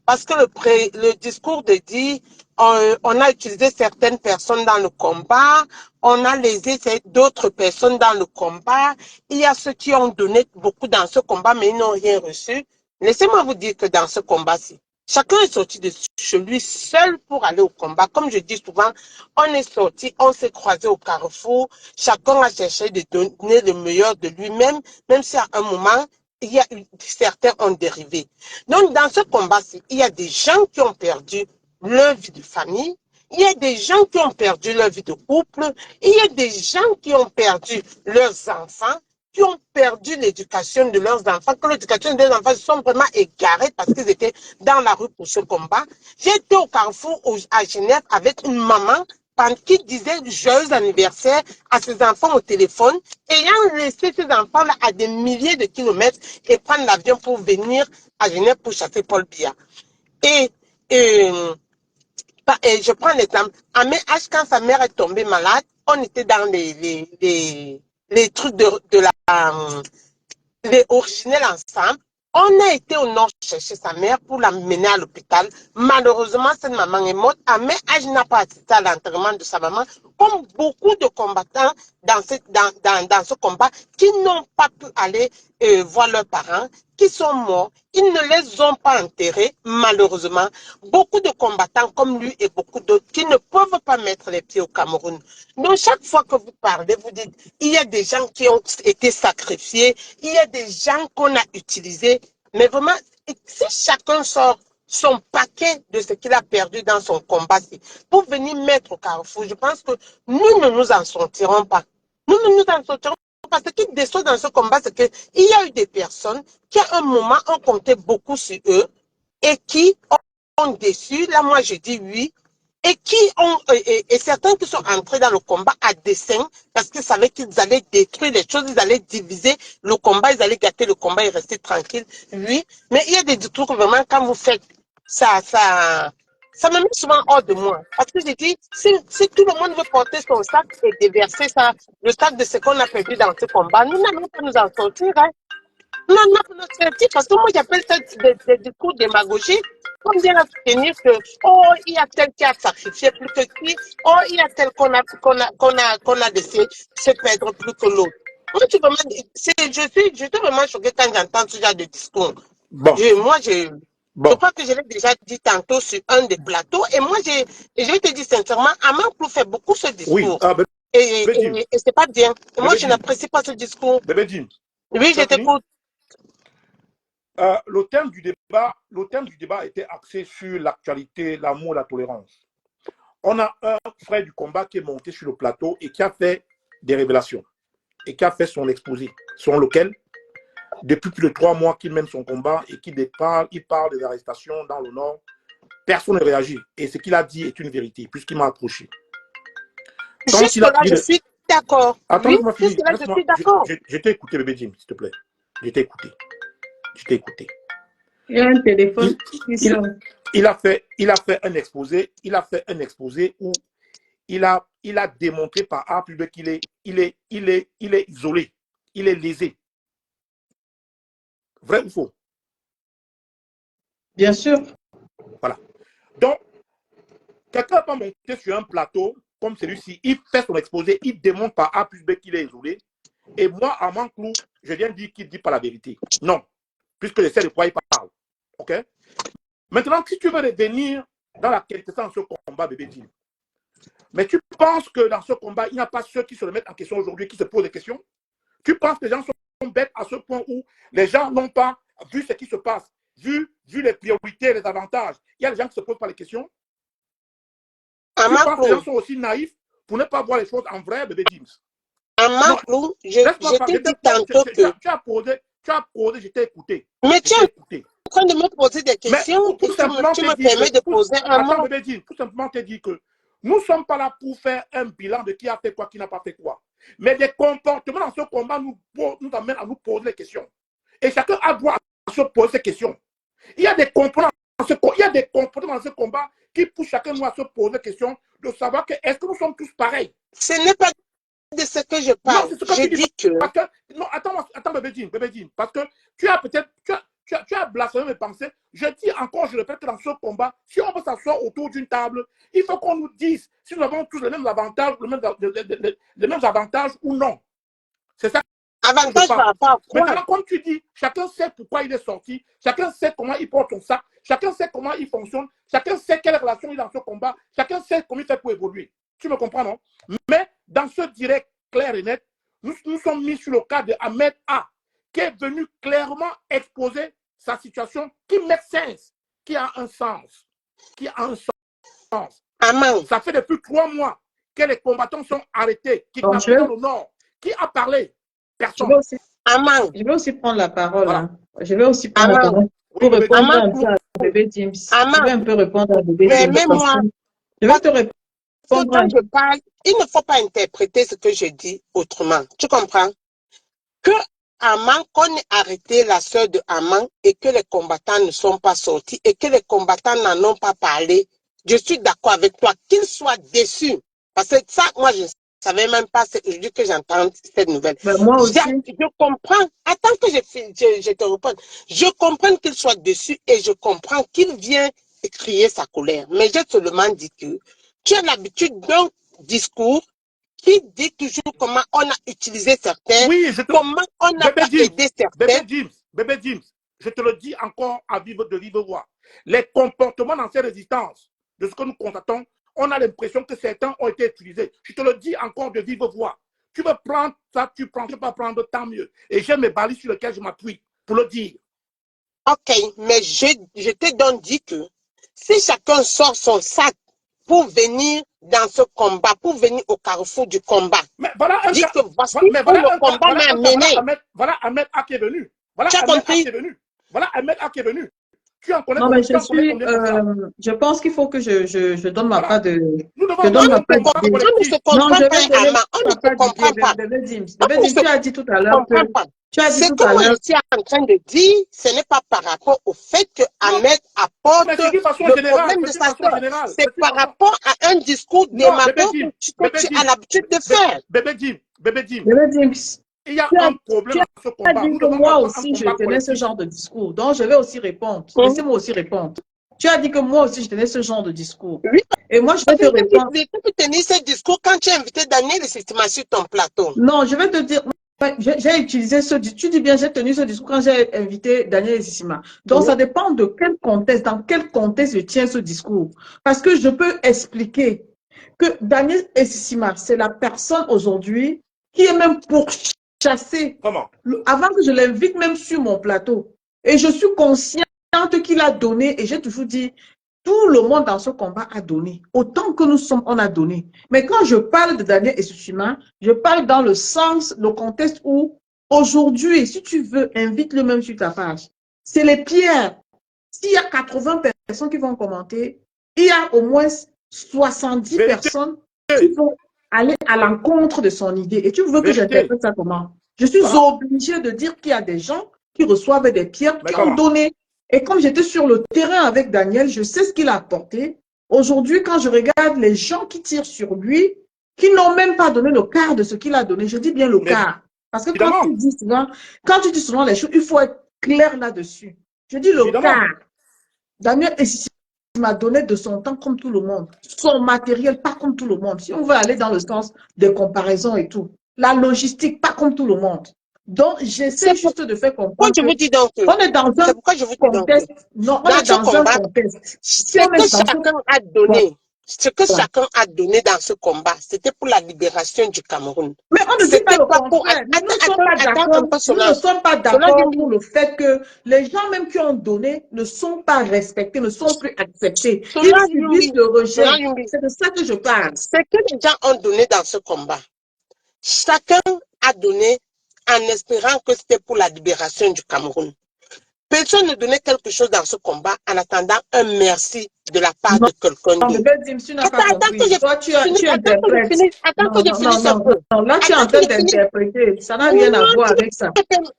Speaker 4: Parce que le discours de dire, on a utilisé certaines personnes dans le combat, on a lésé d'autres personnes dans le combat, il y a ceux qui ont donné beaucoup dans ce combat, mais ils n'ont rien reçu. Laissez-moi vous dire que dans ce combat-ci, chacun est sorti de chez lui seul pour aller au combat. Comme je dis souvent, on est sorti, on s'est croisé au carrefour, chacun a cherché de donner le meilleur de lui-même, même si à un moment, il y a certains ont dérivé. Donc, dans ce combat-ci, il y a des gens qui ont perdu leur vie de famille, il y a des gens qui ont perdu leur vie de couple, il y a des gens qui ont perdu leurs enfants, qui ont perdu l'éducation de leurs enfants, que l'éducation de leurs enfants se sont vraiment égarés parce qu'ils étaient dans la rue pour ce combat. J'ai été au Carrefour à Genève avec une maman qui disait joyeux anniversaire à ses enfants au téléphone, ayant laissé ses enfants là à des milliers de kilomètres et prendre l'avion pour venir à Genève pour chasser Paul Biya. Et je prends l'exemple. À H, quand sa mère est tombée malade, on était dans les trucs de la les originels ensemble. On a été au nord chercher sa mère pour la mener à l'hôpital. Malheureusement, cette maman est morte. Amé H n'a pas assisté à l'enterrement de sa maman, comme beaucoup de combattants dans ce combat qui n'ont pas pu aller voir leurs parents, qui sont morts. Ils ne les ont pas enterrés, malheureusement. Beaucoup de combattants comme lui et beaucoup d'autres qui ne peuvent pas mettre les pieds au Cameroun. Donc, chaque fois que vous parlez, vous dites, il y a des gens qui ont été sacrifiés, il y a des gens qu'on a utilisés. Mais vraiment, si chacun sort son paquet de ce qu'il a perdu dans son combat pour venir mettre au carrefour, je pense que nous ne nous en sortirons pas. Nous ne nous en sortirons pas parce que ce qui déçoit dans ce combat, c'est qu'il y a eu des personnes qui, à un moment, ont compté beaucoup sur eux et qui ont déçu. Là, moi, je dis oui. Et certains qui sont entrés dans le combat à dessein parce qu'ils savaient qu'ils allaient détruire les choses, ils allaient diviser le combat, ils allaient gâter le combat et rester tranquille. Oui, mais il y a des trucs vraiment quand vous faites ça me met souvent hors de moi. Parce que je dis, si tout le monde veut porter son sac et déverser ça, le sac de ce qu'on a perdu dans ce combat, nous n'allons pas nous en sortir. Hein. Non, parce que moi j'appelle ça des discours démagogiques. Comme bien à soutenir que, oh, il y a tel qui a sacrifié plus que qui, oh, il y a tel qu'on a laissé se perdre plus que l'autre. Moi, je suis vraiment choquée quand j'entends ce genre de discours.
Speaker 2: Bon.
Speaker 4: Je crois que je l'ai déjà dit tantôt sur un des plateaux, et moi, je vais te dire sincèrement, Amanclou fait beaucoup ce discours.
Speaker 2: Oui,
Speaker 4: et c'est pas bien. Et moi, je n'apprécie pas ce discours.
Speaker 2: Bébé Jim.
Speaker 4: Oui, je t'écoute.
Speaker 2: Le thème du débat était axé sur l'actualité, l'amour, la tolérance. On a un frère du combat qui est monté sur le plateau et qui a fait des révélations et qui a fait son exposé, selon lequel, depuis plus de 3 mois qu'il mène son combat et il parle des arrestations dans le Nord, personne ne réagit. Et ce qu'il a dit est une vérité, puisqu'il m'a approché.
Speaker 4: Jusque-là, je suis d'accord.
Speaker 2: Attends,
Speaker 4: oui, jusque-là, je suis d'accord.
Speaker 2: Je t'ai écouté, bébé Jim, s'il te plaît. Je t'ai écouté.
Speaker 1: Il y a un téléphone.
Speaker 2: Il a fait un exposé. Il a fait un exposé où il a démontré par A plus B qu'il est isolé. Il est lésé. Vrai ou faux?
Speaker 1: Bien sûr.
Speaker 2: Voilà. Donc, quelqu'un peut monter sur un plateau comme celui-ci. Il fait son exposé. Il démontre par A plus B qu'il est isolé. Et moi, à Amanclou, je viens de dire qu'il ne dit pas la vérité. Non. Puisque je sais de quoi il parle. OK? Maintenant, si tu veux revenir dans la quintessence de ce combat, bébé Jim, mais tu penses que dans ce combat, il n'y a pas ceux qui se remettent en question aujourd'hui, qui se posent des questions? Tu penses que les gens sont bêtes à ce point où les gens n'ont pas vu ce qui se passe, vu les priorités, les avantages? Il y a des gens qui ne se posent pas les questions? Tu penses que les gens sont aussi naïfs pour ne pas voir les choses en vrai, bébé James.
Speaker 4: Maman,
Speaker 2: Non,
Speaker 4: je
Speaker 2: laisse-moi
Speaker 4: t'ai
Speaker 2: parler.
Speaker 4: dit tantôt que...
Speaker 2: Tu as posé, je t'ai écouté.
Speaker 4: Mais tu
Speaker 2: Je
Speaker 4: es
Speaker 2: t'ai écouté.
Speaker 4: en train de me poser des
Speaker 2: Mais
Speaker 4: questions et
Speaker 2: pour simplement
Speaker 4: tu
Speaker 2: te
Speaker 4: me
Speaker 2: dire
Speaker 4: permets de
Speaker 2: que,
Speaker 4: poser un
Speaker 2: attends,
Speaker 4: mot.
Speaker 2: bébé Jean, pour simplement te dire que nous ne sommes pas là pour faire un bilan de qui a fait quoi, qui n'a pas fait quoi. Mais des comportements dans ce combat nous amènent à nous poser des questions. Et chacun a droit à se poser ces questions. Il y a des comportements dans ce combat qui poussent chacun de nous à se poser des questions de savoir que est-ce que nous sommes tous pareils.
Speaker 4: Ce n'est pas de ce que je
Speaker 2: Non,
Speaker 4: parle.
Speaker 2: c'est ce que
Speaker 4: Je
Speaker 2: tu dis.
Speaker 4: dis que...
Speaker 2: Parce que, non, attends, bébé Jean, parce que tu as peut-être, tu as blasphémé mes pensées. Je dis encore, je répète que dans ce combat, si on veut s'asseoir autour d'une table, il faut qu'on nous dise si nous avons tous les mêmes avantages, les mêmes avantages ou non. C'est ça.
Speaker 4: Avantage par rapport à quoi?
Speaker 2: Maintenant, comme tu dis, chacun sait pourquoi il est sorti, chacun sait comment il porte son sac, chacun sait comment il fonctionne, chacun sait quelle relation il a dans ce combat, chacun sait comment il fait pour évoluer. Tu me comprends, non? Mais dans ce direct clair et net, nous sommes mis sur le cas de Ahmed A, qui est venu clairement exposer sa situation, qui make sense, qui a un sens,
Speaker 4: Amen.
Speaker 2: Ça fait depuis 3 mois que les combattants sont arrêtés, qui
Speaker 1: Donc,
Speaker 2: dans le Nord. Qui a parlé? Personne.
Speaker 1: Je vais aussi prendre la parole.
Speaker 2: Voilà.
Speaker 1: Hein. Je vais aussi prendre la parole pour
Speaker 2: Oui,
Speaker 1: répondre un peu à bébé James. Je vais un peu répondre à bébé James.
Speaker 4: Permets-moi.
Speaker 1: Je vais te répondre.
Speaker 4: Quand je parle, il ne faut pas interpréter ce que je dis autrement. Tu comprends? Que Aman, qu'on ait arrêté la sœur de Aman et que les combattants ne sont pas sortis et que les combattants n'en ont pas parlé, je suis d'accord avec toi, qu'ils soient déçus. Parce que ça, moi, je ne savais même pas, c'est aujourd'hui que j'entends cette nouvelle.
Speaker 1: Ben, moi aussi.
Speaker 4: Je comprends. Attends que je te réponde. Je comprends qu'il soit déçu et je comprends qu'il vient crier sa colère. Mais j'ai seulement dit que tu as l'habitude d'un discours qui dit toujours comment on a utilisé certains, comment on a pas aidé certains.
Speaker 2: Bébé James, je te le dis encore de vive voix. Les comportements dans ces résistances, de ce que nous constatons, on a l'impression que certains ont été utilisés. Je te le dis encore de vive voix. Tu veux prendre ça, tu prends, tu peux pas prendre, tant mieux. Et j'ai mes balises sur lesquelles je m'appuie pour le dire.
Speaker 4: Ok, mais je t'ai donc dit que si chacun sort son sac pour venir dans ce combat, pour venir au carrefour du combat.
Speaker 2: Mais voilà un
Speaker 4: dis
Speaker 2: cas,
Speaker 4: que voici où le combat m'a mené.
Speaker 2: Voilà Ahmed A qui est venu. Voilà
Speaker 4: tu as
Speaker 2: Ahmed
Speaker 4: compris?
Speaker 2: A qui est venu. Voilà Ahmed A qui est venu. Tu en connais
Speaker 1: non, mais je pense qu'il faut que je donne ma part de...
Speaker 2: Nous devons
Speaker 1: je donne ma part
Speaker 4: on ne se comprend pas, Ama. On ne se comprend pas.
Speaker 1: Bébé James, tu as dit tout à l'heure que...
Speaker 4: Ce que moi je suis en train de dire, ce n'est pas par rapport au fait que Ahmed apporte le problème de sa sœur. C'est par rapport à un discours démagogue que tu as l'habitude de faire.
Speaker 2: Bébé Jim. Il y a un problème dans ce combat.
Speaker 1: Tu as dit que moi aussi, je tenais ce genre de discours. Donc, je vais aussi répondre. Laissez-moi aussi répondre. Tu as dit que moi aussi, je tenais ce genre de discours.
Speaker 4: Oui.
Speaker 1: Et moi, je vais te répondre.
Speaker 4: Tu tenais ce discours quand tu as invité Daniel et Sistema sur ton plateau.
Speaker 1: Non, je vais te dire... J'ai utilisé ce discours. Tu dis bien, j'ai tenu ce discours quand j'ai invité Daniel Sissima. Donc, ça dépend de quel contexte, dans quel contexte je tiens ce discours. Parce que je peux expliquer que Daniel Sissima, c'est la personne aujourd'hui qui est même pourchassée.
Speaker 2: Comment?
Speaker 1: Avant que je l'invite même sur mon plateau. Et je suis consciente qu'il a donné, et j'ai toujours dit, tout le monde dans ce combat a donné. Autant que nous sommes, on a donné. Mais quand je parle de Daniel Sissima, je parle dans le sens, le contexte où, aujourd'hui, si tu veux, invite-le même sur ta page. C'est les pierres. S'il y a 80 personnes qui vont commenter, il y a au moins 70 personnes qui vont aller à l'encontre de son idée. Et tu veux que j'interprète ça comment? Je suis obligée de dire qu'il y a des gens qui reçoivent des pierres, qui ont donné. Et comme j'étais sur le terrain avec Daniel, je sais ce qu'il a apporté. Aujourd'hui, quand je regarde les gens qui tirent sur lui, qui n'ont même pas donné le quart de ce qu'il a donné, je dis bien le quart. Parce que quand tu dis souvent les choses, il faut être clair là-dessus. Je dis le quart. Daniel m'a donné de son temps comme tout le monde. Son matériel, pas comme tout le monde. Si on veut aller dans le sens des comparaisons et tout. La logistique, pas comme tout le monde. Donc, j'essaie juste de faire comprendre.
Speaker 4: Je vous dis donc,
Speaker 1: on est dans un contexte. Non, on est dans un contexte.
Speaker 4: Ce que chacun a donné, ce que chacun a donné dans ce combat, c'était pour la libération du Cameroun.
Speaker 1: Mais on ne dit pas le
Speaker 4: Pas pour...
Speaker 1: contraire. Nous ne sommes pas d'accord. Nous ne sommes pas d'accord pour le fait que les gens même qui ont donné ne sont pas respectés, ne sont plus acceptés. Ils subissent le rejet. C'est de ça que je parle.
Speaker 4: Ce que les gens ont donné dans ce combat, chacun a donné en espérant que c'était pour la libération du Cameroun. Personne ne donnait quelque chose dans ce combat en attendant un merci de la part de quelqu'un d'autre.
Speaker 1: Attends que je finisse un peu. Non, là, tu es en train d'interpréter. Ça n'a rien à voir avec ça.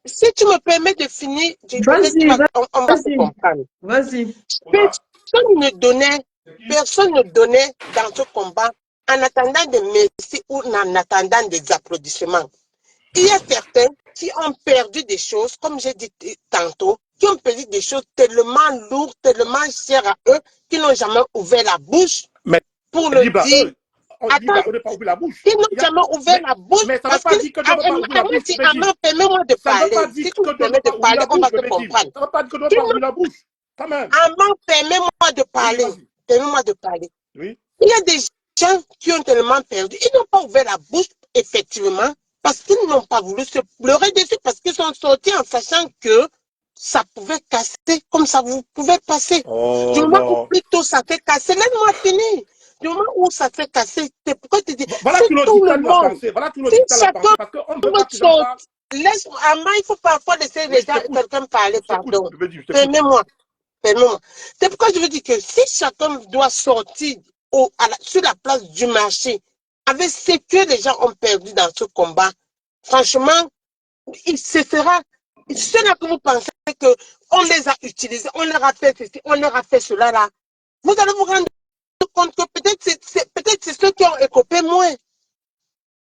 Speaker 4: Si tu me permets de finir, on va se comprendre.
Speaker 1: Vas-y.
Speaker 4: Personne ne donnait dans ce combat en attendant des merci ou en attendant des applaudissements. Il y a certains qui ont perdu des choses, comme j'ai dit tantôt, qui ont perdu des choses tellement lourdes, tellement chères à eux, qu'ils n'ont jamais ouvert la bouche pour le dire. Ils n'ont jamais ouvert la bouche.
Speaker 2: Mais ça ne veut pas dire que tu ne dois pas ouvrir la bouche.
Speaker 4: Permets-moi de parler. Si tu me permets de parler, on va se comprendre.
Speaker 2: Ça ne veut pas dire que tu ne dois pas ouvrir la bouche. Quand même.
Speaker 4: Permets-moi de parler. Permets-moi de parler.
Speaker 2: Oui.
Speaker 4: Il y a des gens qui ont tellement perdu. Ils n'ont pas ouvert la bouche, effectivement, parce qu'ils n'ont pas voulu se pleurer dessus, parce qu'ils sont sortis en sachant que ça pouvait casser, comme ça vous pouvez passer. Du moment où plutôt ça fait casser, laisse-moi finir. Du moment où ça fait casser, pourquoi tu dis,
Speaker 2: voilà tout le monde. Voilà tout le monde. Parce qu'on ne veut pas que tu parles.
Speaker 4: Il faut parfois laisser quelqu'un parler, pardon. Permets-moi. C'est pourquoi je veux dire que si chacun doit sortir sur la place du marché avec ce que les gens ont perdu dans ce combat, franchement, ce sera ceux-là que vous pensez qu'on les a utilisés, on leur a fait ceci, on leur a fait cela là. Vous allez vous rendre compte que peut-être c'est ceux qui ont écopé moins.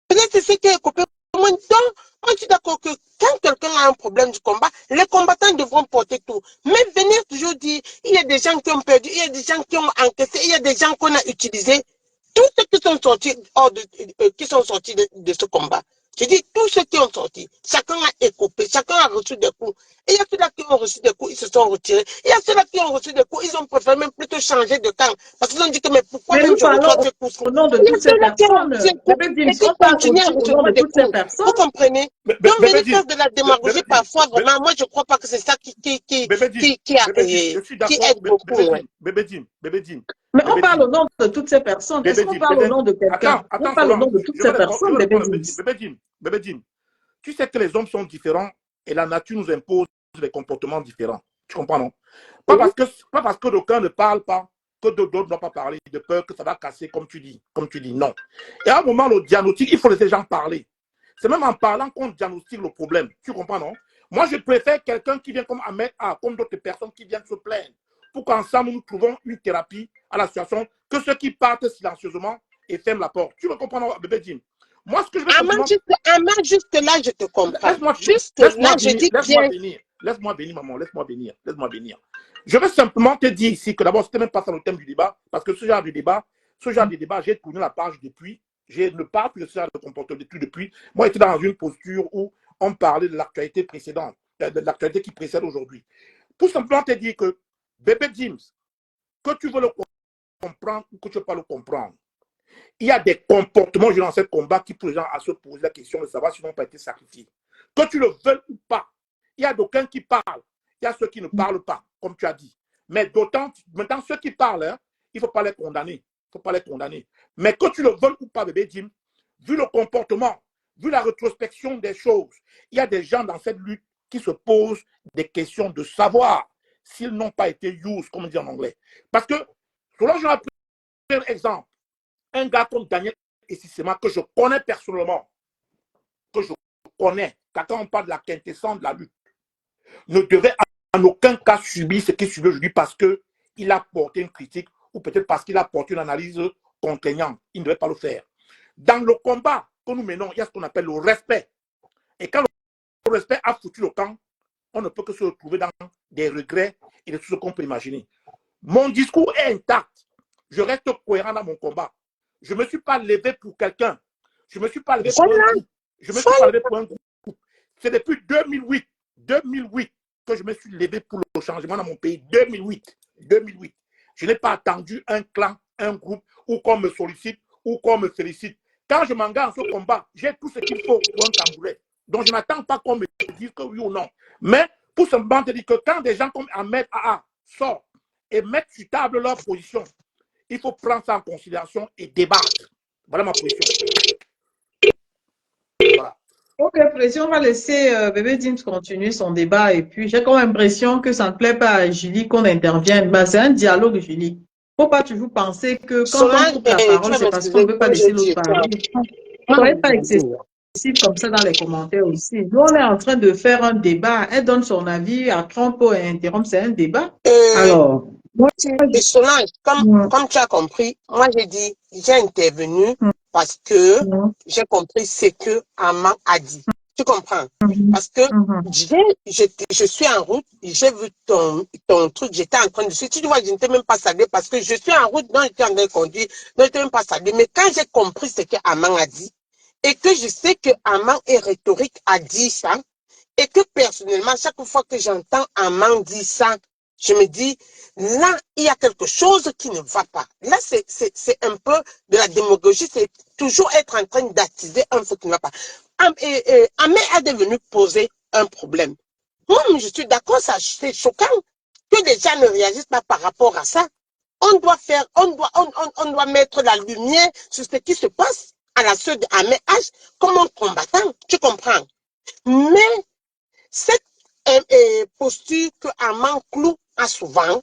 Speaker 4: Peut-être c'est ceux qui ont écopé moins. Donc, moi je suis d'accord que quand quelqu'un a un problème du combat, les combattants devront porter tout. Mais venir toujours dire, il y a des gens qui ont perdu, il y a des gens qui ont encaissé, il y a des gens qu'on a utilisés. Tous ceux qui sont sortis de ce combat. Je dis tous ceux qui ont sorti, chacun a écopé, chacun a reçu des coups. Et il y a ceux-là qui ont reçu des coups, ils se sont retirés. Il y a ceux-là qui ont reçu des coups, ils ont préféré même plutôt changer de camp. Parce qu'ils ont dit que mais pourquoi même je reçois ces coups?
Speaker 1: Au nom de toutes ces personnes,
Speaker 4: vous comprenez? Donc venir faire de la démagogie parfois, vraiment, moi je ne crois pas que c'est ça qui aide beaucoup.
Speaker 2: Bébé.
Speaker 1: Mais on parle au nom de toutes ces personnes. Est-ce qu'on parle au nom de quelqu'un? On parle au nom de toutes ces personnes,
Speaker 2: Bébé Jim. Tu sais que les hommes sont différents et la nature nous impose des comportements différents. Tu comprends, non? Pas parce que d'aucuns ne parlent pas, que d'autres ne doivent pas parler, de peur que ça va casser, comme tu dis. Non. Et à un moment, le diagnostic, il faut laisser les gens parler. C'est même en parlant qu'on diagnostique le problème. Tu comprends, non? Moi, je préfère quelqu'un qui vient comme Ahmed A, comme d'autres personnes qui viennent se plaindre, pour qu'ensemble, nous trouvons une thérapie à la situation, que ceux qui partent silencieusement et ferment la porte. Tu me comprends, Bébé Jim? Moi, ce que je veux
Speaker 4: juste là, je te comprends.
Speaker 2: Laisse-moi venir, maman. Laisse-moi venir. Je veux simplement te dire ici que d'abord, ce n'était même pas ça le thème du débat, parce que ce genre de débat, j'ai tourné la page depuis. Je ne parle plus de ce genre de comportement depuis. Moi, j'étais dans une posture où on parlait de l'actualité précédente, de l'actualité qui précède aujourd'hui. Pour simplement te dire que, Bébé Jim, que tu veux le comprendre ou que tu ne veux pas le comprendre, il y a des comportements dans ce combat qui poussent les gens à se poser la question de savoir s'ils n'ont pas été sacrifiés. Que tu le veuilles ou pas, il y a d'aucuns qui parlent, il y a ceux qui ne parlent pas, comme tu as dit. Mais maintenant, ceux qui parlent, il ne faut pas les condamner. Mais que tu le veuilles ou pas, Bébé Jim, vu le comportement, vu la rétrospection des choses, il y a des gens dans cette lutte qui se posent des questions de savoir s'ils n'ont pas été used, comme on dit en anglais. Parce que, selon je vais prendre un exemple, un gars comme Daniel Essissema, que je connais personnellement, quand on parle de la quintessence de la lutte, ne devait en aucun cas subir ce qu'il subit aujourd'hui parce qu'il a porté une critique ou peut-être parce qu'il a porté une analyse contraignante. Il ne devait pas le faire. Dans le combat que nous menons, il y a ce qu'on appelle le respect. Et quand le respect a foutu le camp, on ne peut que se retrouver dans des regrets et de tout ce qu'on peut imaginer. Mon discours est intact. Je reste cohérent dans mon combat. Je ne me suis pas levé pour quelqu'un. Je ne me suis pas levé pour un groupe. C'est depuis 2008 que je me suis levé pour le changement dans mon pays. 2008. Je n'ai pas attendu un clan un groupe ou qu'on me sollicite ou qu'on me félicite. Quand je m'engage dans ce combat, j'ai tout ce qu'il faut pour un Camerounais. Donc, je n'attends pas qu'on me dise que oui ou non. Mais pour simplement te dire que quand des gens comme Ahmed AA sortent et mettent sur table leur position, il faut prendre ça en considération et débattre. Voilà ma position. Voilà.
Speaker 1: Ok, Président, on va laisser Bébé Dims continuer son débat. Et puis, j'ai comme l'impression que ça ne plaît pas à Julie qu'on intervienne. Bah, c'est un dialogue, Julie. Il ne faut pas toujours penser que quand on coupe la parole, c'est parce qu'on ne veut pas laisser l'autre parler. Ne soyez pas excessif comme ça dans les commentaires aussi. Nous, on est en train de faire un débat. Elle donne son avis, après on peut interrompre, c'est un débat. Alors, moi,
Speaker 4: Et Solange, comme tu as compris, moi j'ai dit, j'ai intervenu parce que j'ai compris ce que Amman a dit. Tu comprends? Parce que je suis en route, j'ai vu ton truc, j'étais en train de suivre. Tu vois, je ne t'ai même pas salué parce que je suis en route, donc j'étais en train de conduire, donc je ne t'ai même pas salué. Mais quand j'ai compris ce que Amman a dit, et que je sais que Amman est rhétorique a dit ça, et que personnellement, chaque fois que j'entends Amman dire ça, je me dis, là, il y a quelque chose qui ne va pas. Là, c'est un peu de la démagogie, c'est toujours être en train d'attiser un feu qui ne va pas. Ahmed est devenu poser un problème. Moi, je suis d'accord, c'est choquant que les gens ne réagissent pas par rapport à ça. On doit faire, on doit mettre la lumière sur ce qui se passe à la suite d'Ahmed H comme un combattant. Tu comprends? Mais cette posture que Amman Clou a souvent,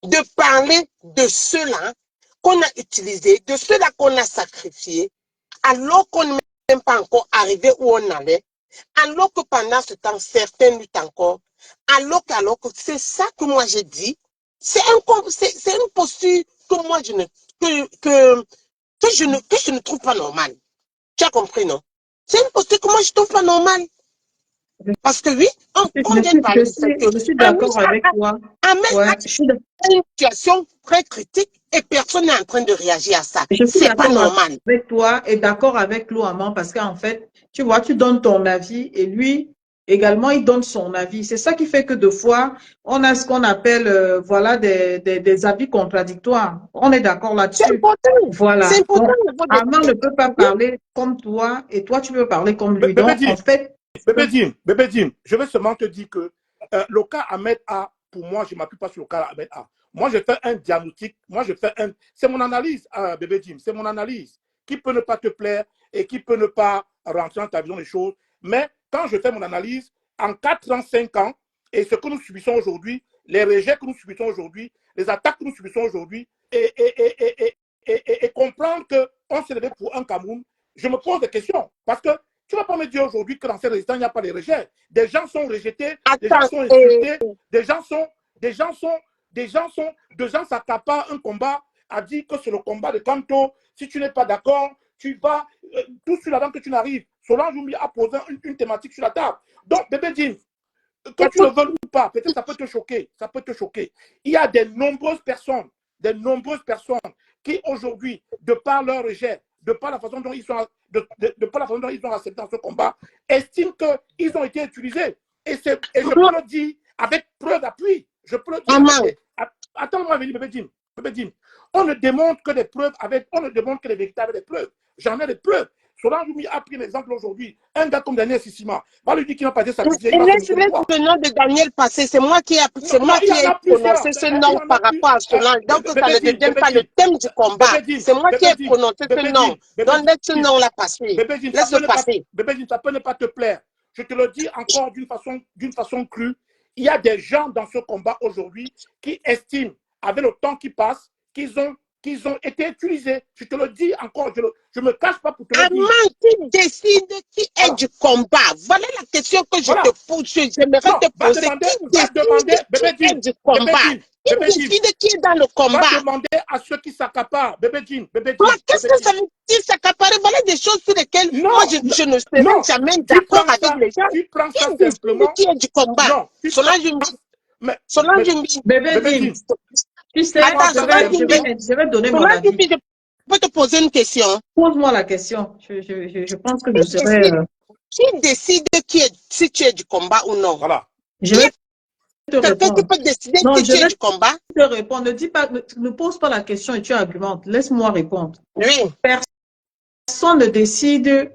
Speaker 4: de parler de ceux-là qu'on a utilisés, de ceux-là qu'on a sacrifiés, alors qu'on n'est même pas encore arrivé où on allait, alors que pendant ce temps, certains luttent encore, alors que c'est ça que moi j'ai dit, c'est une posture que moi je ne trouve pas normale. Tu as compris, non? C'est une posture que moi je trouve pas normale. Parce que oui, on vient de parler de ça.
Speaker 1: Je suis d'accord avec toi.
Speaker 4: Ahmed a une situation très critique et personne n'est en train de réagir à ça. C'est pas normal.
Speaker 1: Avec toi et d'accord avec Louaman parce qu'en fait, tu vois, tu donnes ton avis et lui également, il donne son avis. C'est ça qui fait que de fois, on a ce qu'on appelle voilà, des avis contradictoires. On est d'accord là-dessus.
Speaker 4: C'est important.
Speaker 1: Voilà.
Speaker 4: C'est important.
Speaker 1: Armand ne peut pas parler comme toi et toi, tu peux parler comme lui. Donc, en fait...
Speaker 2: Bébé Dim, je vais seulement te dire que le cas Ahmed A, pour moi, je ne m'appuie pas sur le cas Ahmed A. Moi, je fais un diagnostic. C'est mon analyse, Bébé Dim. C'est mon analyse qui peut ne pas te plaire et qui peut ne pas rentrer dans ta vision des choses. Mais quand je fais mon analyse, en 4 ans, 5 ans, et ce que nous subissons aujourd'hui, les rejets que nous subissons aujourd'hui, les attaques que nous subissons aujourd'hui, et comprendre qu'on s'est levé pour un Cameroun, je me pose des questions. Parce que tu ne vas pas me dire aujourd'hui que dans ces résistants, il n'y a pas de rejet. Des gens sont rejetés, des gens sont insultés, des gens s'accaparent un combat à dire que c'est le combat de Kanto. Si tu n'es pas d'accord, tu vas tout sur la dent que tu n'arrives. Solange Oumbi a posé une thématique sur la table. Donc, Bébé Dim, que tu le veux ou pas, peut-être ça peut te choquer. Ça peut te choquer. Il y a de nombreuses personnes qui aujourd'hui, de par leur rejet, de par la façon dont ils sont, de par la façon dont ils ont accepté dans ce combat, estiment qu'ils ont été utilisés. Et je peux le dire avec preuve d'appui. Je peux le dire. Attends-moi, Bébé Dim. On ne démontre que des preuves on ne démontre que les véritables preuves. J'en ai des preuves. Solange Oumbi a pris l'exemple aujourd'hui. Un gars comme Daniel Sissima va lui dire qu'il n'a pas été sacrifié.
Speaker 4: Laisse le nom de Daniel passer. C'est moi qui ai prononcé ce nom par rapport à Solange. Donc, ça ne devient pas le thème du combat. C'est moi qui ai prononcé ce nom. Donc, laisse ce nom-là passer. Laisse-le passer.
Speaker 2: Bébé Dim, ça peut ne pas te plaire. Je te le dis encore d'une façon crue. Il y a des gens dans ce combat aujourd'hui qui estiment, avec le temps qui passe, qu'ils ont été utilisés. Je te le dis encore, je ne me cache pas pour te le dire.
Speaker 4: Amman qui décide qui est du combat. Voilà la question que je te pose. J'aimerais te poser. Qui décide qui est du combat? Qui décide qui est dans le combat?
Speaker 2: Va demander à ceux qui s'accaparent. Bébé Dim.
Speaker 4: Qu'est-ce que ça veut dire s'accaparer? Voilà des choses sur lesquelles moi je ne serai jamais d'accord avec les gens.
Speaker 2: Tu prends ça simplement.
Speaker 4: Qui est du combat? Solange Oumbi.
Speaker 1: Bébé Dim. Tu sais, je vais donner mon avis.
Speaker 4: Je peux te poser une question.
Speaker 1: Pose-moi la question. Je pense que je serai...
Speaker 4: Qui décide si tu es du combat ou non?
Speaker 2: Voilà.
Speaker 1: te
Speaker 4: quelqu'un qui
Speaker 1: répondre.
Speaker 4: peut décider
Speaker 1: Non,
Speaker 4: que
Speaker 1: je
Speaker 4: tu es
Speaker 1: vais
Speaker 4: du combat?
Speaker 1: te répondre. Ne dis pas, ne pose pas la question et tu argumentes. Laisse-moi répondre.
Speaker 4: Oui.
Speaker 1: Personne ne décide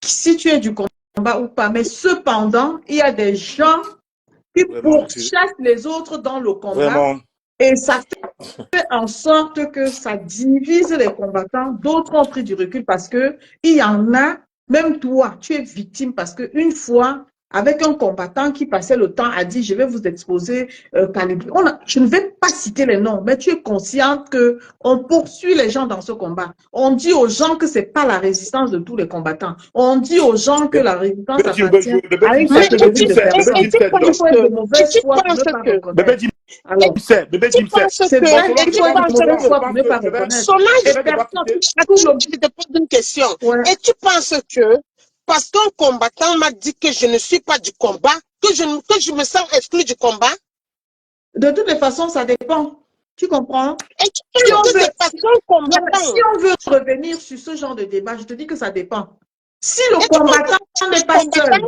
Speaker 1: si tu es du combat ou pas. Mais cependant, il y a des gens qui
Speaker 2: Vraiment,
Speaker 1: pourchassent les autres dans le combat.
Speaker 2: Vraiment.
Speaker 1: Et ça fait en sorte que ça divise les combattants. D'autres ont pris du recul parce que il y en a, même toi, tu es victime parce qu'une fois, avec un combattant qui passait le temps à dire, je vais vous exposer, je ne vais pas citer les noms, mais tu es consciente qu'on poursuit les gens dans ce combat. On dit aux gens que c'est pas la résistance de tous les combattants. On dit aux gens que la résistance appartient à une catégorie de personnes.
Speaker 4: Et tu
Speaker 1: Il
Speaker 4: penses
Speaker 1: faut être de mauvaise foi pour ne pas
Speaker 2: Bébé
Speaker 1: reconnaître.
Speaker 2: Jim
Speaker 1: Alors,
Speaker 2: sait, Bébé Jim sait.
Speaker 1: c'est
Speaker 4: que,
Speaker 1: vrai
Speaker 2: Bon,
Speaker 1: qu'il faut être de mauvaise foi pour ne pas reconnaître.
Speaker 4: Solange,
Speaker 1: Et
Speaker 2: je vais devoir
Speaker 1: personne,
Speaker 2: quitter.
Speaker 1: tout le
Speaker 4: je te pose une question.
Speaker 1: Ouais.
Speaker 4: Et tu penses que, parce qu'un combattant m'a dit que je ne suis pas du combat, que je me sens exclu du combat?
Speaker 1: De toutes les façons, ça dépend. Tu comprends?
Speaker 4: Et tu penses que c'est parce qu'un combattant...
Speaker 1: Si on veut revenir sur ce genre de débat, je te dis que ça dépend. Si le combattant n'est pas seul,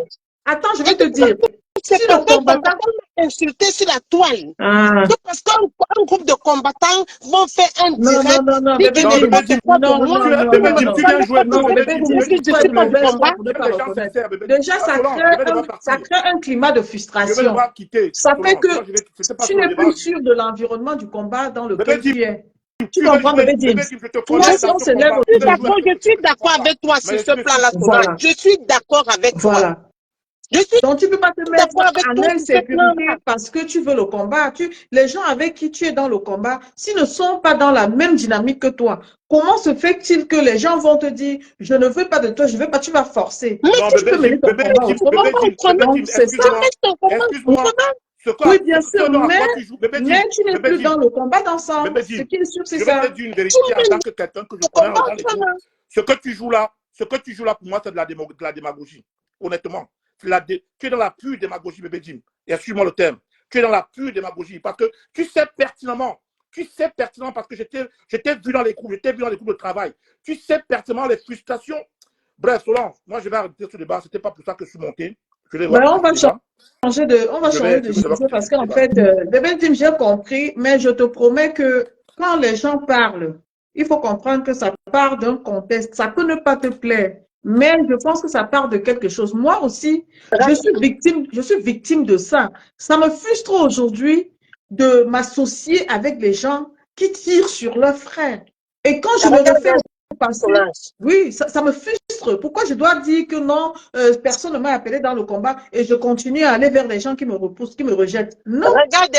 Speaker 1: attends, je vais te dire. Si le combattant
Speaker 4: m'a insulté sur la toile,
Speaker 1: ah.
Speaker 4: que parce qu'un groupe de combattants vont faire un direct,
Speaker 1: non,
Speaker 4: dit que n'importe quoi de moi,
Speaker 2: Bébé Jim, tu viens jouer.
Speaker 1: Bébé Jim,
Speaker 4: je suis pas du combat.
Speaker 1: Déjà, ça crée un climat de
Speaker 2: Je vais
Speaker 1: frustration.
Speaker 2: devoir quitter.
Speaker 1: Ça fait que tu n'es plus
Speaker 2: sûr.
Speaker 1: sûr de l'environnement du combat dans lequel
Speaker 2: Bébé Jim,
Speaker 1: tu es. Tu comprends, Bébé Jim? Moi, si on se lève
Speaker 4: Je suis d'accord avec toi sur ce plan-là,
Speaker 1: Voilà.
Speaker 4: Je suis d'accord avec toi.
Speaker 1: Voilà. Donc, tu ne peux pas te mettre en insécurité parce que tu veux le combat. Les gens avec qui tu es dans le combat, s'ils ne sont pas dans la même dynamique que toi, comment se fait-il que les gens vont te dire, je ne veux pas de toi, je ne veux pas, tu vas forcer.
Speaker 4: Mais
Speaker 1: tu peux mener ton combat autrement. C'est ça.
Speaker 2: Excuse-moi.
Speaker 1: Oui, bien sûr, mais tu n'es plus dans le combat d'ensemble. Ce qui est sûr, c'est ça.
Speaker 2: Je vais te dire une vérité en tant que quelqu'un que je connais dans les groupes. Ce que tu joues là, pour moi, c'est de la démagogie. Honnêtement. Tu es dans la pure démagogie, Bébé Jim. Et excuse-moi le terme. Tu es dans la pure démagogie parce que tu sais pertinemment parce que j'étais vu dans les groupes de travail. Tu sais pertinemment les frustrations. Bref, Solange, moi je vais arrêter ce débat. C'était pas pour ça que je suis monté.
Speaker 1: On va changer de sujet parce qu'en fait, Bébé Jim, j'ai compris, mais je te promets que quand les gens parlent, il faut comprendre que ça part d'un contexte. Ça peut ne pas te plaire. Mais je pense que ça part de quelque chose. Moi aussi, je suis victime de ça. Ça me frustre aujourd'hui de m'associer avec les gens qui tirent sur leurs frères. Et quand je me refais passer, oui, ça me frustre. Pourquoi je dois dire que non, personne ne m'a appelé dans le combat et je continue à aller vers les gens qui me repoussent, qui me rejettent? Non.
Speaker 4: Regardez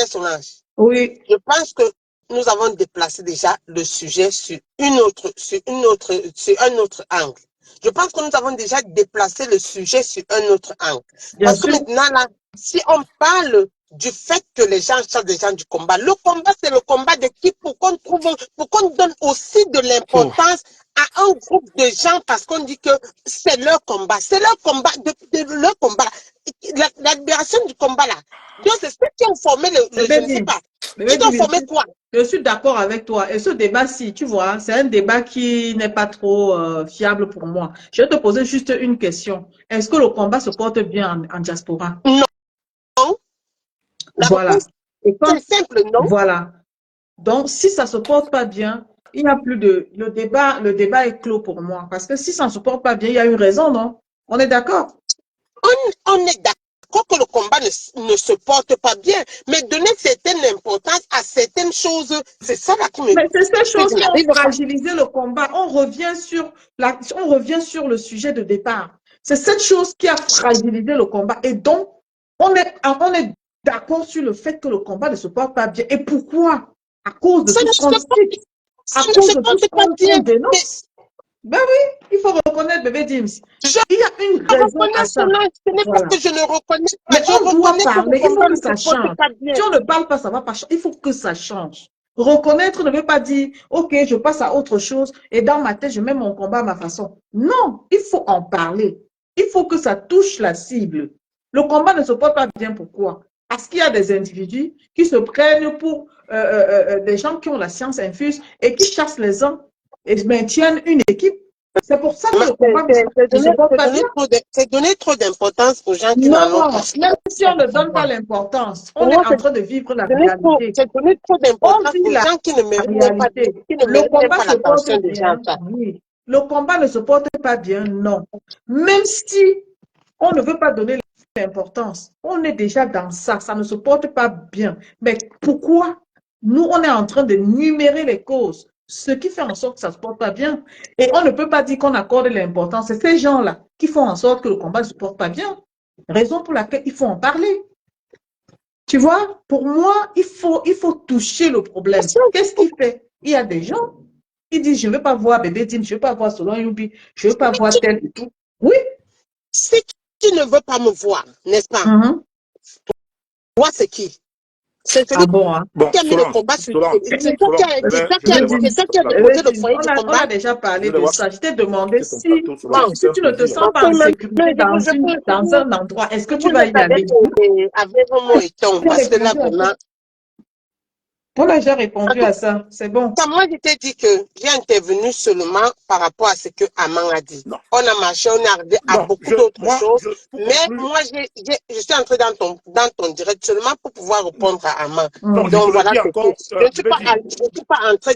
Speaker 4: Solange.
Speaker 1: Oui.
Speaker 4: Je pense que nous avons déplacé déjà le sujet sur un autre angle. Je pense que nous avons déjà déplacé le sujet sur un autre angle. Parce que maintenant, là, si on parle du fait que les gens cherchent des gens du combat, le combat, c'est le combat de qui pour qu'on donne aussi de l'importance à un groupe de gens parce qu'on dit que c'est leur combat. C'est leur combat, leur combat. La libération du combat, là. Donc, c'est ceux qui ont formé je ne sais pas. Ils ont formé quoi?
Speaker 1: Je suis d'accord avec toi. Et ce débat-ci, tu vois, c'est un débat qui n'est pas trop fiable pour moi. Je vais te poser juste une question. Est-ce que le combat se porte bien en diaspora?
Speaker 4: Non.
Speaker 1: Voilà.
Speaker 4: C'est simple, non?
Speaker 1: Voilà. Donc, si ça ne se porte pas bien, il n'y a plus de... Le débat est clos pour moi. Parce que si ça ne se porte pas bien, il y a une raison, non? On est d'accord?
Speaker 4: On est d'accord que le combat ne se porte pas bien, mais donner certaine importance à certaines choses, c'est ça là qui me...
Speaker 1: Mais c'est ces choses qui ont fragilisé le combat. On revient sur le sujet de départ. C'est cette chose qui a fragilisé le combat. Et donc, on est d'accord sur le fait que le combat ne se porte pas bien. Et pourquoi? À cause de tout ce qu'on cite. À cause de tout ce qu'on dénonce. Ben oui, il faut reconnaître, Bébé Dims. Il y a une raison à ça.
Speaker 4: Ce n'est pas que je ne reconnais pas.
Speaker 1: Mais on doit parler, il faut que ça change. Si on ne parle pas, ça ne va pas changer. Il faut que ça change. Reconnaître ne veut pas dire, OK, je passe à autre chose et dans ma tête, je mets mon combat à ma façon. Non, il faut en parler. Il faut que ça touche la cible. Le combat ne se porte pas bien. Pourquoi? Parce qu'il y a des individus qui se prennent pour des gens qui ont la science infuse et qui chassent les uns et maintiennent une équipe C'est pour ça que le combat ne se porte pas bien.
Speaker 4: C'est donner trop d'importance aux gens qui n'en ont pas.
Speaker 1: Même si on ne donne pas l'importance, on est en train de vivre la réalité.
Speaker 4: C'est donner trop d'importance aux gens qui ne méritent pas,
Speaker 1: le combat se porte
Speaker 4: l'attention des gens.
Speaker 1: Oui. Le combat ne se porte pas bien, non. Même si on ne veut pas donner l'importance, on est déjà dans ça, ça ne se porte pas bien. Mais pourquoi nous, on est en train de numérer les causes, ce qui fait en sorte que ça ne se porte pas bien. Et on ne peut pas dire qu'on accorde l'importance. C'est ces gens-là qui font en sorte que le combat ne se porte pas bien. Raison pour laquelle il faut en parler. Tu vois, pour moi, il faut toucher le problème. Qu'est-ce qu'il fait? Il y a des gens qui disent, je ne veux pas voir Bébé Dim, je ne veux pas voir Solon Youbi, je ne veux pas voir tel et tout. Oui.
Speaker 4: C'est qui ne veut pas me voir, n'est-ce pas? Moi, c'est qui? C'est celui qui a mis le combat sur le c'est toi qui a déposé le foyer du combat.
Speaker 1: On a déjà parlé de ça. Je t'ai demandé si tu ne te sens pas en sécurité dans un endroit, est-ce que tu vas y aller?
Speaker 4: Avec mon éton, parce que là, vraiment...
Speaker 1: On a déjà répondu à ça, c'est bon.
Speaker 4: Moi, je t'ai dit que j'ai intervenu seulement par rapport à ce que Aman a dit. Non. On a marché, on est arrivé à beaucoup d'autres choses. Mais moi, je suis entré dans ton direct seulement pour pouvoir répondre à Aman. Donc voilà, je ne suis pas entré